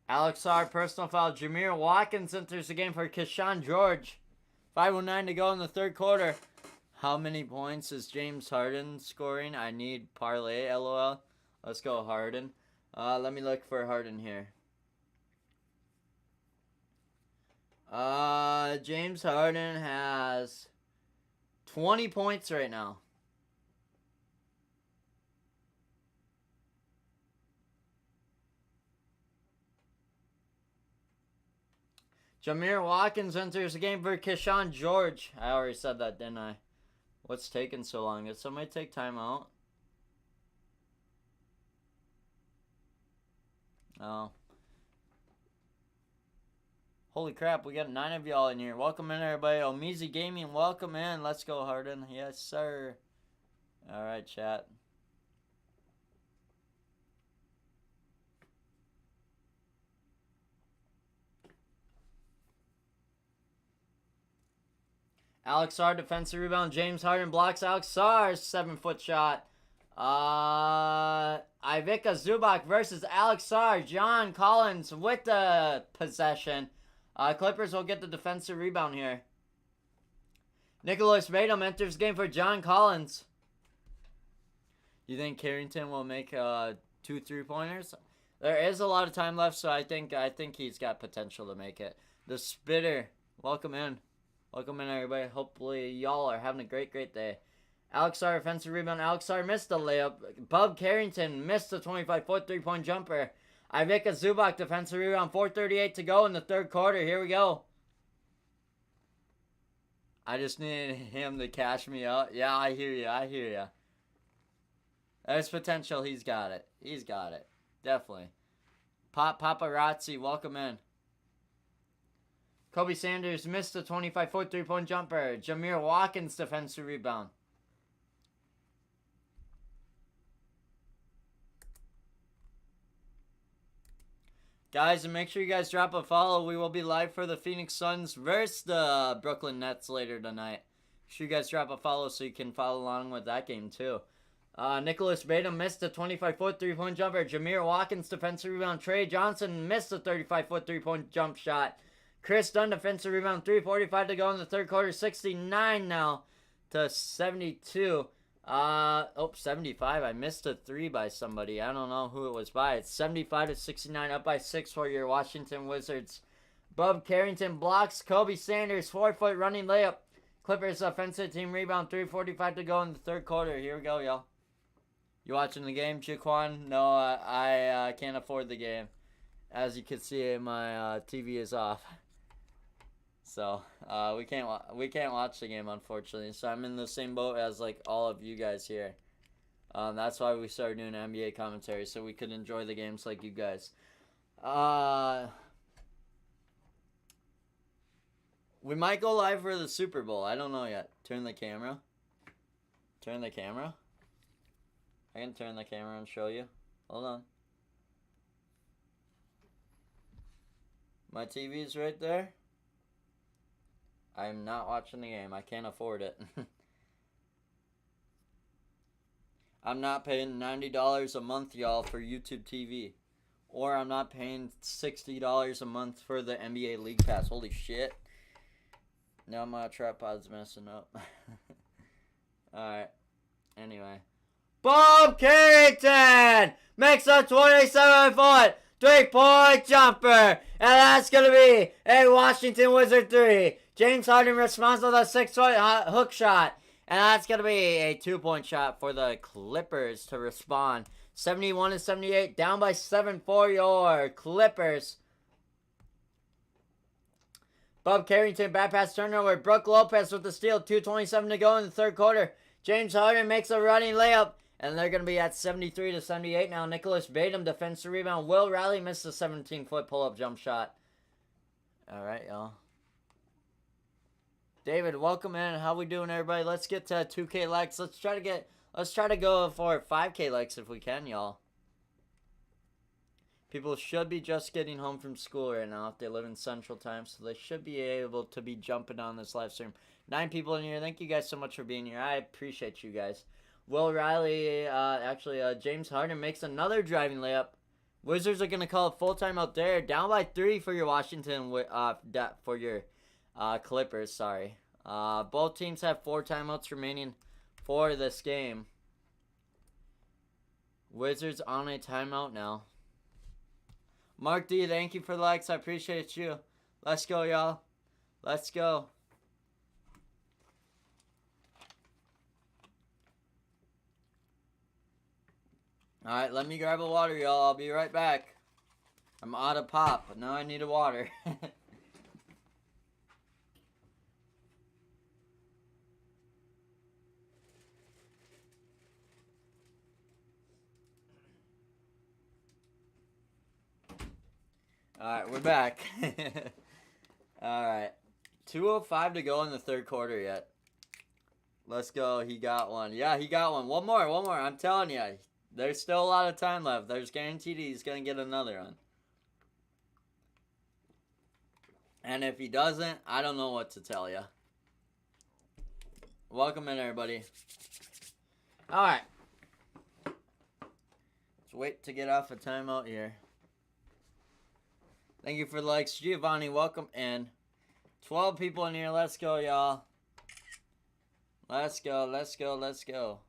Alex Sarr, personal foul. Jameer Watkins enters the game for Keshawn George. 5:09 to go in the third quarter. How many points is James Harden scoring? I need parlay, LOL. Let's go, Harden. Let me look for Harden here. James Harden has 20 points right now. Jameer Watkins enters the game for Keshawn George. I already said that, didn't I? What's taking so long? Did somebody take time out? Oh. Holy crap, we got 9 of y'all in here. Welcome in, everybody. Omizi Gaming, welcome in. Let's go, Harden. Yes, sir. Alright, chat. Alex Sarr, defensive rebound. James Harden blocks Alex Sarr's 7-foot shot. Ivica Zubac versus Alex Sarr. John Collins with the possession. Clippers will get the defensive rebound here. Nicholas Batum enters game for John Collins. You think Carrington will make 2 3-pointers? There is a lot of time left, so I think he's got potential to make it. The Spitter, welcome in. Welcome in, everybody. Hopefully, y'all are having a great day. Alex Sarr, offensive rebound. Alex Sarr missed the layup. Bub Carrington missed the 25-foot 3-point jumper. Ivica Zubac, defensive rebound. 4:38 to go in the third quarter. Here we go. I just needed him to cash me out. Yeah, I hear you. There's potential. He's got it. Definitely. Paparazzi, welcome in. Kobe Sanders missed the 25-foot 3-point jumper. Jameer Watkins, defensive rebound. Guys, and make sure you guys drop a follow. We will be live for the Phoenix Suns versus the Brooklyn Nets later tonight. Make sure you guys drop a follow so you can follow along with that game too. Nicholas Batum missed a 25-foot 3-point jumper. Jameer Watkins, defensive rebound. Trey Johnson missed a 35-foot 3-point jump shot. Chris Dunn, defensive rebound. 3:45 to go in the third quarter. 69 now to 72. 75. I missed a 3 by somebody. I don't know who it was by. It's 75 to 69. Up by 6 for your Washington Wizards. Bub Carrington blocks Kobe Sanders. 4-foot running layup. Clippers offensive team rebound. 3:45 to go in the third quarter. Here we go, y'all. You watching the game, Jaquan? No, I can't afford the game. As you can see, my TV is off. So, we can't watch the game, unfortunately. So, I'm in the same boat as, like, all of you guys here. That's why we started doing NBA commentary, so we could enjoy the games like you guys. We might go live for the Super Bowl. I don't know yet. Turn the camera. I can turn the camera and show you. Hold on. My TV's right there. I'm not watching the game. I can't afford it. I'm not paying $90 a month, y'all, for YouTube TV. Or I'm not paying $60 a month for the NBA League Pass. Holy shit. Now my tripod's messing up. Alright. Anyway. Bob Carrington makes a 27-foot 3-point jumper. And that's going to be a Washington Wizard 3. James Harden responds to the 6-foot hook shot. And that's going to be a 2-point shot for the Clippers to respond. 71 to 78. Down by 7 for your Clippers. Bob Carrington, back pass turnover. Brook Lopez with the steal. 2:27 to go in the third quarter. James Harden makes a running layup. And they're going to be at 73 to 78 now. Nicholas Batum, defensive rebound. Will Riley missed a 17-foot pull-up jump shot. All right, y'all. David, welcome in. How we doing, everybody? Let's get to 2K likes. Let's try to go for 5K likes if we can, y'all. People should be just getting home from school right now if they live in Central Time, so they should be able to be jumping on this live stream. 9 people in here. Thank you guys so much for being here. I appreciate you guys. Will Riley, James Harden makes another driving layup. Wizards are going to call it full time out there. Down by 3 for your for your Clippers, sorry. Both teams have 4 timeouts remaining for this game. Wizards on a timeout now. Mark D, thank you for the likes. I appreciate you. Let's go, y'all. Let's go. Alright, let me grab a water, y'all. I'll be right back. I'm out of pop, but now I need a water. Alright, we're back. Alright. 2:05 to go in the third quarter yet. Let's go. He got one. Yeah, he got one. One more. I'm telling you. There's still a lot of time left. There's guaranteed he's going to get another one. And if he doesn't, I don't know what to tell you. Welcome in, everybody. Alright. Let's wait to get off a timeout here. Thank you for the likes. Giovanni, welcome in. 12 people in here. Let's go, y'all. Let's go, let's go, let's go.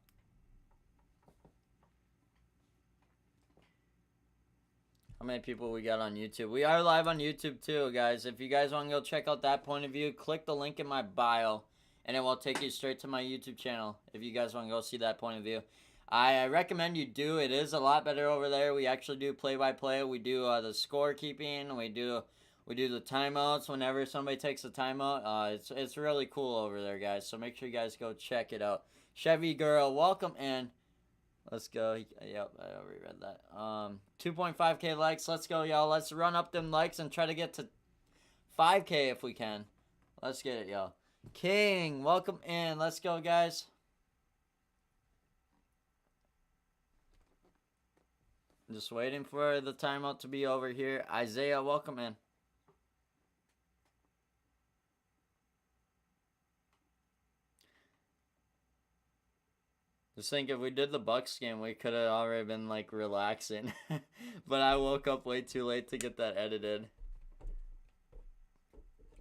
How many people we got on YouTube? We are live on YouTube too, guys. If you guys want to go check out that point of view, click the link in my bio, and it will take you straight to my YouTube channel if you guys want to go see that point of view. I recommend you do. It is a lot better over there. We actually do play-by-play. We do the scorekeeping. We do the timeouts whenever somebody takes a timeout. It's really cool over there, guys. So make sure you guys go check it out. Chevy Girl, welcome in. Let's go. Yep, I already read that. 2.5K likes. Let's go, y'all. Let's run up them likes and try to get to 5K if we can. Let's get it, y'all. King, welcome in. Let's go, guys. Just waiting for the timeout to be over here. Isaiah, welcome in. Just think if we did the Bucks game, we could have already been like relaxing. But I woke up way too late to get that edited.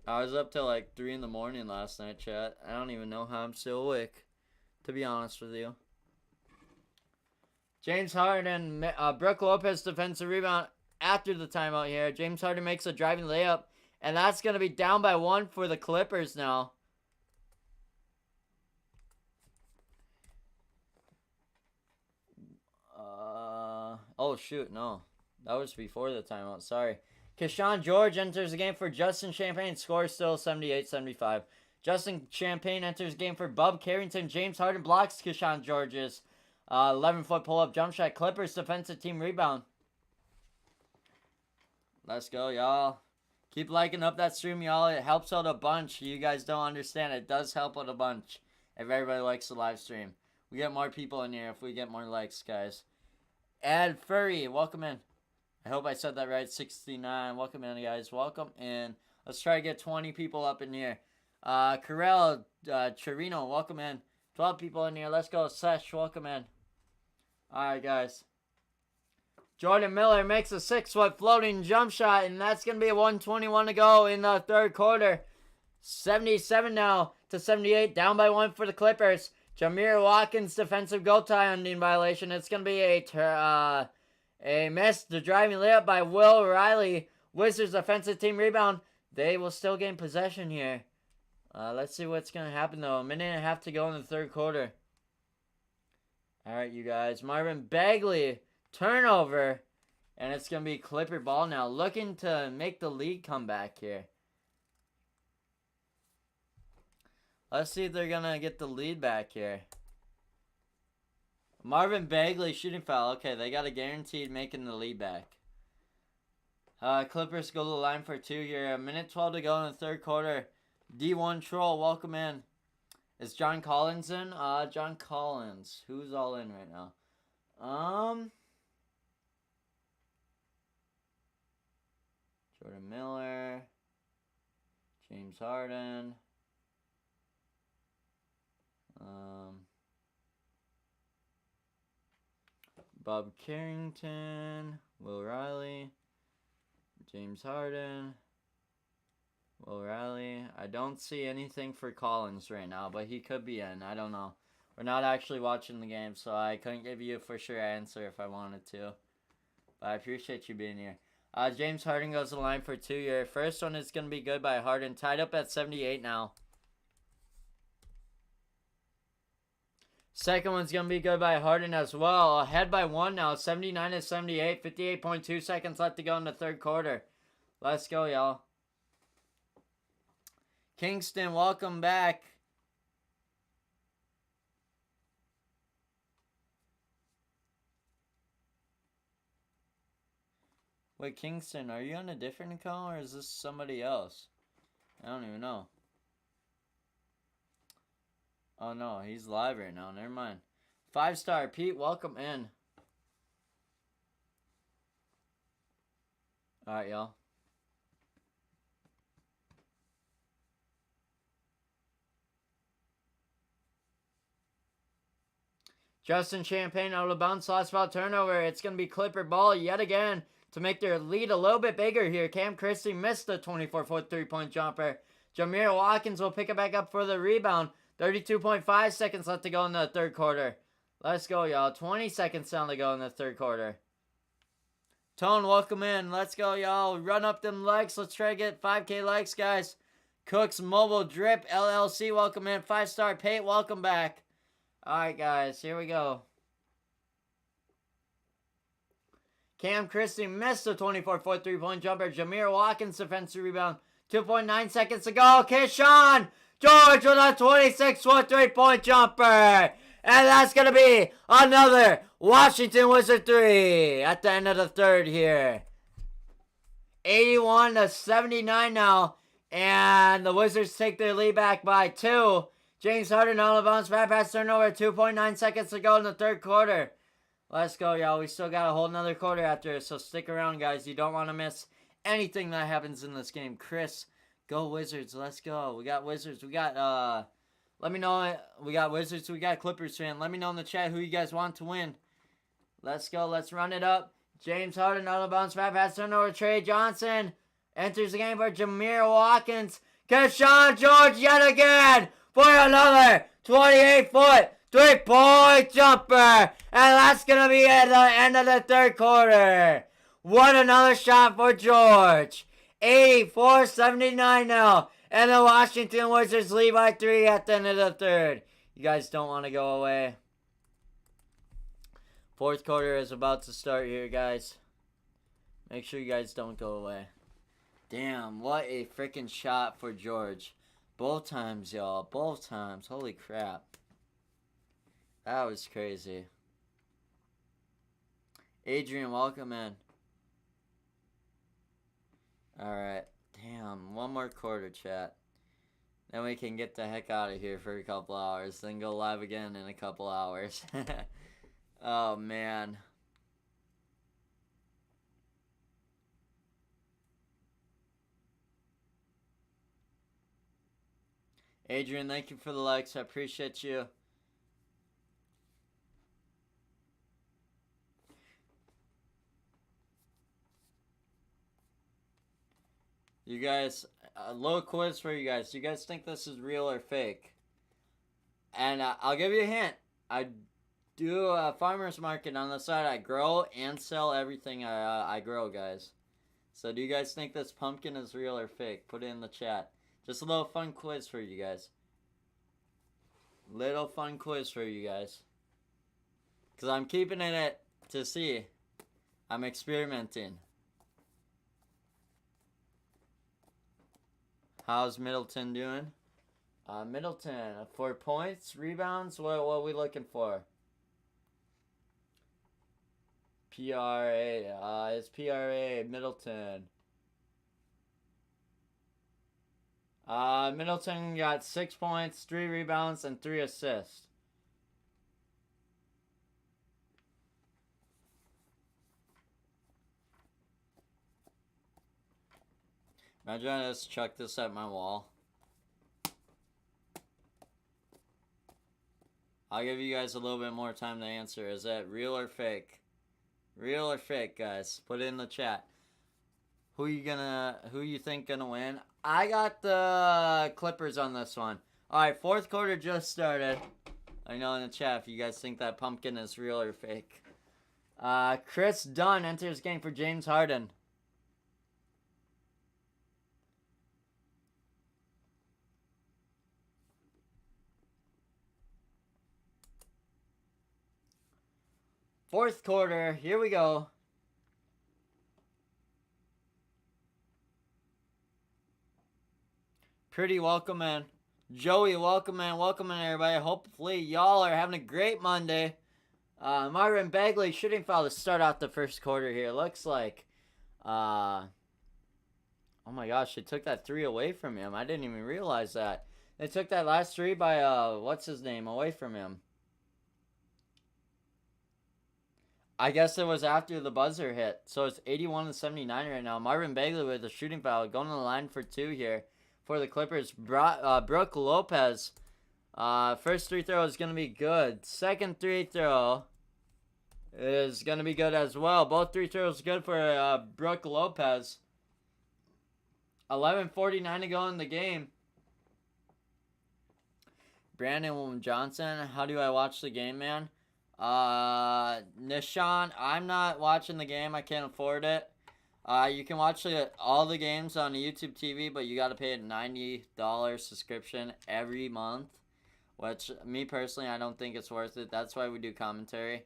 I was up till like 3 in the morning last night, chat. I don't even know how I'm still awake, to be honest with you. James Harden, Brook Lopez defensive rebound after the timeout here. James Harden makes a driving layup, and that's going to be down by 1 for the Clippers now. Oh, shoot, no. That was before the timeout, sorry. Keshawn George enters the game for Justin Champagne. Score still 78-75. Justin Champagne enters the game for Bub Carrington. James Harden blocks Keshawn George's 11-foot pull-up jump shot. Clippers defensive team rebound. Let's go, y'all. Keep liking up that stream, y'all. It helps out a bunch. You guys don't understand. It does help out a bunch if everybody likes the live stream. We get more people in here if we get more likes, guys. Ed Furry, welcome in. I hope I said that right. 69. Welcome in, guys. Welcome in. Let's try to get 20 people up in here. Carell Chirino, welcome in. 12 people in here. Let's go. Sesh, welcome in. Alright, guys. Jordan Miller makes a 6-foot floating jump shot, and that's going to be 1:21 to go in the third quarter. 77 now to 78. Down by 1 for the Clippers. Jameer Watkins defensive goaltending violation. It's going to be a miss. The driving layup by Will Riley. Wizards offensive team rebound. They will still gain possession here. Let's see what's going to happen, though. 1.5 to go in the third quarter. All right, you guys. Marvin Bagley. Turnover. And it's going to be Clipper ball now. Looking to make the lead come back here. Let's see if they're going to get the lead back here. Marvin Bagley shooting foul. Okay, they got a guaranteed making the lead back. Clippers go to the line for 2 here. 1:12 to go in the third quarter. D1 Troll, welcome in. Is John Collins in? John Collins. Who's all in right now? Jordan Miller. James Harden. Bob Carrington, Will Riley, James Harden, Will Riley. I don't see anything for Collins right now, but he could be in. I don't know. We're not actually watching the game, so I couldn't give you a for sure answer if I wanted to. But I appreciate you being here. James Harden goes to the line for 2 here. First one is going to be good by Harden. Tied up at 78 now. Second one's going to be good by Harden as well. Ahead by 1 now. 79 to 78. 58.2 seconds left to go in the third quarter. Let's go, y'all. Kingston, welcome back. Wait, Kingston, are you on a different account or is this somebody else? I don't even know. Oh no, he's live right now. Never mind. 5-star Pete, welcome in. Alright, y'all. Justin Champagne out of bounds, lost ball turnover. It's going to be Clipper ball yet again to make their lead a little bit bigger here. Cam Christie missed the 24-foot three-point jumper. Jameer Watkins will pick it back up for the rebound. 32.5 seconds left to go in the third quarter. Let's go, y'all. 20 seconds down to go in the third quarter. Tone, welcome in. Let's go, y'all. Run up them likes. Let's try to get 5K likes, guys. Cooks Mobile Drip LLC, welcome in. 5-star Pate, welcome back. Alright, guys, here we go. Cam Christie missed the 24-foot three-point jumper. Jameer Watkins defensive rebound. 2.9 seconds to go. Keyshawn George with a 26-foot three-point jumper. And that's going to be another Washington Wizard 3 at the end of the third here. 81-79 now. And the Wizards take their lead back by 2. James Harden on the bounce. Bad pass turnover. 2.9 seconds to go in the third quarter. Let's go, y'all. We still got a whole nother quarter after this, so stick around, guys. You don't want to miss anything that happens in this game. Chris, go Wizards. Let's go. We got Wizards. We got, let me know. We got Wizards. We got Clippers fan. Let me know in the chat who you guys want to win. Let's go. Let's run it up. James Harden on the bounce. Bad pass turnover. Trey Johnson enters the game for Jameer Watkins. Keyshawn George yet again for another 28-foot three-point jumper. And that's going to be at the end of the third quarter. What another shot for George. 84-79 now. And the Washington Wizards lead by 3 at the end of the third. You guys don't want to go away. Fourth quarter is about to start here, guys. Make sure you guys don't go away. Damn, what a freaking shot for George. Both times, y'all. Both times. Holy crap. That was crazy. Adrian, welcome in. Alright. Damn, one more quarter, chat. Then we can get the heck out of here for a couple hours. Then go live again in a couple hours. Oh, man. Adrian, thank you for the likes. I appreciate you. You guys, a little quiz for you guys. Do you guys think this is real or fake? And I'll give you a hint. I do a farmer's market on the side. I grow and sell everything I grow, guys. So do you guys think this pumpkin is real or fake? Put it in the chat. Just a little fun quiz for you guys. Little fun quiz for you guys. Because I'm keeping it to see. I'm experimenting. How's Middleton doing? Middleton, 4 points, rebounds. What are we looking for? PRA. It's PRA, Middleton. Middleton got 6 points, 3 rebounds, and 3 assists. Imagine I just chuck this at my wall. I'll give you guys a little bit more time to answer. Is that real or fake? Real or fake, guys? Put it in the chat. Who you think gonna win? I got the Clippers on this one. Alright, fourth quarter just started. I know in the chat if you guys think that pumpkin is real or fake. Chris Dunn enters game for James Harden. Fourth quarter, here we go. Pretty welcome in. Joey, welcome in. Welcome in, everybody. Hopefully, y'all are having a great Monday. Marvin Bagley shooting foul to start out the first quarter here. Looks like, oh my gosh, they took that 3 away from him. I didn't even realize that. They took that last 3 by, what's his name, away from him. I guess it was after the buzzer hit. So it's 81-79 right now. Marvin Bagley with a shooting foul. Going to the line for 2 here for the Clippers. Brooke Lopez First free throw is going to be good. Second free throw is going to be good as well. Both free throws good for Brook Lopez. 11:49 to go in the game. Brandon Johnson, how do I watch the game, man? Nishan, I'm not watching the game. I can't afford it. You can watch all the games on YouTube TV, but you got to pay a $90 subscription every month, which, me personally, I don't think it's worth it. That's why we do commentary.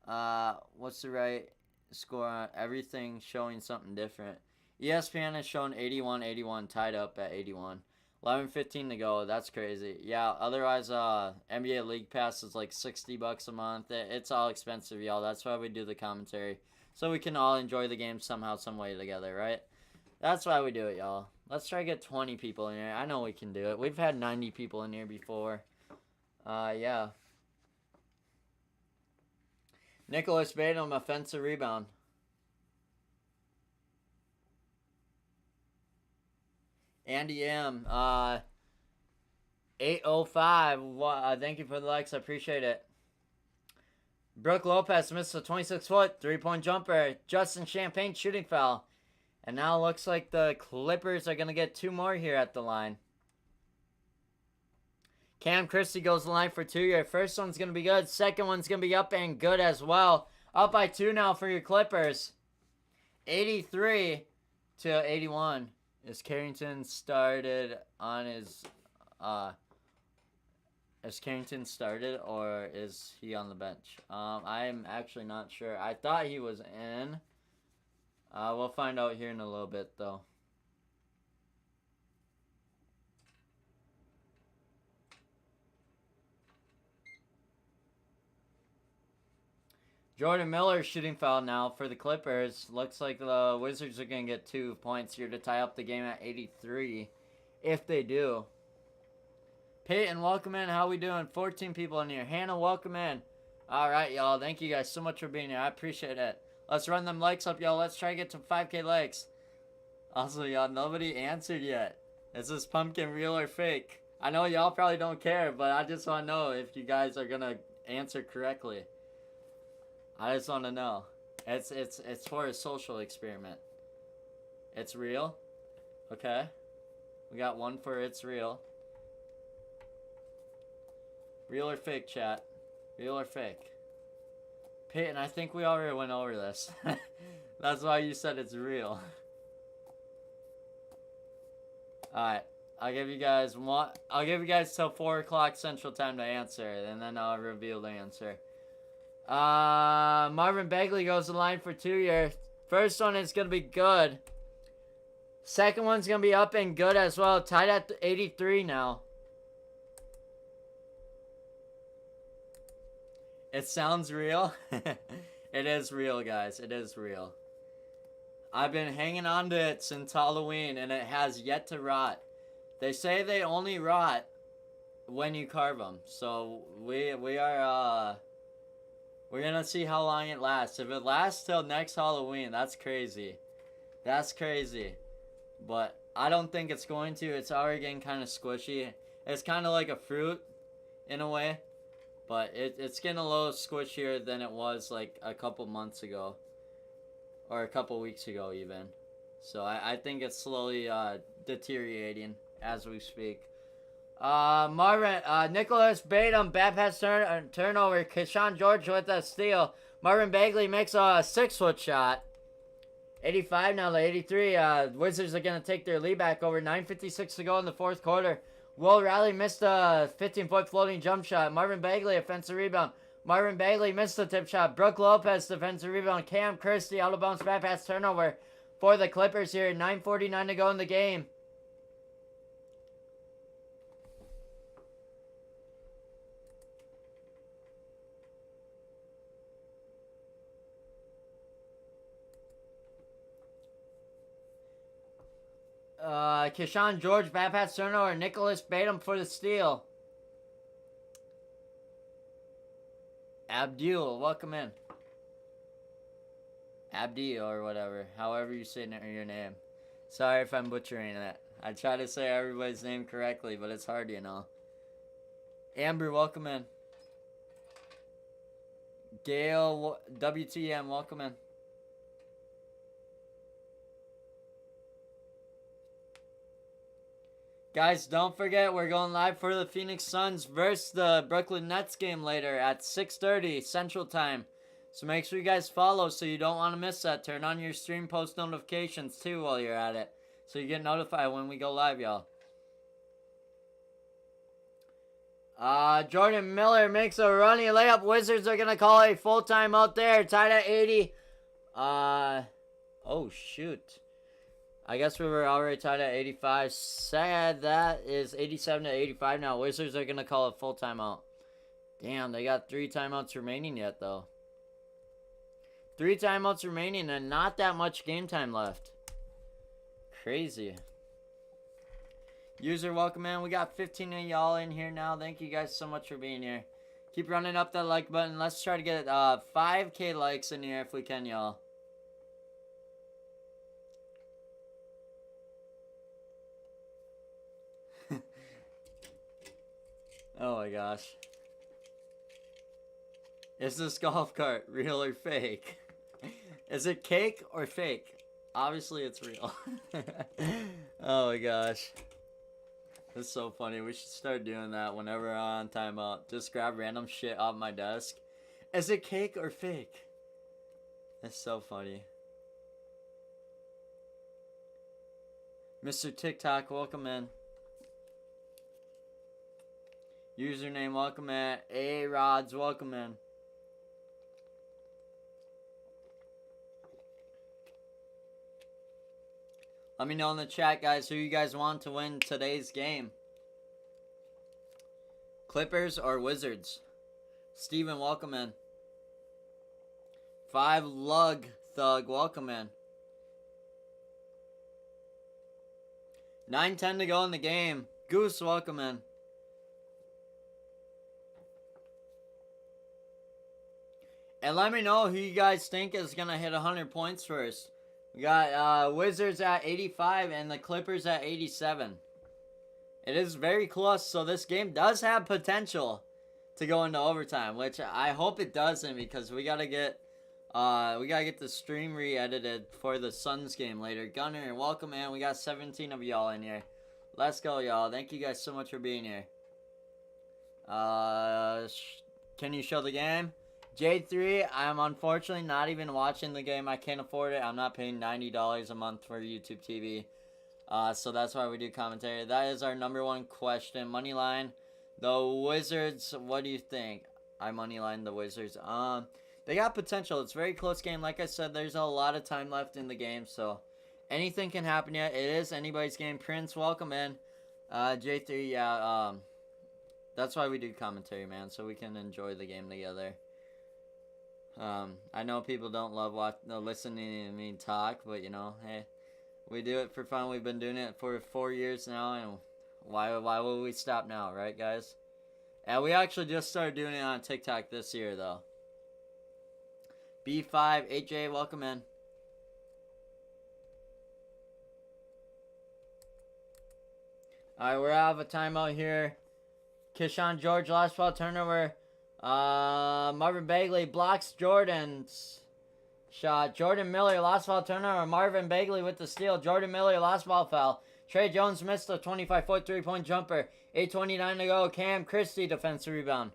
What's the right score on everything showing something different? ESPN has shown 81-81, tied up at 81. 11:15 to go. That's crazy. Yeah, otherwise, NBA League Pass is like $60 a month. It's all expensive, y'all. That's why we do the commentary. So we can all enjoy the game somehow, some way together, right? That's why we do it, y'all. Let's try to get 20 people in here. I know we can do it. We've had 90 people in here before. Yeah. Nicholas Batum, offensive rebound. Andy M. 805. Thank you for the likes. I appreciate it. Brook Lopez missed a 26-foot three-point jumper. Justin Champagne shooting foul. And now it looks like the Clippers are going to get 2 more here at the line. Cam Christie goes to the line for 2 here. First one's going to be good. Second one's going to be up and good as well. Up by 2 now for your Clippers. 83-81. Is Carrington started on his... Is Carrington started or is he on the bench? I'm actually not sure. I thought he was in. We'll find out here in a little bit, though. Jordan Miller shooting foul now for the Clippers. Looks like the Wizards are going to get 2 points here to tie up the game at 83. If they do. Peyton, welcome in. How we doing? 14 people in here. Hannah, welcome in. All right, y'all. Thank you guys so much for being here. I appreciate it. Let's run them likes up, y'all. Let's try to get to 5K likes. Also, y'all, nobody answered yet. Is this pumpkin real or fake? I know y'all probably don't care, but I just want to know if you guys are going to answer correctly. I just want to know. It's for a social experiment. It's real? Okay. We got one for it's real. Real or fake, chat? Real or fake? Peyton, I think we already went over this. That's why you said it's real. Alright. I'll give you guys till 4 o'clock Central Time to answer, and then I'll reveal the answer. Marvin Bagley goes to the line for 2 here. First one is going to be good. Second one's going to be up and good as well. Tied at 83 now. It sounds real. It is real, guys. It is real. I've been hanging on to it since Halloween, and it has yet to rot. They say they only rot when you carve them. So we're gonna see how long it lasts. If it lasts till next Halloween, that's crazy. That's crazy. But I don't think it's going to. It's already getting kind of squishy. It's kind of like a fruit in a way. But it's getting a little squishier than it was like a couple months ago. Or a couple weeks ago even. So I think it's slowly deteriorating as we speak. Nicholas Batum, bad pass turnover. Keshawn George with a steal. Marvin Bagley makes a 6-foot shot. 85 now to 83. Wizards are going to take their lead back over. 9:56 to go in the fourth quarter. Will Riley missed a 15-foot floating jump shot. Marvin Bagley, offensive rebound. Marvin Bagley missed the tip shot. Brook Lopez, defensive rebound. Cam Christie, out of bounds, bad pass turnover for the Clippers here. 9:49 to go in the game. Keshawn George, bad pass turnover. Nicholas Batum for the steal. Abdul, welcome in. Abdi or whatever, however you say your name. Sorry if I'm butchering it. I try to say everybody's name correctly, but it's hard, you know. Amber, welcome in. Gail, WTM, welcome in. Guys, don't forget, we're going live for the Phoenix Suns versus the Brooklyn Nets game later at 6:30 Central Time. So make sure you guys follow so you don't want to miss that. Turn on your stream post notifications too while you're at it, so you get notified when we go live, y'all. Jordan Miller makes a running layup. Wizards are going to call a full timeout there. Tied at 80. Oh, shoot. I guess we were already tied at 85. Sad that is 87 to 85 now. Wizards are going to call a full timeout. Damn, they got 3 timeouts remaining yet, though. 3 timeouts remaining and not that much game time left. Crazy. User, welcome in. We got 15 of y'all in here now. Thank you guys so much for being here. Keep running up that like button. Let's try to get 5K likes in here if we can, y'all. Oh my gosh. Is this golf cart real or fake? Is it cake or fake? Obviously it's real. Oh my gosh. That's so funny. We should start doing that whenever we're on timeout. Just grab random shit off my desk. Is it cake or fake? That's so funny. Mr. TikTok, welcome in. Username, welcome in. A-Rods, welcome in. Let me know in the chat, guys, who you guys want to win today's game. Clippers or Wizards? Steven, welcome in. 5 Lug Thug, welcome in. 9:10 to go in the game. Goose, welcome in. And let me know who you guys think is going to hit 100 points first. We got Wizards at 85 and the Clippers at 87. It is very close, so this game does have potential to go into overtime, which I hope it doesn't, because we gotta get the stream re-edited for the Suns game later. Gunner, welcome, man. We got 17 of y'all in here. Let's go, y'all. Thank you guys so much for being here. Can you show the game? J3, I'm unfortunately not even watching the game. I can't afford it. I'm not paying $90 a month for YouTube TV. So that's why we do commentary. That is our number 1 question. Moneyline, the Wizards, what do you think? I moneyline the Wizards. They got potential. It's a very close game. Like I said, there's a lot of time left in the game, so anything can happen yet. It is anybody's game. Prince, welcome in. J3, yeah, that's why we do commentary, man, so we can enjoy the game together. I know people don't love listening to me talk, but, you know, hey, we do it for fun. We've been doing it for 4 years now, and why will we stop now, right, guys? And we actually just started doing it on TikTok this year, though. B5, AJ, welcome in. Alright, we're out of a timeout here. Keyshawn George, last ball turnover. Marvin Bagley blocks Jordan's shot. Jordan Miller, last ball turnover. Marvin Bagley with the steal. Jordan Miller, last ball foul. Trey Jones missed a 25-foot three-point jumper. 8:29 to go. Cam Christie, defensive rebound.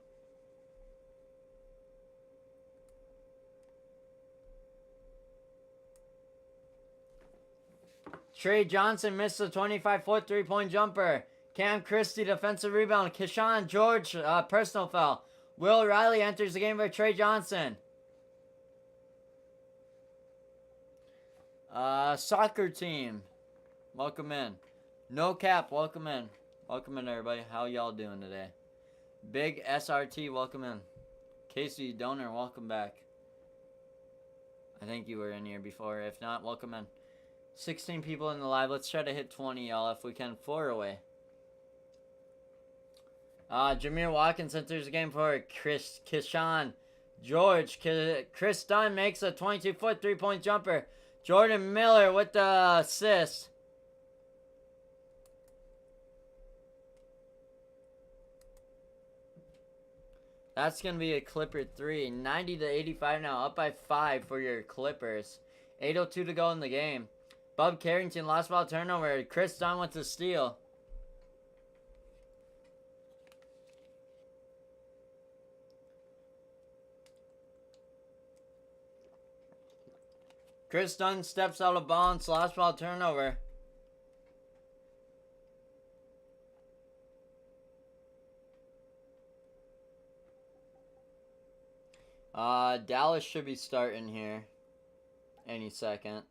Trey Johnson missed a 25-foot three-point jumper. Cam Christie, defensive rebound. Keyshawn George, personal foul. Will Riley enters the game for Trey Johnson. Soccer team, welcome in. No Cap, welcome in. Welcome in, everybody. How y'all doing today? Big SRT, welcome in. Casey Donor, welcome back. I think you were in here before. If not, welcome in. 16 people in the live. Let's try to hit 20, y'all, if we can. 4 away. Jameer Watkins enters the game for Keyshawn George. Chris Dunn makes a 22-foot three-point jumper. Jordan Miller with the assist. That's going to be a Clipper 3. 90 to 85 now. Up by 5 for your Clippers. 8:02 to go in the game. Bub Carrington, last ball turnover. Chris Dunn with the steal. Chris Dunn steps out of bounds. Last ball turnover. Dallas should be starting here any second.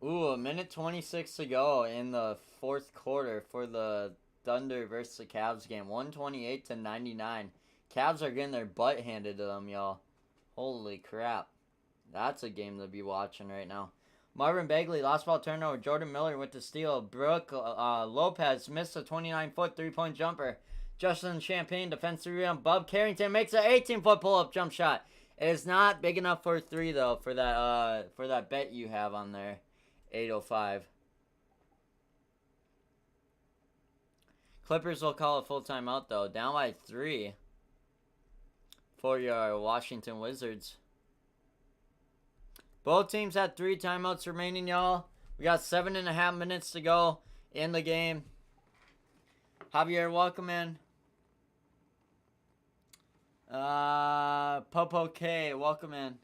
Ooh, 1:26 to go in the fourth quarter for the Thunder versus the Cavs game. 128 to 99. Cavs are getting their butt handed to them, y'all. Holy crap. That's a game to be watching right now. Marvin Bagley, last ball turnover. Jordan Miller with the steal. Brooke Lopez missed a 29-foot three-point jumper. Justin Champagne, defensive rebound. Bub Carrington makes an 18-foot pull-up jump shot. It is not big enough for a 3, though, for that bet you have on there. 8:05. Clippers will call a full timeout, though. Down by 3 for your Washington Wizards. Both teams had 3 timeouts remaining, y'all. We got 7.5 minutes to go in the game. Javier, welcome in. Popo K, welcome in.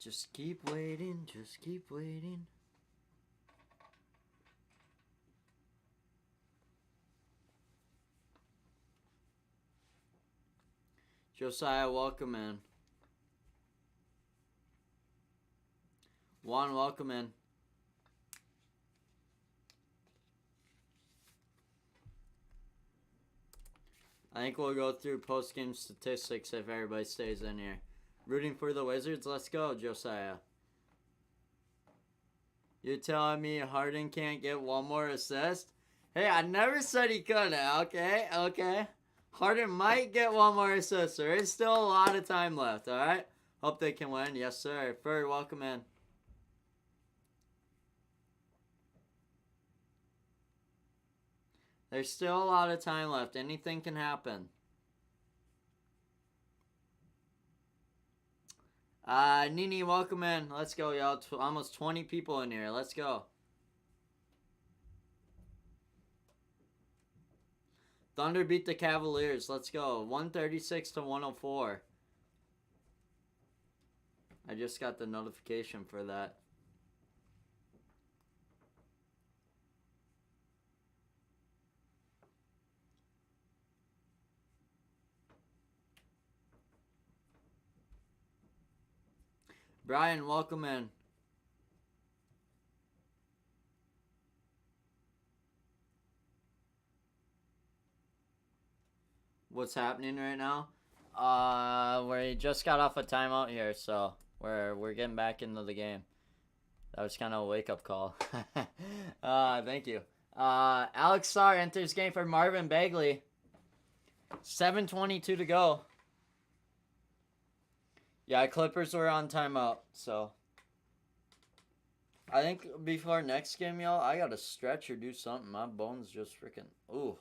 Just keep waiting, just keep waiting. Josiah, welcome in. Juan, welcome in. I think we'll go through post-game statistics if everybody stays in here. Rooting for the Wizards? Let's go, Josiah. You're telling me Harden can't get one more assist? Hey, I never said he couldn't, okay? Okay. Harden might get one more assist. There is still a lot of time left, alright? Hope they can win. Yes, sir. Ferd, welcome in. There's still a lot of time left. Anything can happen. Nini, welcome in. Let's go, y'all. Almost 20 people in here. Let's go. Thunder beat the Cavaliers. Let's go. 136 to 104. I just got the notification for that. Brian, welcome in. What's happening right now? We just got off a timeout here, so we're getting back into the game. That was kind of a wake-up call. Thank you. Alex Starr enters game for Marvin Bagley. 7:22 to go. Yeah, Clippers were on timeout, so. I think before next game, y'all, I gotta stretch or do something. My bones just freaking, ooh.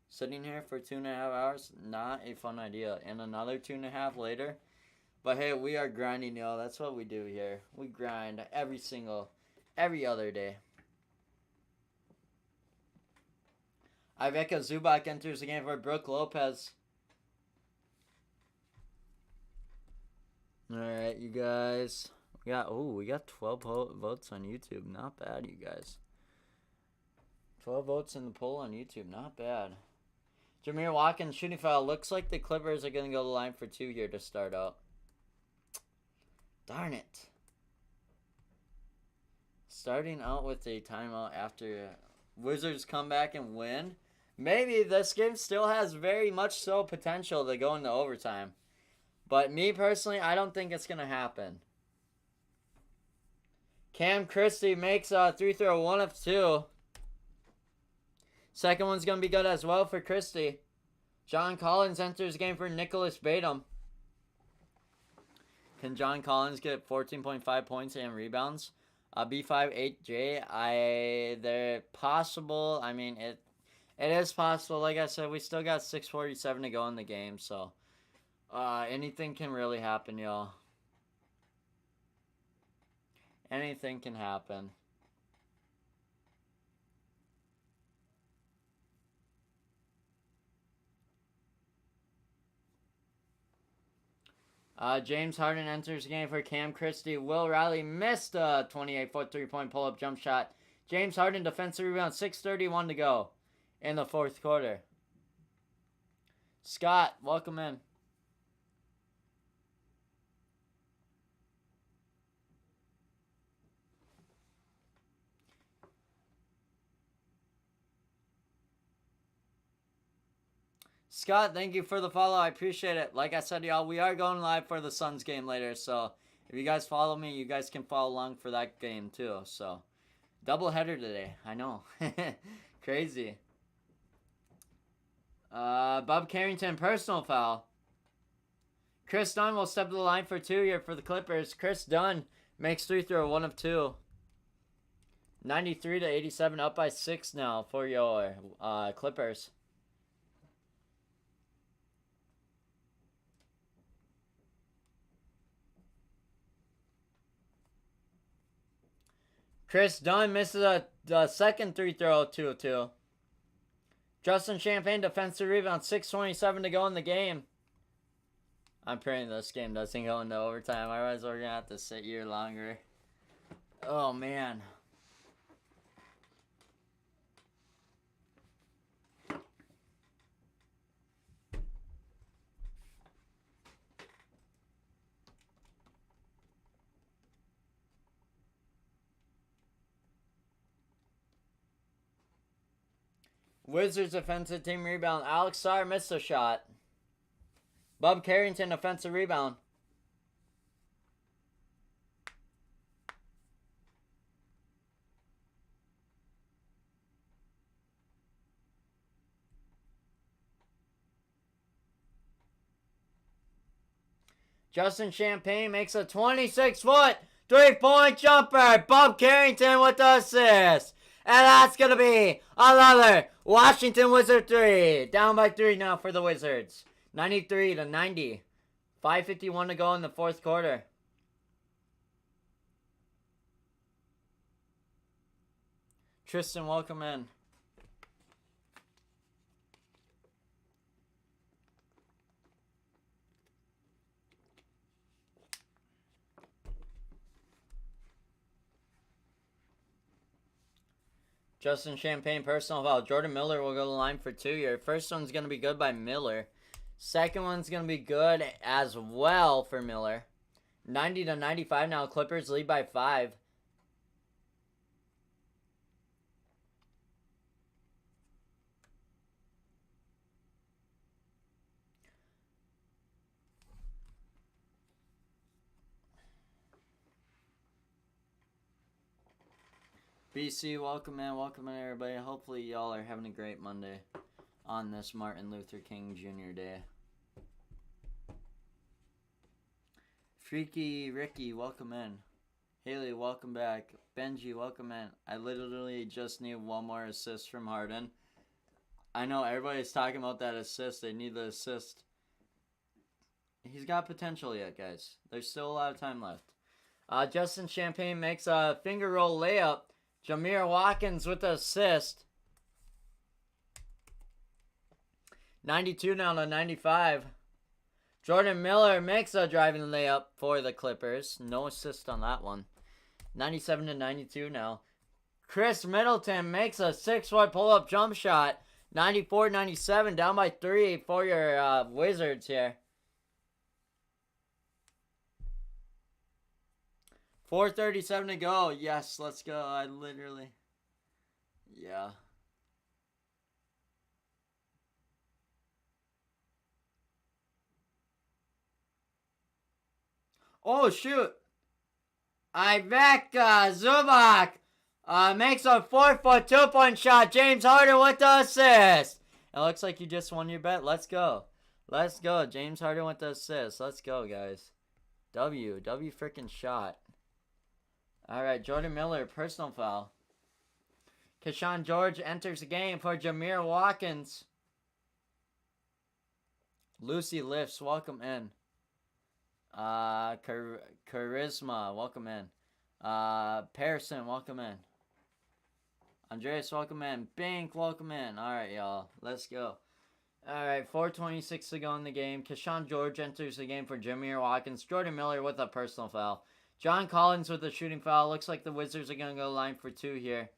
Sitting here for 2.5 hours, not a fun idea. And another 2.5 later. But hey, we are grinding, y'all. That's what we do here. We grind every other day. Ivica Zubac enters the game for Brooke Lopez. Alright, you guys. We got 12 votes on YouTube. Not bad, you guys. 12 votes in the poll on YouTube. Not bad. Jameer Watkins shooting foul. Looks like the Clippers are going to go to the line for 2 here to start out. Darn it. Starting out with a timeout after Wizards come back and win. Maybe this game still has very much so potential to go into overtime. But me personally, I don't think it's going to happen. Cam Christie makes a 3-throw, 1 of 2. Second one's going to be good as well for Christie. John Collins enters the game for Nicholas Batum. Can John Collins get 14.5 points and rebounds? B58J, they're possible. I mean, it is possible. Like I said, we still got 6:47 to go in the game, so anything can really happen, y'all. Anything can happen. James Harden enters the game for Cam Christie. Will Riley missed a 28-foot three-point pull-up jump shot. James Harden defensive rebound, 6:31 to go in the fourth quarter. Scott, welcome in. Scott, thank you for the follow. I appreciate it. Like I said, y'all, we are going live for the Suns game later. So if you guys follow me, you guys can follow along for that game too. So double header today. I know. Crazy. Bob Carrington, personal foul. Chris Dunn will step to the line for 2 here for the Clippers. Chris Dunn makes 3-throw, 1 of 2. 93-87, up by 6 now for your Clippers. Chris Dunn misses a second 3-throw, 2 of 2. Justin Champagne defensive rebound, 6:27 to go in the game. I'm praying this game doesn't go into overtime. Otherwise, we're going to have to sit here longer. Oh, man. Wizards offensive team rebound. Alex Sarr missed a shot. Bob Carrington offensive rebound. Justin Champagne makes a 26-foot three-point jumper. Bob Carrington with the assist. And that's going to be another Washington Wizard 3. Down by 3 now for the Wizards. 93-90. 5:51 to go in the fourth quarter. Tristan, welcome in. Justin Champagne, personal foul. Jordan Miller will go to the line for 2 here. First one's going to be good by Miller. Second one's going to be good as well for Miller. 90-95 now. Clippers lead by 5. BC, welcome in everybody. Hopefully y'all are having a great Monday on this Martin Luther King Jr. Day. Freaky Ricky, welcome in. Haley, welcome back. Benji, welcome in. I literally just need one more assist from Harden. I know everybody's talking about that assist. They need the assist. He's got potential yet, guys. There's still a lot of time left. Justin Champagne makes a finger roll layup. Jameer Watkins with the assist. 92 now to 95. Jordan Miller makes a driving layup for the Clippers. No assist on that one. 97-92 now. Chris Middleton makes a 6-foot pull-up jump shot. 94-97, down by 3 for your Wizards here. 4:37 to go. Yes, let's go. I literally... Yeah. Oh, shoot. Ivica Zubac makes a 4-foot 2-point shot. James Harden with the assist. It looks like you just won your bet. Let's go. Let's go. James Harden with the assist. Let's go, guys. W freaking shot. All right, Jordan Miller, personal foul. Keshawn George enters the game for Jameer Watkins. Lucy Lifts, welcome in. Charisma, welcome in. Pearson, welcome in. Andreas, welcome in. Bink, welcome in. All right, y'all. Let's go. All right, 4:26 to go in the game. Keshawn George enters the game for Jameer Watkins. Jordan Miller with a personal foul. John Collins with a shooting foul. Looks like the Wizards are going to go line for 2 here.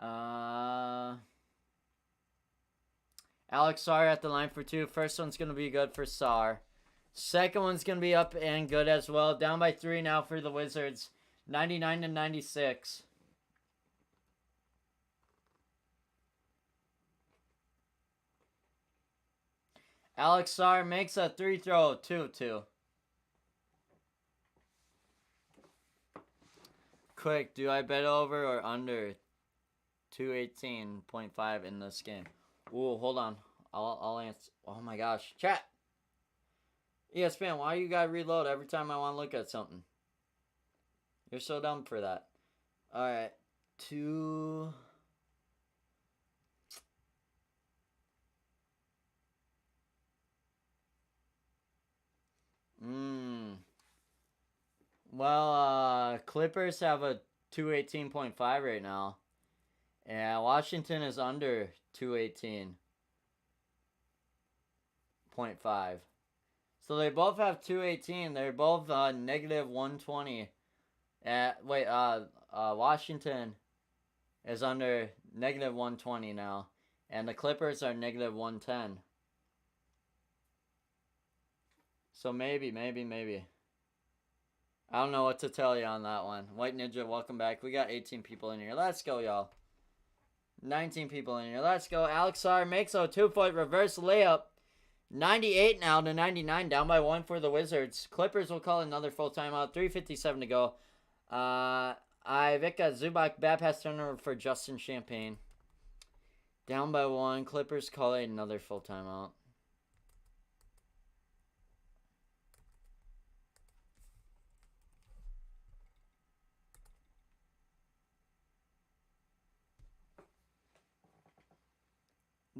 Alex Sarr at the line for 2. First one's going to be good for Sarr. Second one's going to be up and good as well. Down by 3 now for the Wizards. 99-96. Alex Sarr makes a 3-throw. 2-2. Quick, do I bet over or under 218.5 in this game? Ooh, hold on. I'll answer. Oh my gosh. Chat. ESPN, why you gotta reload every time I want to look at something? You're so dumb for that. Alright. 2... Well, Clippers have a 218.5 right now. Yeah, Washington is under 218.5. So they both have 218. They're both negative 120. Washington is under negative 120 now. And the Clippers are negative 110. So maybe. I don't know what to tell you on that one. White Ninja, welcome back. We got 18 people in here. Let's go, y'all. 19 people in here. Let's go. Alex Sarr makes a 2-foot reverse layup. 98 now to 99. Down by 1 for the Wizards. Clippers will call another full timeout. 3:57 to go. Ivica Zubac, bad pass turnover for Justin Champagne. Down by 1. Clippers call another full timeout.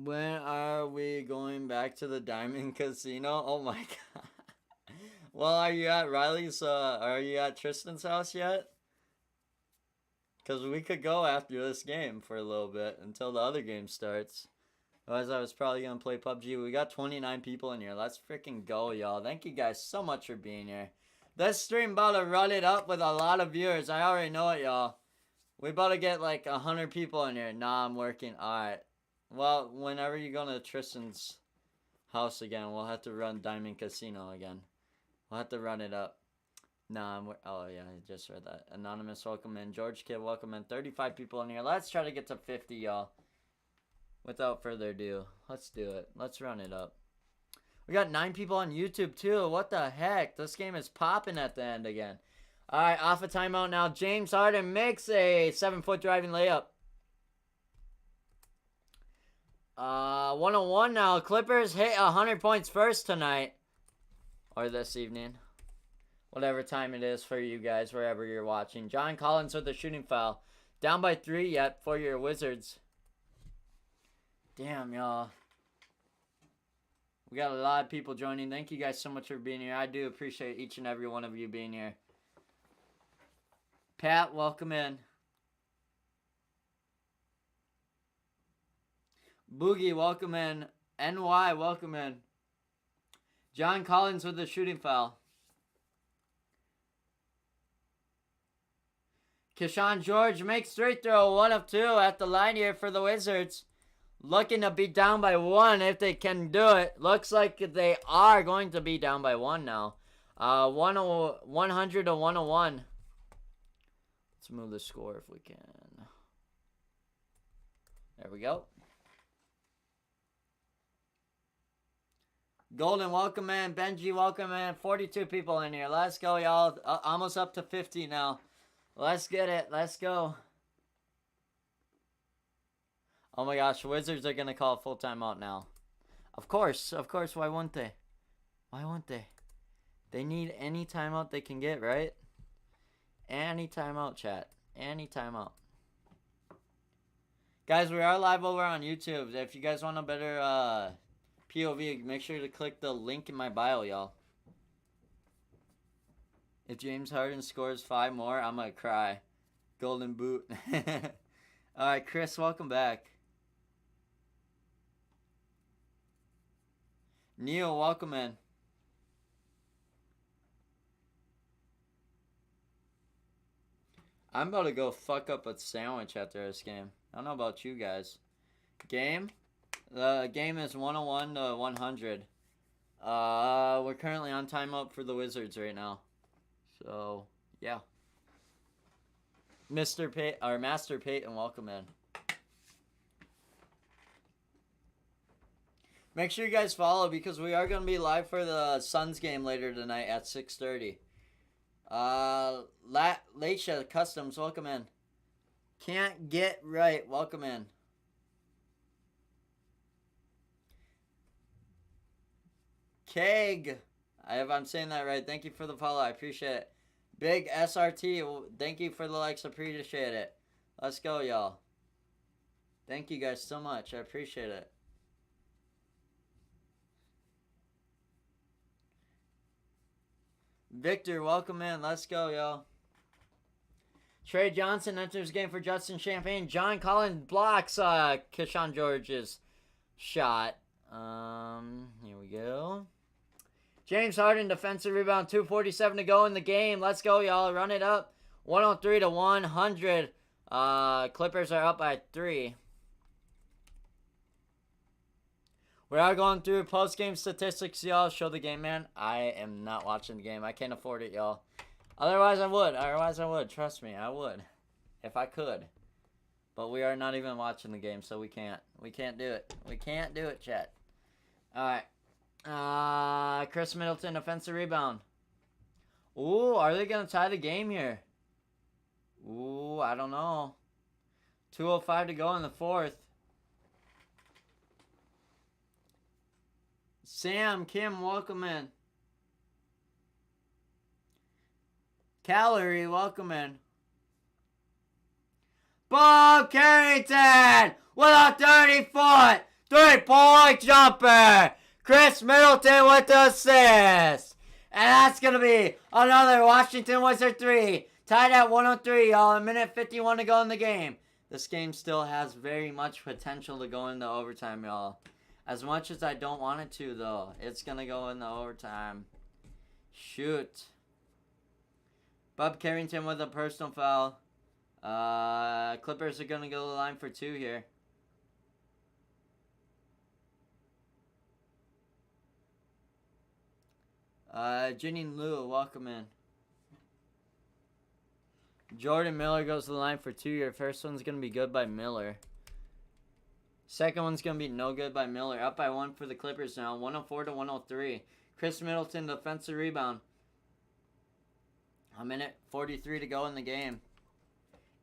When are we going back to the Diamond Casino? Oh my god. Well, are you at Riley's, are you at Tristan's house yet? Because we could go after this game for a little bit until the other game starts. Otherwise, I was probably going to play PUBG. We got 29 people in here. Let's freaking go, y'all. Thank you guys so much for being here. This stream about to run it up with a lot of viewers. I already know it, y'all. We about to get like 100 people in here. Nah, I'm working. Alright. Well, whenever you go to Tristan's house again, we'll have to run Diamond Casino again. We'll have to run it up. Nah, oh yeah, I just read that. Anonymous, welcome in. George Kid, welcome in. 35 people in here. Let's try to get to 50, y'all. Without further ado, let's do it. Let's run it up. We got 9 people on YouTube too. What the heck? This game is popping at the end again. Alright, off a timeout now. James Harden makes a 7-foot driving layup. 101 now. Clippers hit 100 points first tonight. Or this evening. Whatever time it is for you guys, wherever you're watching. John Collins with the shooting foul. Down by 3 yet for your Wizards. Damn, y'all. We got a lot of people joining. Thank you guys so much for being here. I do appreciate each and every one of you being here. Pat, welcome in. Boogie, welcome in. NY, welcome in. John Collins with the shooting foul. Keshawn George makes straight throw. 1 of 2 at the line here for the Wizards. Looking to be down by 1 if they can do it. Looks like they are going to be down by 1 now. 100 to 101. Let's move the score if we can. There we go. Golden, welcome in. Benji, welcome in. 42 people in here. Let's go, y'all. Almost up to 50 now. Let's get it. Let's go. Oh my gosh, Wizards are gonna call a full timeout now. Of course. Why wouldn't they? Why wouldn't they? They need any timeout they can get, right? Any timeout, chat. Any timeout. Guys, we are live over on YouTube. If you guys want a better POV, make sure to click the link in my bio, y'all. If James Harden scores 5 more, I'm gonna cry. Golden boot. Alright, Chris, welcome back. Neil, welcome in. I'm about to go fuck up a sandwich after this game. I don't know about you guys. Game? The game is 101 to 100. We're currently on timeout for the Wizards right now. So, yeah. Master Peyton, welcome in. Make sure you guys follow because we are going to be live for the Suns game later tonight at 6:30. Laisha Customs, welcome in. Can't get right, welcome in. Keg, if I'm saying that right, thank you for the follow, I appreciate it. Big SRT, thank you for the likes, appreciate it. Let's go, y'all. Thank you guys so much, I appreciate it. Victor, welcome in. Let's go, y'all. Trey Johnson enters game for Justin Champagne. John Collins blocks Keyshawn George's shot. Here we go. James Harden, defensive rebound, 2:47 to go in the game. Let's go, y'all. Run it up. 103 to 100. Clippers are up by 3. We are going through post-game statistics, y'all. Show the game, man. I am not watching the game. I can't afford it, y'all. Otherwise, I would. Trust me, I would. If I could. But we are not even watching the game, so we can't. We can't do it. We can't do it, chat. Alright. Chris Middleton, offensive rebound. Ooh, are they going to tie the game here? Ooh, I don't know. 2:05 to go in the 4th. Sam, Kim, welcome in. Calorie, welcome in. Bob Carrington with a 30-foot 3-point jumper. Chris Middleton with the assist. And that's going to be another Washington Wizard 3. Tied at 103, y'all. A minute 51 to go in the game. This game still has very much potential to go into overtime, y'all. As much as I don't want it to, though, it's going to go into overtime. Shoot. Bob Carrington with a personal foul. Clippers are going to go to the line for 2 here. Ginny Liu, welcome in. Jordan Miller goes to the line for 2 here. First one's going to be good by Miller. Second one's going to be no good by Miller. Up by 1 for the Clippers now. 104 to 103. Chris Middleton, defensive rebound. A minute 43 to go in the game.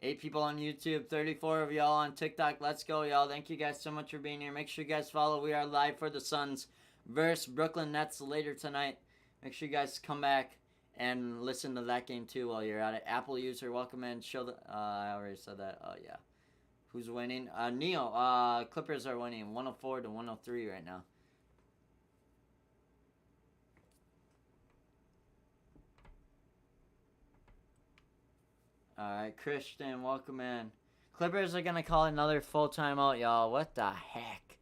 8 people on YouTube. 34 of y'all on TikTok. Let's go, y'all. Thank you guys so much for being here. Make sure you guys follow. We are live for the Suns versus Brooklyn Nets later tonight. Make sure you guys come back and listen to that game too while you're at it. Apple user, welcome in. Show the... I already said that. Oh, yeah. Who's winning? Neil. Clippers are winning 104 to 103 right now. Alright, Christian, welcome in. Clippers are going to call another full timeout, y'all. What the heck?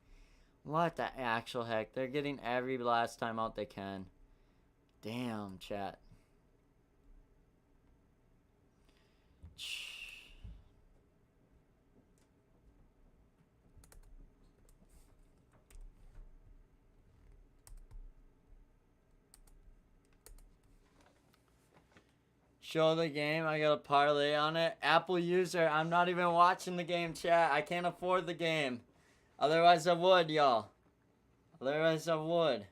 What the actual heck? They're getting every last timeout they can. Damn, chat. Show the game. I got a parlay on it. Apple user. I'm not even watching the game, chat. I can't afford the game. Otherwise, I would, y'all. Otherwise, I would.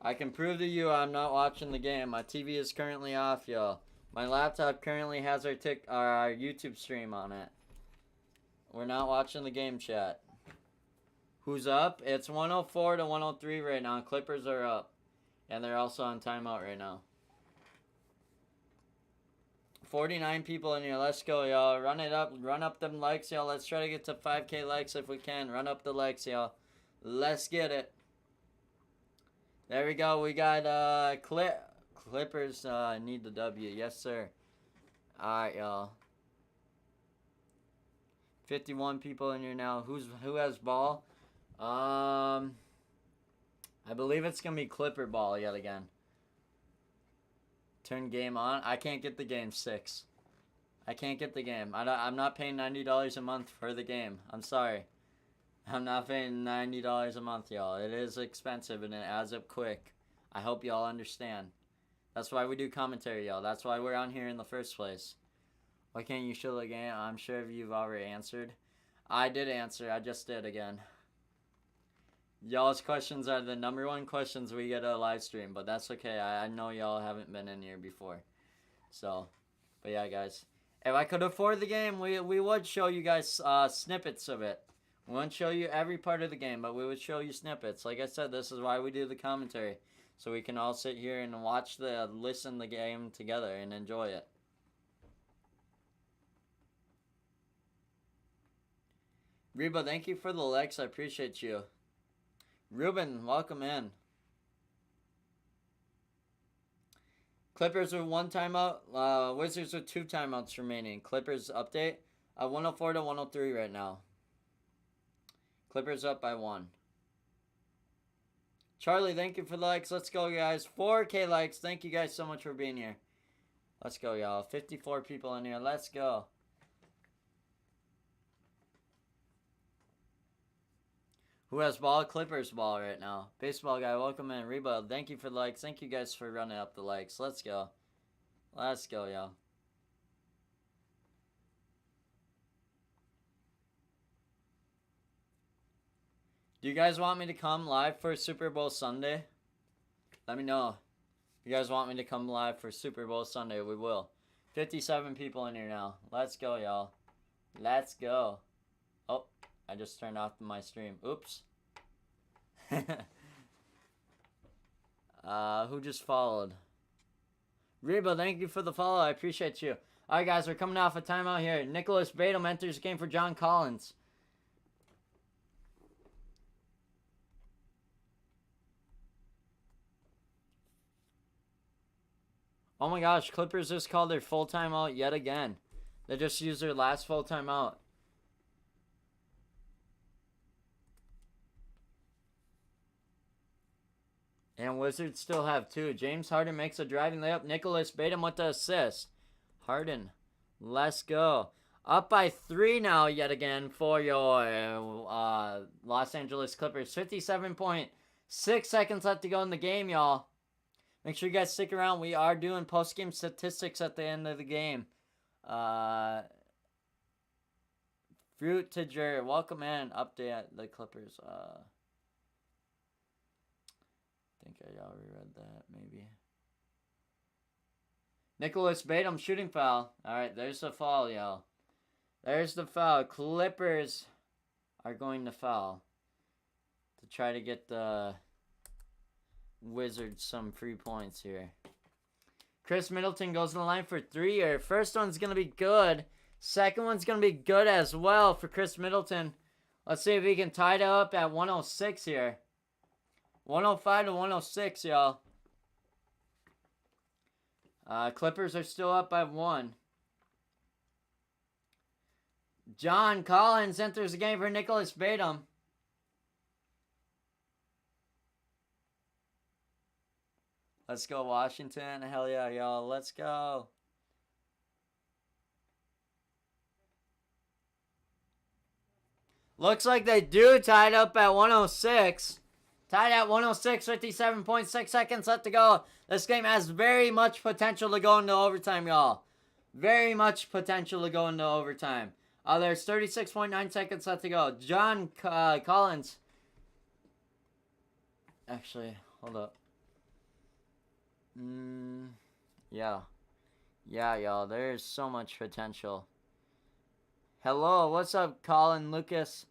I can prove to you I'm not watching the game. My TV is currently off, y'all. My laptop currently has our YouTube stream on it. We're not watching the game, chat. Who's up? It's 104 to 103 right now. Clippers are up. And they're also on timeout right now. 49 people in here. Let's go, y'all. Run it up. Run up them likes, y'all. Let's try to get to 5K likes if we can. Run up the likes, y'all. Let's get it. There we go. We got Clippers need the W. Yes, sir. Alright, y'all. 51 people in here now. Who has ball? I believe it's gonna be Clipper ball yet again. Turn game on. I can't get the game 6. I can't get the game. I'm not paying $90 a month for the game. I'm sorry. I'm not paying $90 a month, y'all. It is expensive and it adds up quick. I hope y'all understand. That's why we do commentary, y'all. That's why we're on here in the first place. Why can't you show the game? I'm sure you've already answered. I did answer. I just did again. Y'all's questions are the number one questions we get a live stream, but that's okay. I know y'all haven't been in here before. So, but yeah, guys. If I could afford the game, we would show you guys snippets of it. We won't show you every part of the game, but we would show you snippets. Like I said, this is why we do the commentary. So we can all sit here and listen the game together and enjoy it. Reba, thank you for the likes. I appreciate you. Ruben, welcome in. Clippers with 1 timeout. Wizards with 2 timeouts remaining. Clippers update. 104 to 103 right now. Clippers up by 1. Charlie, thank you for the likes. Let's go, guys. 4K likes. Thank you guys so much for being here. Let's go, y'all. 54 people in here. Let's go. Who has ball? Clippers ball right now. Baseball guy, welcome in. Reba, thank you for the likes. Thank you guys for running up the likes. Let's go. Let's go, y'all. Do you guys want me to come live for Super Bowl Sunday? Let me know. If you guys want me to come live for Super Bowl Sunday, we will. 57 people in here now. Let's go, y'all. Let's go. Oh, I just turned off my stream. Oops. Who just followed? Reba, thank you for the follow. I appreciate you. Alright, guys, we're coming off a timeout here. Nicholas Batum enters the game for John Collins. Oh my gosh, Clippers just called their full timeout yet again. They just used their last full timeout. And Wizards still have 2. James Harden makes a driving layup. Nicholas Batum with the assist. Harden, let's go. Up by 3 now yet again for your Los Angeles Clippers. 57.6 seconds left to go in the game, y'all. Make sure you guys stick around. We are doing post-game statistics at the end of the game. Fruit to Jer. Welcome in. Update the Clippers. I think I already read that, maybe. Nicholas Batum shooting foul. Alright, there's the foul, y'all. There's the foul. Clippers are going to foul. To try to get the Wizards some free points here. Chris Middleton goes to the line for 3 here. First one's going to be good. Second one's going to be good as well for Chris Middleton. Let's see if he can tie it up at 106 here. 105 to 106, y'all. Clippers are still up by 1. John Collins enters the game for Nicholas Batum. Let's go, Washington. Hell yeah, y'all. Let's go. Looks like they do tie it up at 106. Tied at 106, 57.6 seconds left to go. This game has very much potential to go into overtime, y'all. Very much potential to go into overtime. There's 36.9 seconds left to go. John Collins. Actually, hold up. Yeah. Yeah, y'all. There's so much potential. Hello, what's up, Colin Lucas?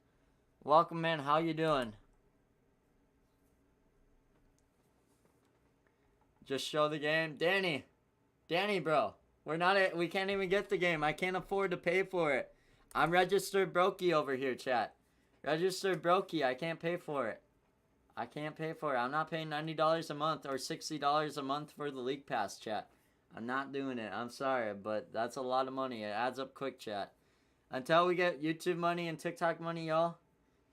Welcome, man. How you doing? Just show the game. Danny, bro. We can't even get the game. I can't afford to pay for it. I'm registered brokey over here, chat. Registered brokey. I can't pay for it. I'm not paying $90 a month or $60 a month for the league pass, chat. I'm not doing it. I'm sorry, but that's a lot of money. It adds up quick, chat. Until we get YouTube money and TikTok money, y'all,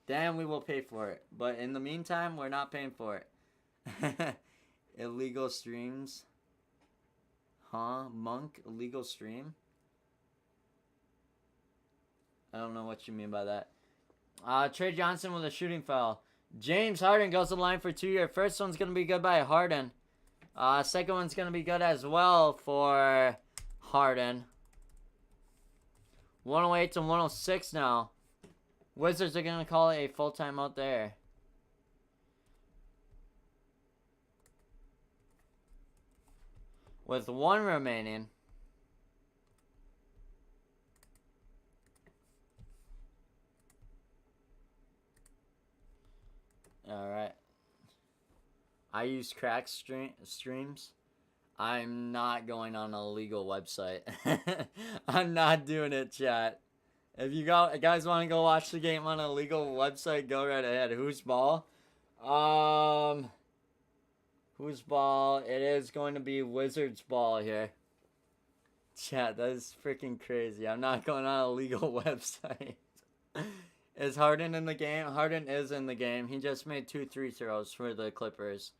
then we will pay for it. But in the meantime, we're not paying for it. Illegal streams. Huh? Monk? Illegal stream? I don't know what you mean by that. Trey Johnson with a shooting foul. James Harden goes to the line for 2 years. First one's going to be good by Harden. Second one's going to be good as well for Harden. 108 to 106 now. Wizards are going to call it a full timeout there. With 1 remaining. Alright. I use crack streams. I'm not going on a legal website. I'm not doing it, chat. If you guys want to go watch the game on a legal website, go right ahead. Whose ball? Whose ball? It is going to be Wizards ball here. Chat, that is freaking crazy. I'm not going on a legal website. Is Harden in the game? Harden is in the game. He just made 2 free throws for the Clippers.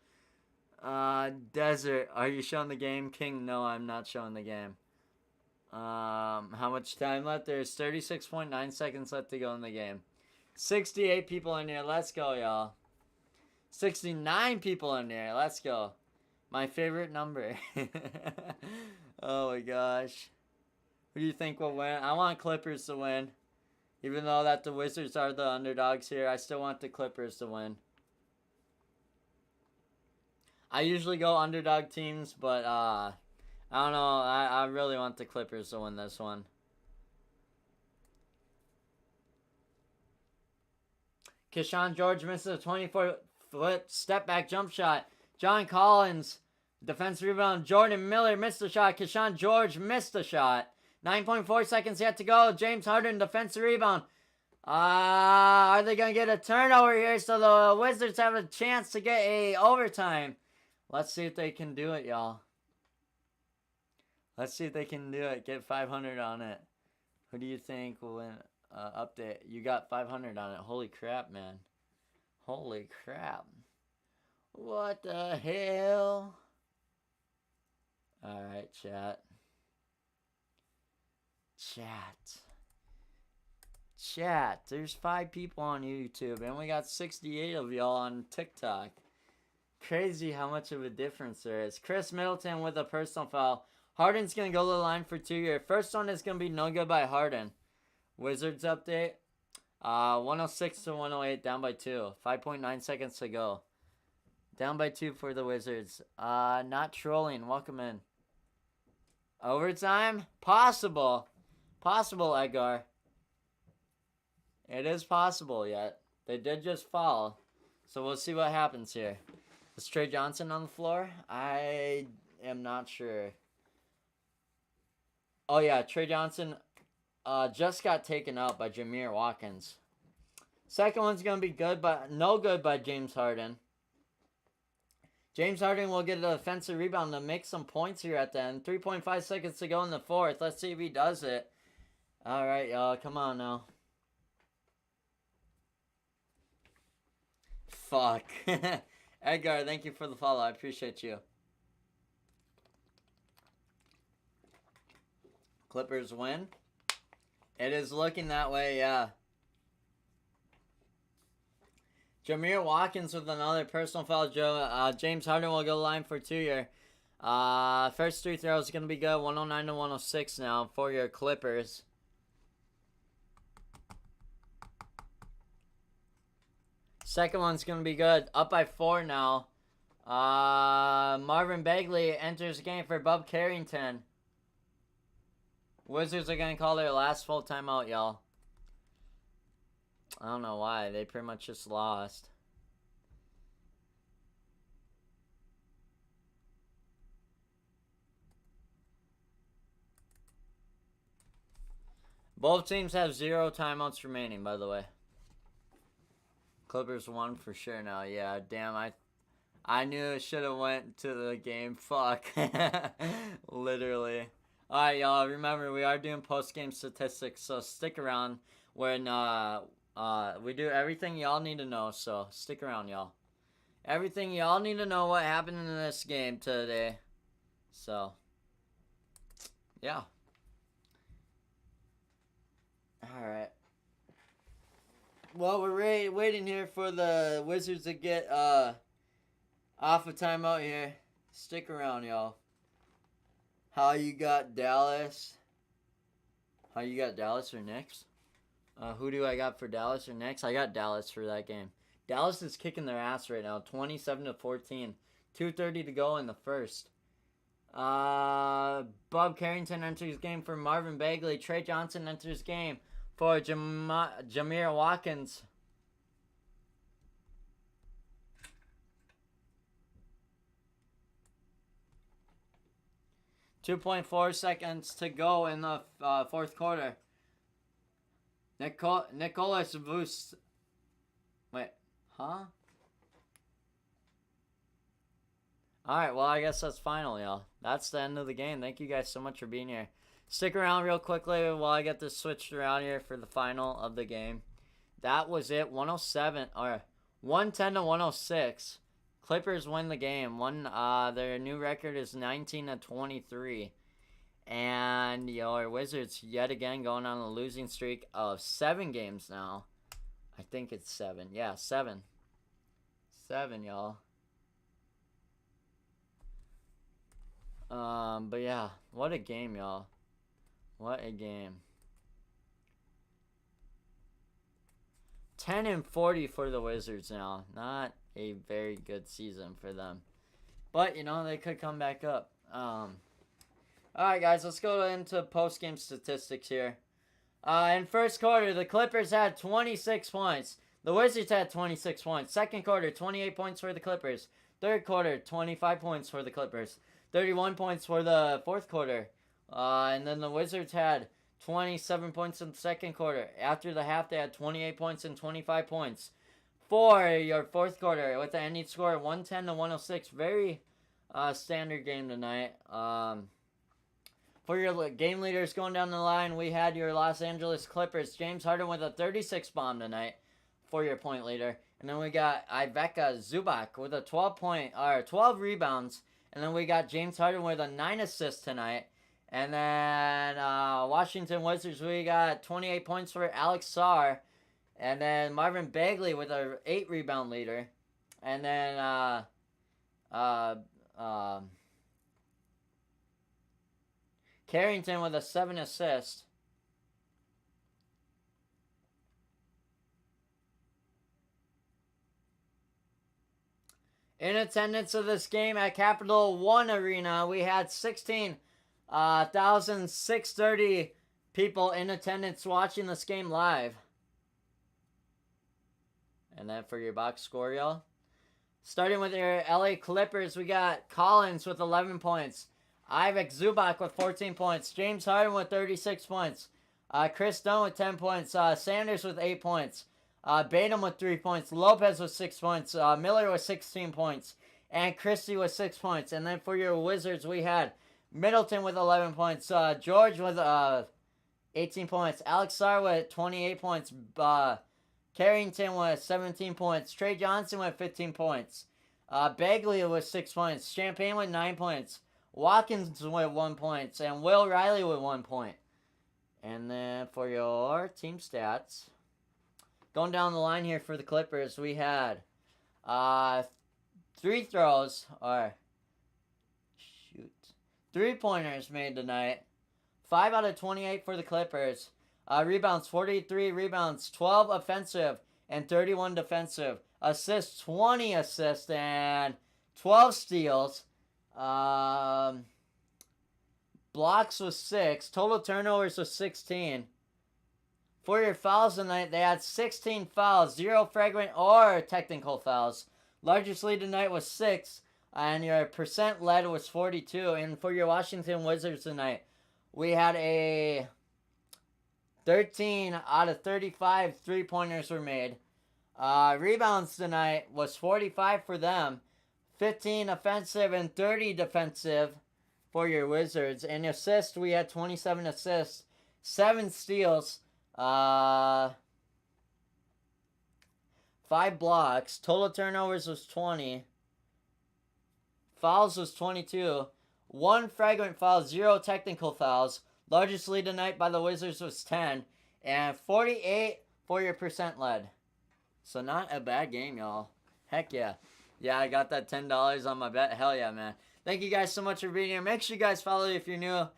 Desert, are you showing the game? King, no, I'm not showing the game. How much time left? There's 36.9 seconds left to go in the game. 68 people in here. Let's go, y'all. 69 people in there. Let's go. My favorite number. Oh my gosh. Who do you think will win? I want Clippers to win. Even though that the Wizards are the underdogs here, I still want the Clippers to win. I usually go underdog teams, but I don't know. I really want the Clippers to win this one. Keyshawn George misses a 24-foot step-back jump shot. John Collins, defensive rebound. Jordan Miller missed the shot. Keyshawn George missed the shot. 9.4 seconds yet to go. James Harden, defensive rebound. Are they going to get a turnover here so the Wizards have a chance to get a overtime? Let's see if they can do it, y'all. Let's see if they can do it. Get 500 on it. Who do you think will win? Update. You got 500 on it. Holy crap, man. Holy crap. What the hell? Alright, chat. Chat. There's 5 people on YouTube, and we got 68 of y'all on TikTok. Crazy how much of a difference there is. Chris Middleton with a personal foul. Harden's going to go to the line for 2 years. First one is going to be no good by Harden. Wizards update. 106 to 108, down by 2. 5.9 seconds to go. Down by 2 for the Wizards. Not trolling. Welcome in. Overtime? Possible. Possible, Edgar. It is possible yet. They did just fall. So we'll see what happens here. Is Trey Johnson on the floor? I am not sure. Oh yeah, Trey Johnson just got taken out by Jameer Watkins. Second one's going to be good, but no good by James Harden. James Harden will get a defensive rebound to make some points here at the end. 3.5 seconds to go in the fourth. Let's see if he does it. All right, y'all. Come on now. Fuck. Edgar, thank you for the follow. I appreciate you. Clippers win. It is looking that way, yeah. Jameer Watkins with another personal foul. James Harden will go line for 2 year. First 3 throws going to be good. 109 to 106 now for your Clippers. Second one's going to be good. Up by 4 now. Marvin Bagley enters the game for Bub Carrington. Wizards are going to call their last full timeout, y'all. I don't know why. They pretty much just lost. Both teams have 0 timeouts remaining, by the way. Clippers won for sure now. Yeah, damn, I knew it should have went to the game. Fuck. Literally. Alright, y'all. Remember, we are doing post-game statistics, so stick around when we do everything y'all need to know, so stick around, y'all. Everything y'all need to know what happened in this game today. So, yeah. Alright. Well, we're waiting here for the Wizards to get off a timeout here. Stick around, y'all. How you got Dallas? How you got Dallas or Knicks? Who do I got for Dallas or Knicks? I got Dallas for that game. Dallas is kicking their ass right now, 27-14. 2:30 to go in the first. Bob Carrington enters game for Marvin Bagley. Trey Johnson enters game for Jameer Watkins. .4 seconds to go in the fourth quarter. Nicholas Vus. Wait, huh? Alright, well, I guess that's final, y'all. That's the end of the game. Thank you guys so much for being here. Stick around real quickly while I get this switched around here for the final of the game. That was it. 107, or 110-106. Clippers win the game. Their new record is 19-23. And your Wizards yet again going on a losing streak of 7 games now. I think it's 7. Yeah, 7. 7, y'all. But yeah, what a game, y'all. What a game. 10-40 for the Wizards now. Not a very good season for them. But, they could come back up. Alright, guys, let's go into post-game statistics here. In first quarter, the Clippers had 26 points. The Wizards had 26 points. Second quarter, 28 points for the Clippers. Third quarter, 25 points for the Clippers. 31 points for the fourth quarter. And then the Wizards had 27 points in the second quarter. After the half, they had 28 points and 25 points. For your fourth quarter, with the ending score 110-106. Very standard game tonight. For your game leaders going down the line, we had your Los Angeles Clippers. James Harden with a 36 bomb tonight for your point leader. And then we got Ivica Zubac with a 12 rebounds. And then we got James Harden with a 9 assists tonight. And then Washington Wizards, we got 28 points for Alex Sarr. And then Marvin Bagley with a 8 rebound leader. And then Carrington with a 7 assist. In attendance of this game at Capital One Arena, we had 16,630 people in attendance watching this game live. And then for your box score, y'all. Starting with your LA Clippers, we got Collins with 11 points. Ivica Zubac with 14 points. James Harden with 36 points. Chris Dunn with 10 points. Sanders with 8 points. Batum with 3 points. Lopez with 6 points. Miller with 16 points. And Christie with 6 points. And then for your Wizards, we had Middleton with 11 points. George with 18 points. Alex Sarr with 28 points. Carrington with 17 points. Trey Johnson with 15 points. Bagley with 6 points. Champagne with 9 points. Watkins with 1 point. And Will Riley with 1 point. And then for your team stats, going down the line here for the Clippers, we had 3 throws, or 3-pointers made tonight. 5 out of 28 for the Clippers. Rebounds, 43 rebounds, 12 offensive, and 31 defensive. Assists, 20 assists, and 12 steals. Blocks was 6. Total turnovers was 16. For your fouls tonight, they had 16 fouls, 0 flagrant or technical fouls. Largest lead tonight was 6, and your percent led was 42. And for your Washington Wizards tonight, we had a 13 out of 35 three-pointers were made. Rebounds tonight was 45 for them, 15 offensive and 30 defensive for your Wizards. And assists, we had 27 assists, 7 steals, 5 blocks. Total turnovers was 20. Fouls was 22. 1 flagrant foul, 0 technical fouls. Largest lead tonight by the Wizards was 10. And 48 for your percent led. So not a bad game, y'all. Heck yeah. Yeah, I got that $10 on my bet. Hell yeah, man. Thank you guys so much for being here. Make sure you guys follow if you're new.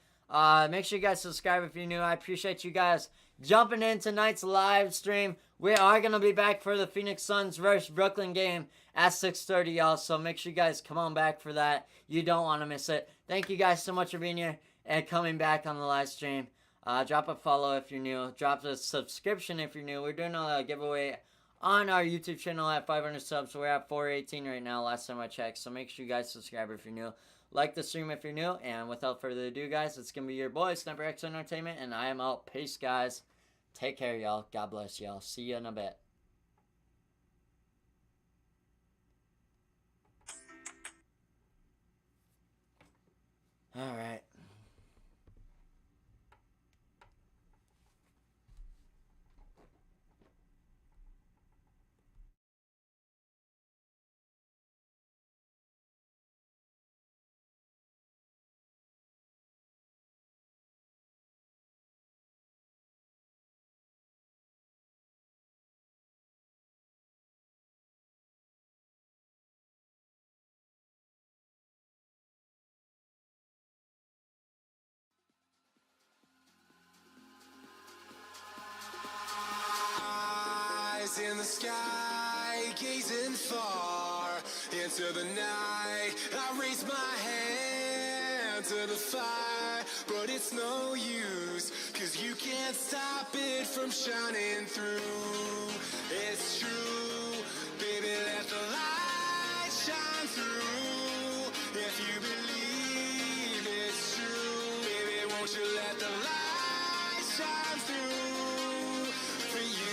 Make sure you guys subscribe if you're new. I appreciate you guys jumping in tonight's live stream. We are going to be back for the Phoenix Suns versus Brooklyn game at 6:30, y'all. So make sure you guys come on back for that. You don't want to miss it. Thank you guys so much for being here and coming back on the live stream. Drop a follow if you're new. Drop a subscription if you're new. We're doing a giveaway on our YouTube channel at 500 subs. We're at 418 right now, last time I checked. So make sure you guys subscribe if you're new. Like the stream if you're new. And without further ado, guys, it's going to be your boy, Sniper X Entertainment. And I am out. Peace, guys. Take care, y'all. God bless y'all. See you in a bit. All right. Eyes in the sky, gazing far into the night. I raise my hand to the fire, but it's no use, 'cause you can't stop it from shining through. It's true, baby, let the light shine through. If you believe it's true, baby, won't you let the light shine through for you.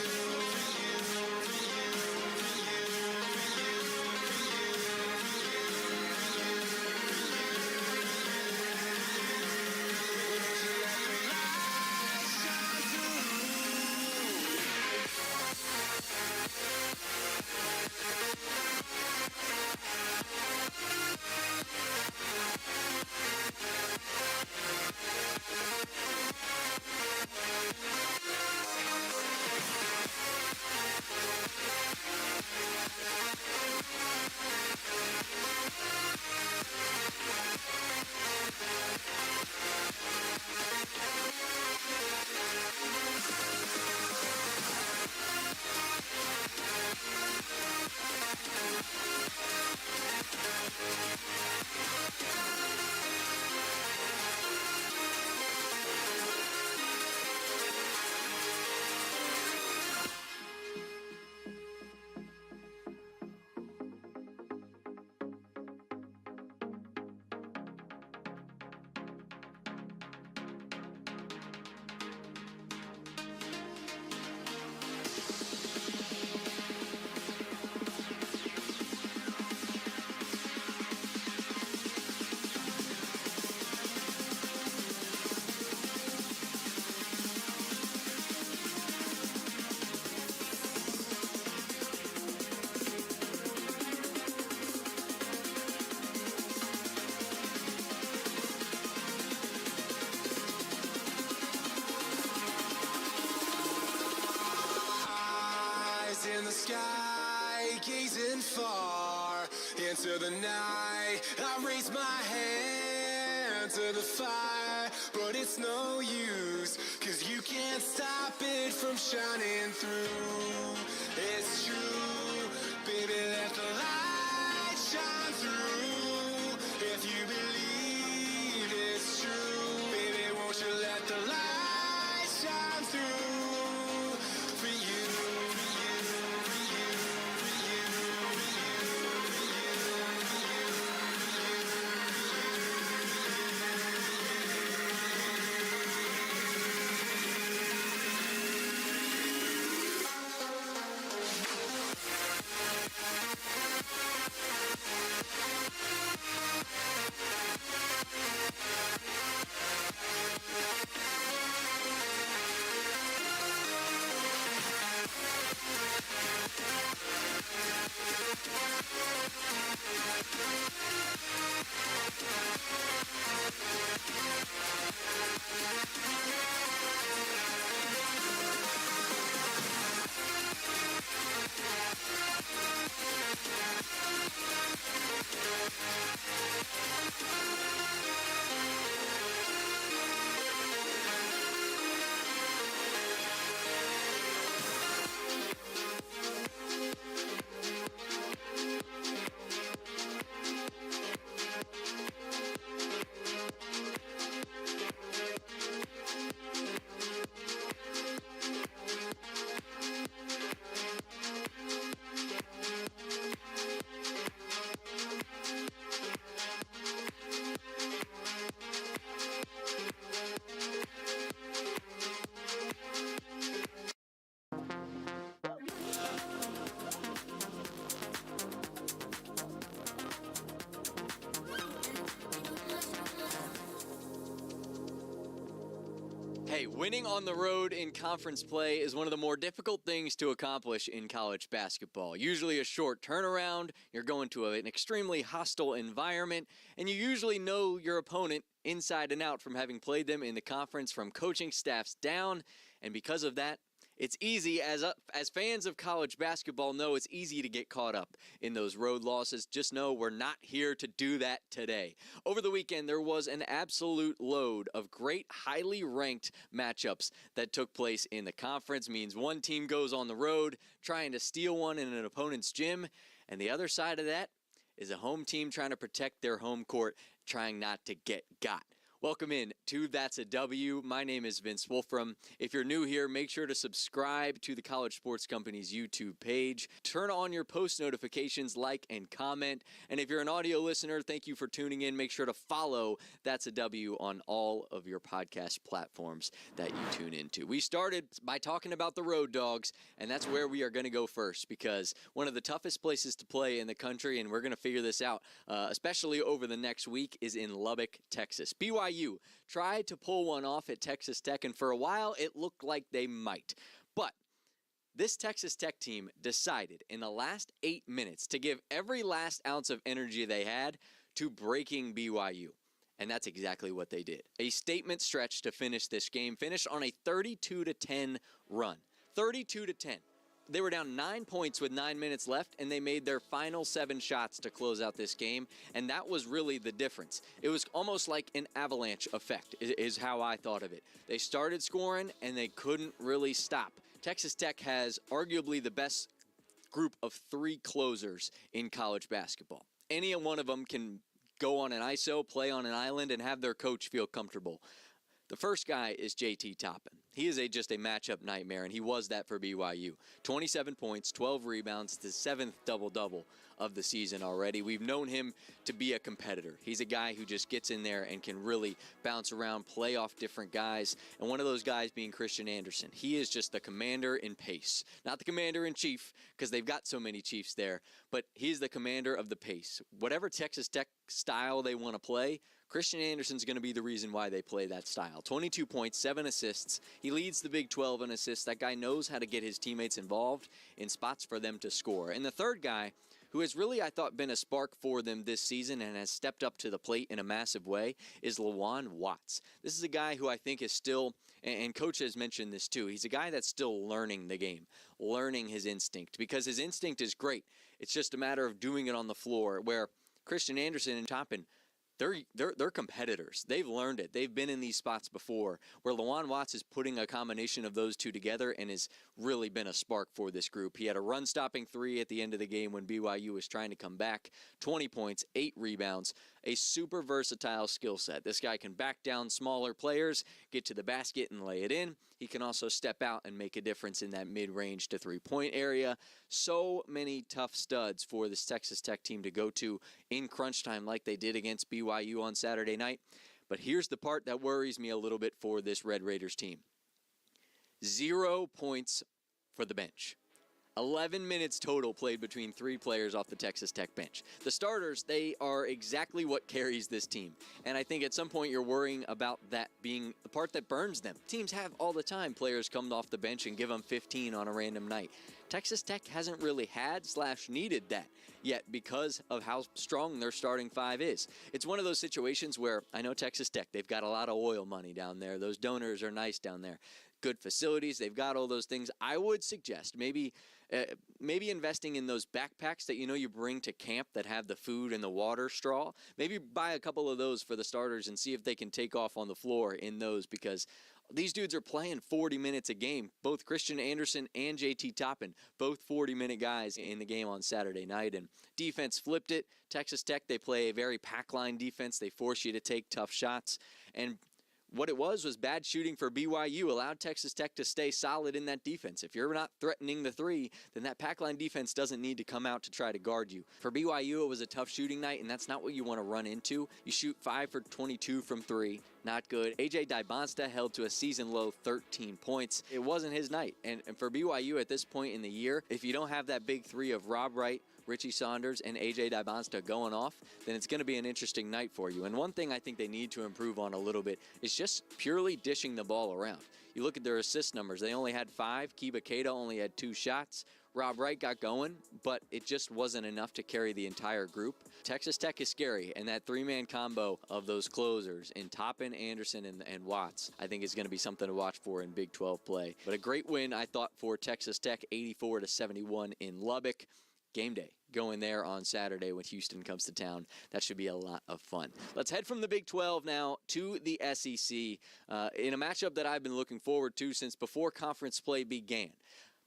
In the sky, gazing far into the night. I raise my hand to the fire, but it's no use, 'cause you can't stop it from shining through. It's true, baby, let the light shine through. Hey, winning on the road in conference play is one of the more difficult things to accomplish in college basketball. Usually a short turnaround, you're going to an extremely hostile environment, and you usually know your opponent inside and out from having played them in the conference from coaching staffs down, and because of that, it's easy, as fans of college basketball know, it's easy to get caught up in those road losses. Just know we're not here to do that today. Over the weekend, there was an absolute load of great, highly ranked matchups that took place in the conference. Means one team goes on the road trying to steal one in an opponent's gym, and the other side of that is a home team trying to protect their home court, trying not to get got. Welcome in to That's a W. My name is Vince Wolfram. If you're new here, make sure to subscribe to the College Sports Company's YouTube page. Turn on your post notifications, like and comment. And if you're an audio listener, thank you for tuning in. Make sure to follow That's a W on all of your podcast platforms that you tune into. We started by talking about the Road Dogs, and that's where we are going to go first because one of the toughest places to play in the country, and we're going to figure this out, especially over the next week, is in Lubbock, Texas. BYU tried to pull one off at Texas Tech, and for a while it looked like they might. But this Texas Tech team decided in the last 8 minutes to give every last ounce of energy they had to breaking BYU. And that's exactly what they did. A statement stretch to finish this game, finished on a 32-10 run. 32-10. They were down 9 points with 9 minutes left, and they made their final 7 shots to close out this game, and that was really the difference. It was almost like an avalanche effect, is how I thought of it. They started scoring, and they couldn't really stop. Texas Tech has arguably the best group of 3 closers in college basketball. Any one of them can go on an ISO, play on an island, and have their coach feel comfortable. The first guy is JT Toppin. He is just a matchup nightmare, and he was that for BYU. 27 points, 12 rebounds, the 7th double-double of the season already. We've known him to be a competitor. He's a guy who just gets in there and can really bounce around, play off different guys, and one of those guys being Christian Anderson. He is just the commander in pace. Not the commander in chief, because they've got so many chiefs there, but he's the commander of the pace. Whatever Texas Tech style they want to play, Christian Anderson's going to be the reason why they play that style. 22 points, 7 assists. He leads the Big 12 in assists. That guy knows how to get his teammates involved in spots for them to score. And the third guy, who has really, I thought, been a spark for them this season and has stepped up to the plate in a massive way, is Lawan Watts. This is a guy who I think is still, and Coach has mentioned this too, he's a guy that's still learning the game, learning his instinct, because his instinct is great. It's just a matter of doing it on the floor, where Christian Anderson and Toppin, they're competitors. They've learned it. They've been in these spots before, where Lawan Watts is putting a combination of those two together and has really been a spark for this group. He had a run-stopping 3 at the end of the game when BYU was trying to come back. 20 points, 8 rebounds, a super versatile skill set. This guy can back down smaller players, get to the basket and lay it in. He can also step out and make a difference in that mid-range to three-point area. So many tough studs for this Texas Tech team to go to in crunch time like they did against BYU on Saturday night. But here's the part that worries me a little bit for this Red Raiders team. 0 points for the bench. 11 minutes total played between 3 players off the Texas Tech bench. The starters, they are exactly what carries this team. And I think at some point you're worrying about that being the part that burns them. Teams have all the time players come off the bench and give them 15 on a random night. Texas Tech hasn't really had/needed that yet because of how strong their starting 5 is. It's one of those situations where I know Texas Tech, they've got a lot of oil money down there. Those donors are nice down there. Good facilities, they've got all those things. I would suggest maybe investing in those backpacks that you bring to camp that have the food and the water straw. Maybe buy a couple of those for the starters and see if they can take off on the floor in those, because these dudes are playing 40 minutes a game. Both Christian Anderson and JT Toppin, both 40-minute guys in the game on Saturday night. And defense flipped it. Texas Tech, they play a very pack line defense. They force you to take tough shots. And what it was bad shooting for BYU, allowed Texas Tech to stay solid in that defense. If you're not threatening the 3, then that pack line defense doesn't need to come out to try to guard you. For BYU, it was a tough shooting night, and that's not what you want to run into. You shoot 5 for 22 from 3. not good. A.J. Dybonsta held to a season-low 13 points. It wasn't his night. And for BYU at this point in the year, if you don't have that big three of Rob Wright, Richie Saunders, and A.J. Dybonsta going off, then it's going to be an interesting night for you. And one thing I think they need to improve on a little bit is just purely dishing the ball around. You look at their assist numbers. They only had 5. Kiba Kato only had 2 shots. Rob Wright got going, but it just wasn't enough to carry the entire group. Texas Tech is scary, and that three-man combo of those closers in Toppin, Anderson, and Watts, I think is going to be something to watch for in Big 12 play. But a great win, I thought, for Texas Tech, 84-71 in Lubbock. Game day going there on Saturday when Houston comes to town. That should be a lot of fun. Let's head from the Big 12 now to the SEC in a matchup that I've been looking forward to since before conference play began.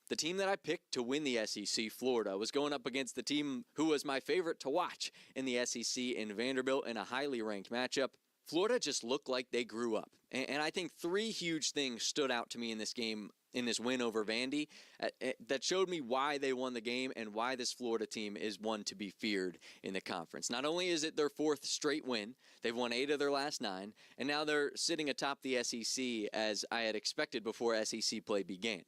The team that I picked to win the SEC, Florida, was going up against the team who was my favorite to watch in the SEC in Vanderbilt in a highly ranked matchup. Florida just looked like they grew up. And I think 3 huge things stood out to me in this game, in this win over Vandy, that showed me why they won the game and why this Florida team is one to be feared in the conference. Not only is it their 4th straight win, they've won 8 of their last 9, and now they're sitting atop the SEC as I had expected before SEC play began.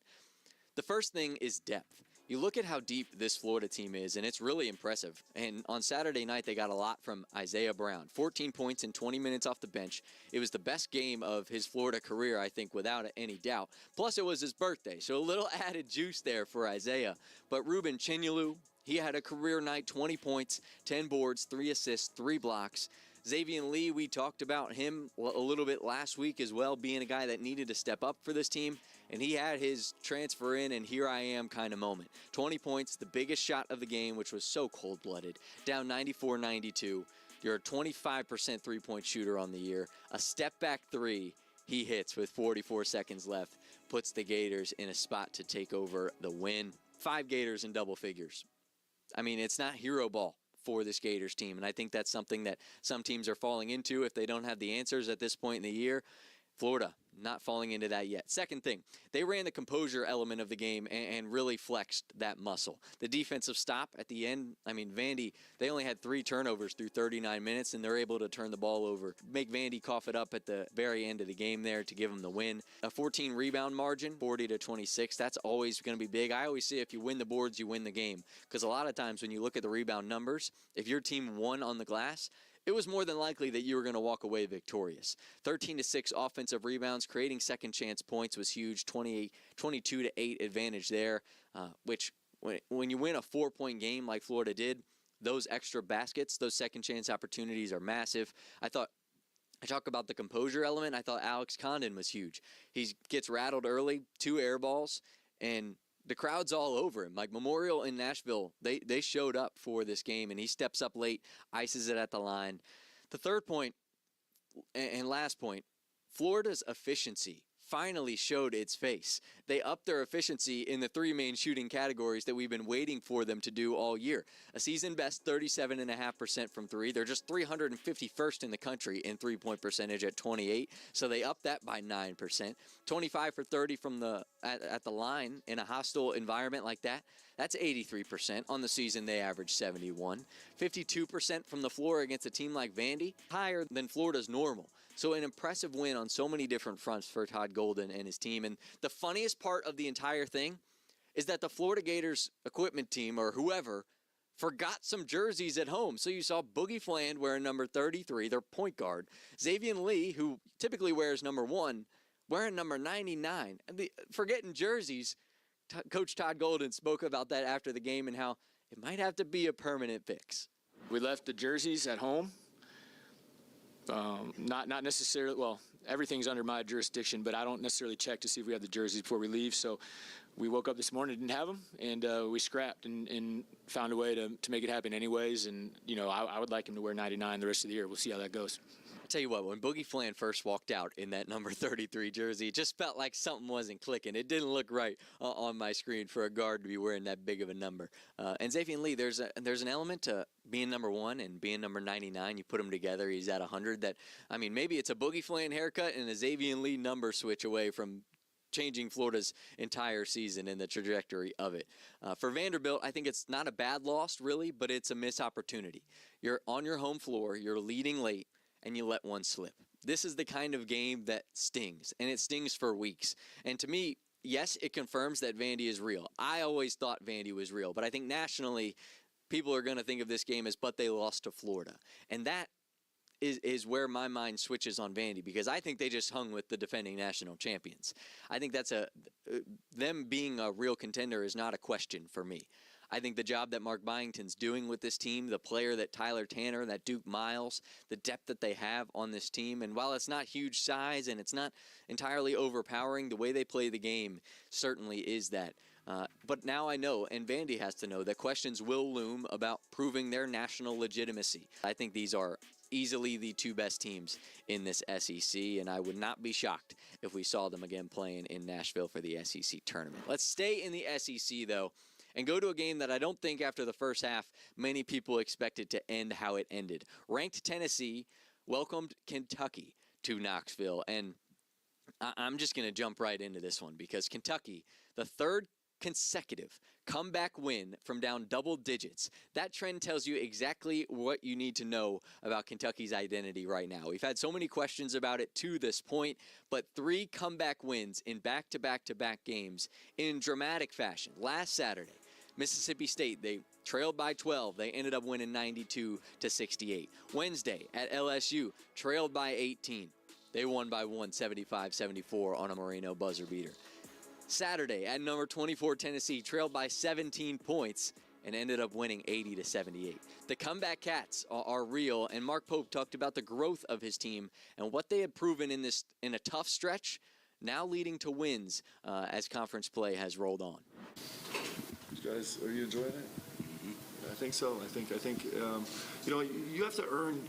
The first thing is depth. You look at how deep this Florida team is, and it's really impressive. And on Saturday night, they got a lot from Isaiah Brown. 14 points in 20 minutes off the bench. It was the best game of his Florida career, I think, without any doubt. Plus, it was his birthday, so a little added juice there for Isaiah. But Ruben Chinyelu, he had a career night, 20 points, 10 boards, 3 assists, 3 blocks. Xavier Lee, we talked about him a little bit last week as well, being a guy that needed to step up for this team. And he had his transfer in and here I am kind of moment. 20 points, the biggest shot of the game, which was so cold-blooded. Down 94-92. You're a 25% three-point shooter on the year. A step-back 3 he hits with 44 seconds left. Puts the Gators in a spot to take over the win. 5 Gators in double figures. I mean, it's not hero ball for this Gators team, and I think that's something that some teams are falling into if they don't have the answers at this point in the year. Florida not falling into that yet. Second thing, they ran the composure element of the game and really flexed that muscle. The defensive stop at the end, I mean, Vandy, they only had 3 turnovers through 39 minutes, and they're able to turn the ball over, make Vandy cough it up at the very end of the game there to give them the win. A 14 rebound margin, 40-26, that's always going to be big. I always say if you win the boards, you win the game, because a lot of times when you look at the rebound numbers, if your team won on the glass, it was more than likely that you were going to walk away victorious. 13-6 offensive rebounds, creating second chance points was huge. 22-8 advantage there, which when you win a 4-point game like Florida did, those extra baskets, those second chance opportunities are massive. I talk about the composure element. I thought Alex Condon was huge. He gets rattled early, 2 air balls, and the crowd's all over him. Like Memorial in Nashville, they showed up for this game, and he steps up late, ices it at the line. The third point and last point, Florida's efficiency finally showed its face. They upped their efficiency in the 3 main shooting categories that we've been waiting for them to do all year. A season best 37.5% from 3. They're just 351st in the country in 3-point percentage at 28, so they upped that by 9%. 25 for 30 from at the line in a hostile environment like that. That's 83%. On the season, they averaged 71. 52% from the floor against a team like Vandy, higher than Florida's normal. So an impressive win on so many different fronts for Todd Golden and his team. And the funniest part of the entire thing is that the Florida Gators equipment team, or whoever, forgot some jerseys at home. So you saw Boogie Fland wearing number 33, their point guard. Xavier Lee, who typically wears number 1, wearing number 99. And forgetting jerseys, Coach Todd Golden spoke about that after the game and how it might have to be a permanent fix. We left the jerseys at home. Not necessarily, well, everything's under my jurisdiction, but I don't necessarily check to see if we have the jerseys before we leave. So we woke up this morning, didn't have them, and we scrapped and found a way to make it happen anyways. And, you know, I would like him to wear 99 the rest of the year. We'll see how that goes. I tell you what, when Boogie Fland first walked out in that number 33 jersey, it just felt like something wasn't clicking. It didn't look right on my screen for a guard to be wearing that big of a number. And Xavier Lee, there's an element to being number 1 and being number 99. You put them together, he's at 100. That, I mean, maybe it's a Boogie Fland haircut and a Xavier Lee number switch away from changing Florida's entire season and the trajectory of it. For Vanderbilt, I think it's not a bad loss, really, but it's a missed opportunity. You're on your home floor, you're leading late, and you let one slip. This is the kind of game that stings, and it stings for weeks. And to me, yes, it confirms that Vandy is real. I always thought Vandy was real, but I think nationally, people are going to think of this game as, but they lost to Florida. And that is where my mind switches on Vandy, because I think they just hung with the defending national champions. I think that's them being a real contender is not a question for me. I think the job that Mark Byington's doing with this team, the player that Tyler Tanner, that Duke Miles, the depth that they have on this team, and while it's not huge size and it's not entirely overpowering, the way they play the game certainly is that. But now I know, and Vandy has to know, that questions will loom about proving their national legitimacy. I think these are easily the two best teams in this SEC, and I would not be shocked if we saw them again playing in Nashville for the SEC tournament. Let's stay in the SEC, though, and go to a game that I don't think after the first half many people expected to end how it ended. Ranked Tennessee welcomed Kentucky to Knoxville, and I'm just going to jump right into this one because Kentucky, the third consecutive comeback win from down double digits. That trend tells you exactly what you need to know about Kentucky's identity right now. We've had so many questions about it to this point, but 3 comeback wins in back-to-back-to-back games in dramatic fashion. Last Saturday, Mississippi State, they trailed by 12. They ended up winning 92-68. Wednesday at LSU, trailed by 18. They won by 1, 75-74 on a Moreno buzzer beater. Saturday at number 24 Tennessee, trailed by 17 points and ended up winning 80-78. The comeback Cats are real, and Mark Pope talked about the growth of his team and what they had proven in a tough stretch, now leading to wins as conference play has rolled on. You guys, are you enjoying it? I think so. I think you have to earn,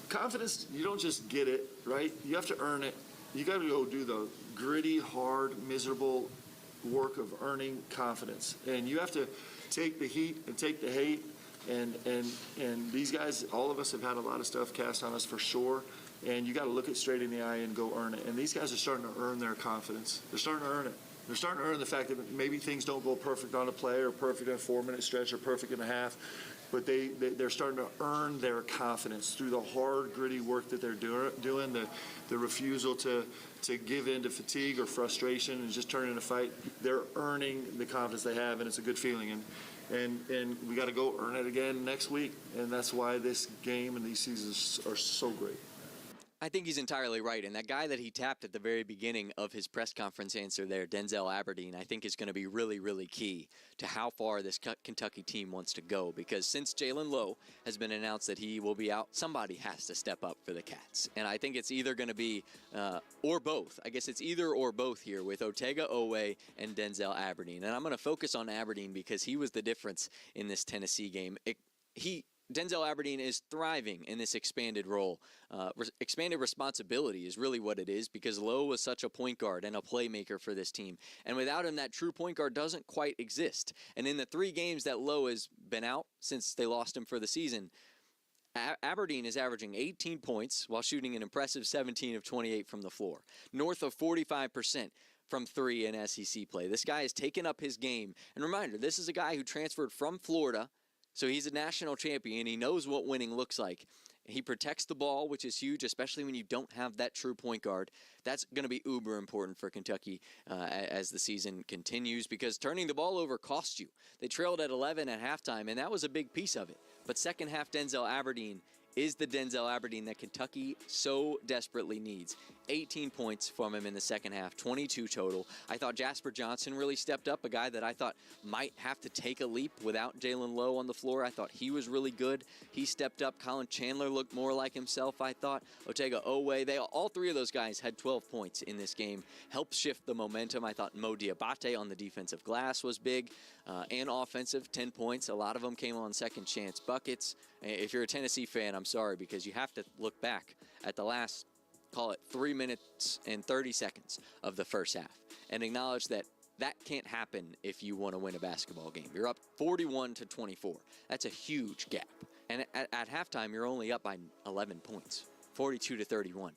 confidence. You don't just get it, right? You have to earn it. You got to go do the gritty, hard, miserable work of earning confidence, and you have to take the heat and take the hate. And these guys, all of us have had a lot of stuff cast on us for sure. And you got to look it straight in the eye and go earn it. And these guys are starting to earn their confidence. They're starting to earn it. They're starting to earn the fact that maybe things don't go perfect on a play or perfect in a 4-minute stretch or perfect in a half, but they're starting to earn their confidence through the hard, gritty work that they're doing, the refusal to give in to fatigue or frustration and just turn in a fight. They're earning the confidence they have, and it's a good feeling. And we got to go earn it again next week, and that's why this game and these seasons are so great. I think he's entirely right, and that guy that he tapped at the very beginning of his press conference answer there, Denzel Aberdeen, I think is going to be really, really key to how far this Kentucky team wants to go, because since Jalen Lowe has been announced that he will be out, somebody has to step up for the Cats, and I think it's either going to be or both. I guess it's either or both here with Otega Oweh and Denzel Aberdeen, and I'm going to focus on Aberdeen because he was the difference in this Tennessee game. Denzel Aberdeen is thriving in this expanded role. Expanded responsibility is really what it is, because Lowe was such a point guard and a playmaker for this team. And without him, that true point guard doesn't quite exist. And in the 3 games that Lowe has been out since they lost him for the season, Aberdeen is averaging 18 points while shooting an impressive 17 of 28 from the floor, north of 45% from 3 in SEC play. This guy has taken up his game. And reminder, this is a guy who transferred from Florida, so he's a national champion. He knows what winning looks like. He protects the ball, which is huge, especially when you don't have that true point guard. That's going to be uber important for Kentucky as the season continues, because turning the ball over costs you. They trailed at 11 at halftime, and that was a big piece of it. But second half Denzel Aberdeen is the Denzel Aberdeen that Kentucky so desperately needs. 18 points from him in the second half, 22 total. I thought Jasper Johnson really stepped up, a guy that I thought might have to take a leap without Jalen Lowe on the floor. I thought he was really good. He stepped up. Colin Chandler looked more like himself, I thought. Otega Oweh, all 3 of those guys had 12 points in this game. Helped shift the momentum. I thought Mo Diabate on the defensive glass was big and offensive, 10 points. A lot of them came on second chance buckets. If you're a Tennessee fan, I'm sorry, because you have to look back at the last, call it 3 minutes and 30 seconds of the first half and acknowledge that can't happen if you want to win a basketball game. You're up 41-24. That's a huge gap. And at halftime, you're only up by 11 points, 42-31.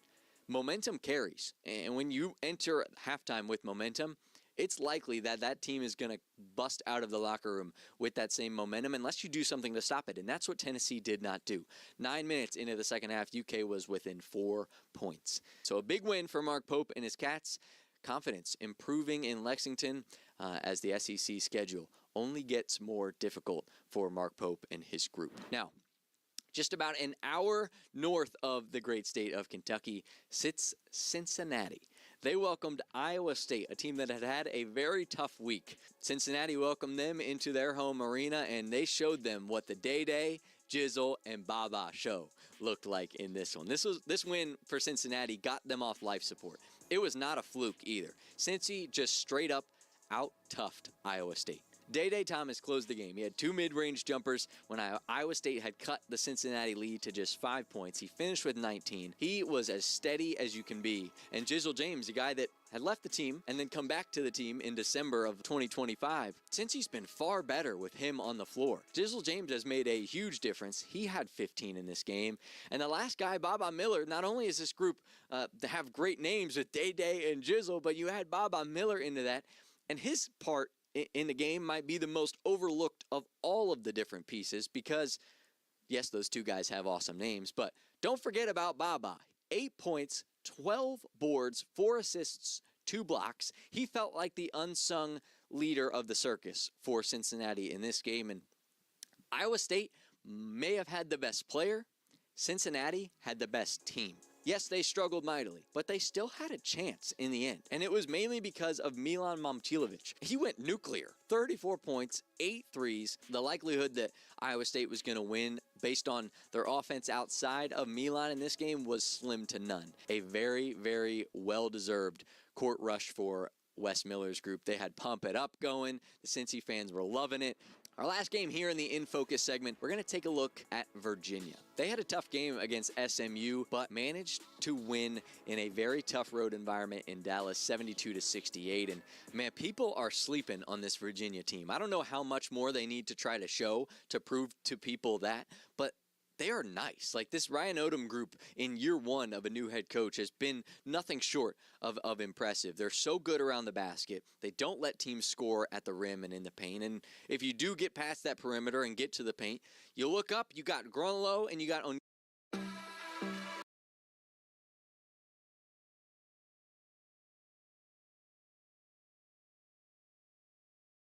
Momentum carries. And when you enter halftime with momentum, it's likely that that team is going to bust out of the locker room with that same momentum unless you do something to stop it. And that's what Tennessee did not do. 9 minutes into the second half, UK was within 4 points. So a big win for Mark Pope and his Cats. Confidence improving in Lexington as the SEC schedule only gets more difficult for Mark Pope and his group. Now, just about an hour north of the great state of Kentucky sits Cincinnati. They welcomed Iowa State, a team that had had a very tough week. Cincinnati welcomed them into their home arena, and they showed them what the Day-Day, Jizzle, and Baba show looked like in this one. This win for Cincinnati got them off life support. It was not a fluke either. Cincy just straight up out-toughed Iowa State. Day-Day Thomas closed the game. He had 2 mid-range jumpers when Iowa State had cut the Cincinnati lead to just 5 points. He finished with 19. He was as steady as you can be. And Jizzle James, a guy that had left the team and then come back to the team in December of 2025, since he's been far better with him on the floor. Jizzle James has made a huge difference. He had 15 in this game. And the last guy, Baba Miller, not only is this group to have great names with Day-Day and Jizzle, but you add Baba Miller into that, and his part in the game might be the most overlooked of all of the different pieces because, yes, those 2 guys have awesome names, but don't forget about Baba. 8 points, 12 boards, 4 assists, 2 blocks. He felt like the unsung leader of the circus for Cincinnati in this game, and Iowa State may have had the best player. Cincinnati had the best team. Yes, they struggled mightily, but they still had a chance in the end. And it was mainly because of Milan Momcilovic. He went nuclear. 34 points, 8 threes. The likelihood that Iowa State was going to win based on their offense outside of Milan in this game was slim to none. A very, very well-deserved court rush for Wes Miller's group. They had Pump It Up going. The Cincy fans were loving it. Our last game here in the In Focus segment, we're going to take a look at Virginia. They had a tough game against SMU, but managed to win in a very tough road environment in Dallas, 72-68. And man, people are sleeping on this Virginia team. I don't know how much more they need to try to show to prove to people that, but they are nice. Like this Ryan Odom group in year 1 of a new head coach has been nothing short of impressive. They're so good around the basket. They don't let teams score at the rim and in the paint. And if you do get past that perimeter and get to the paint, you look up, you got Grunlow and you got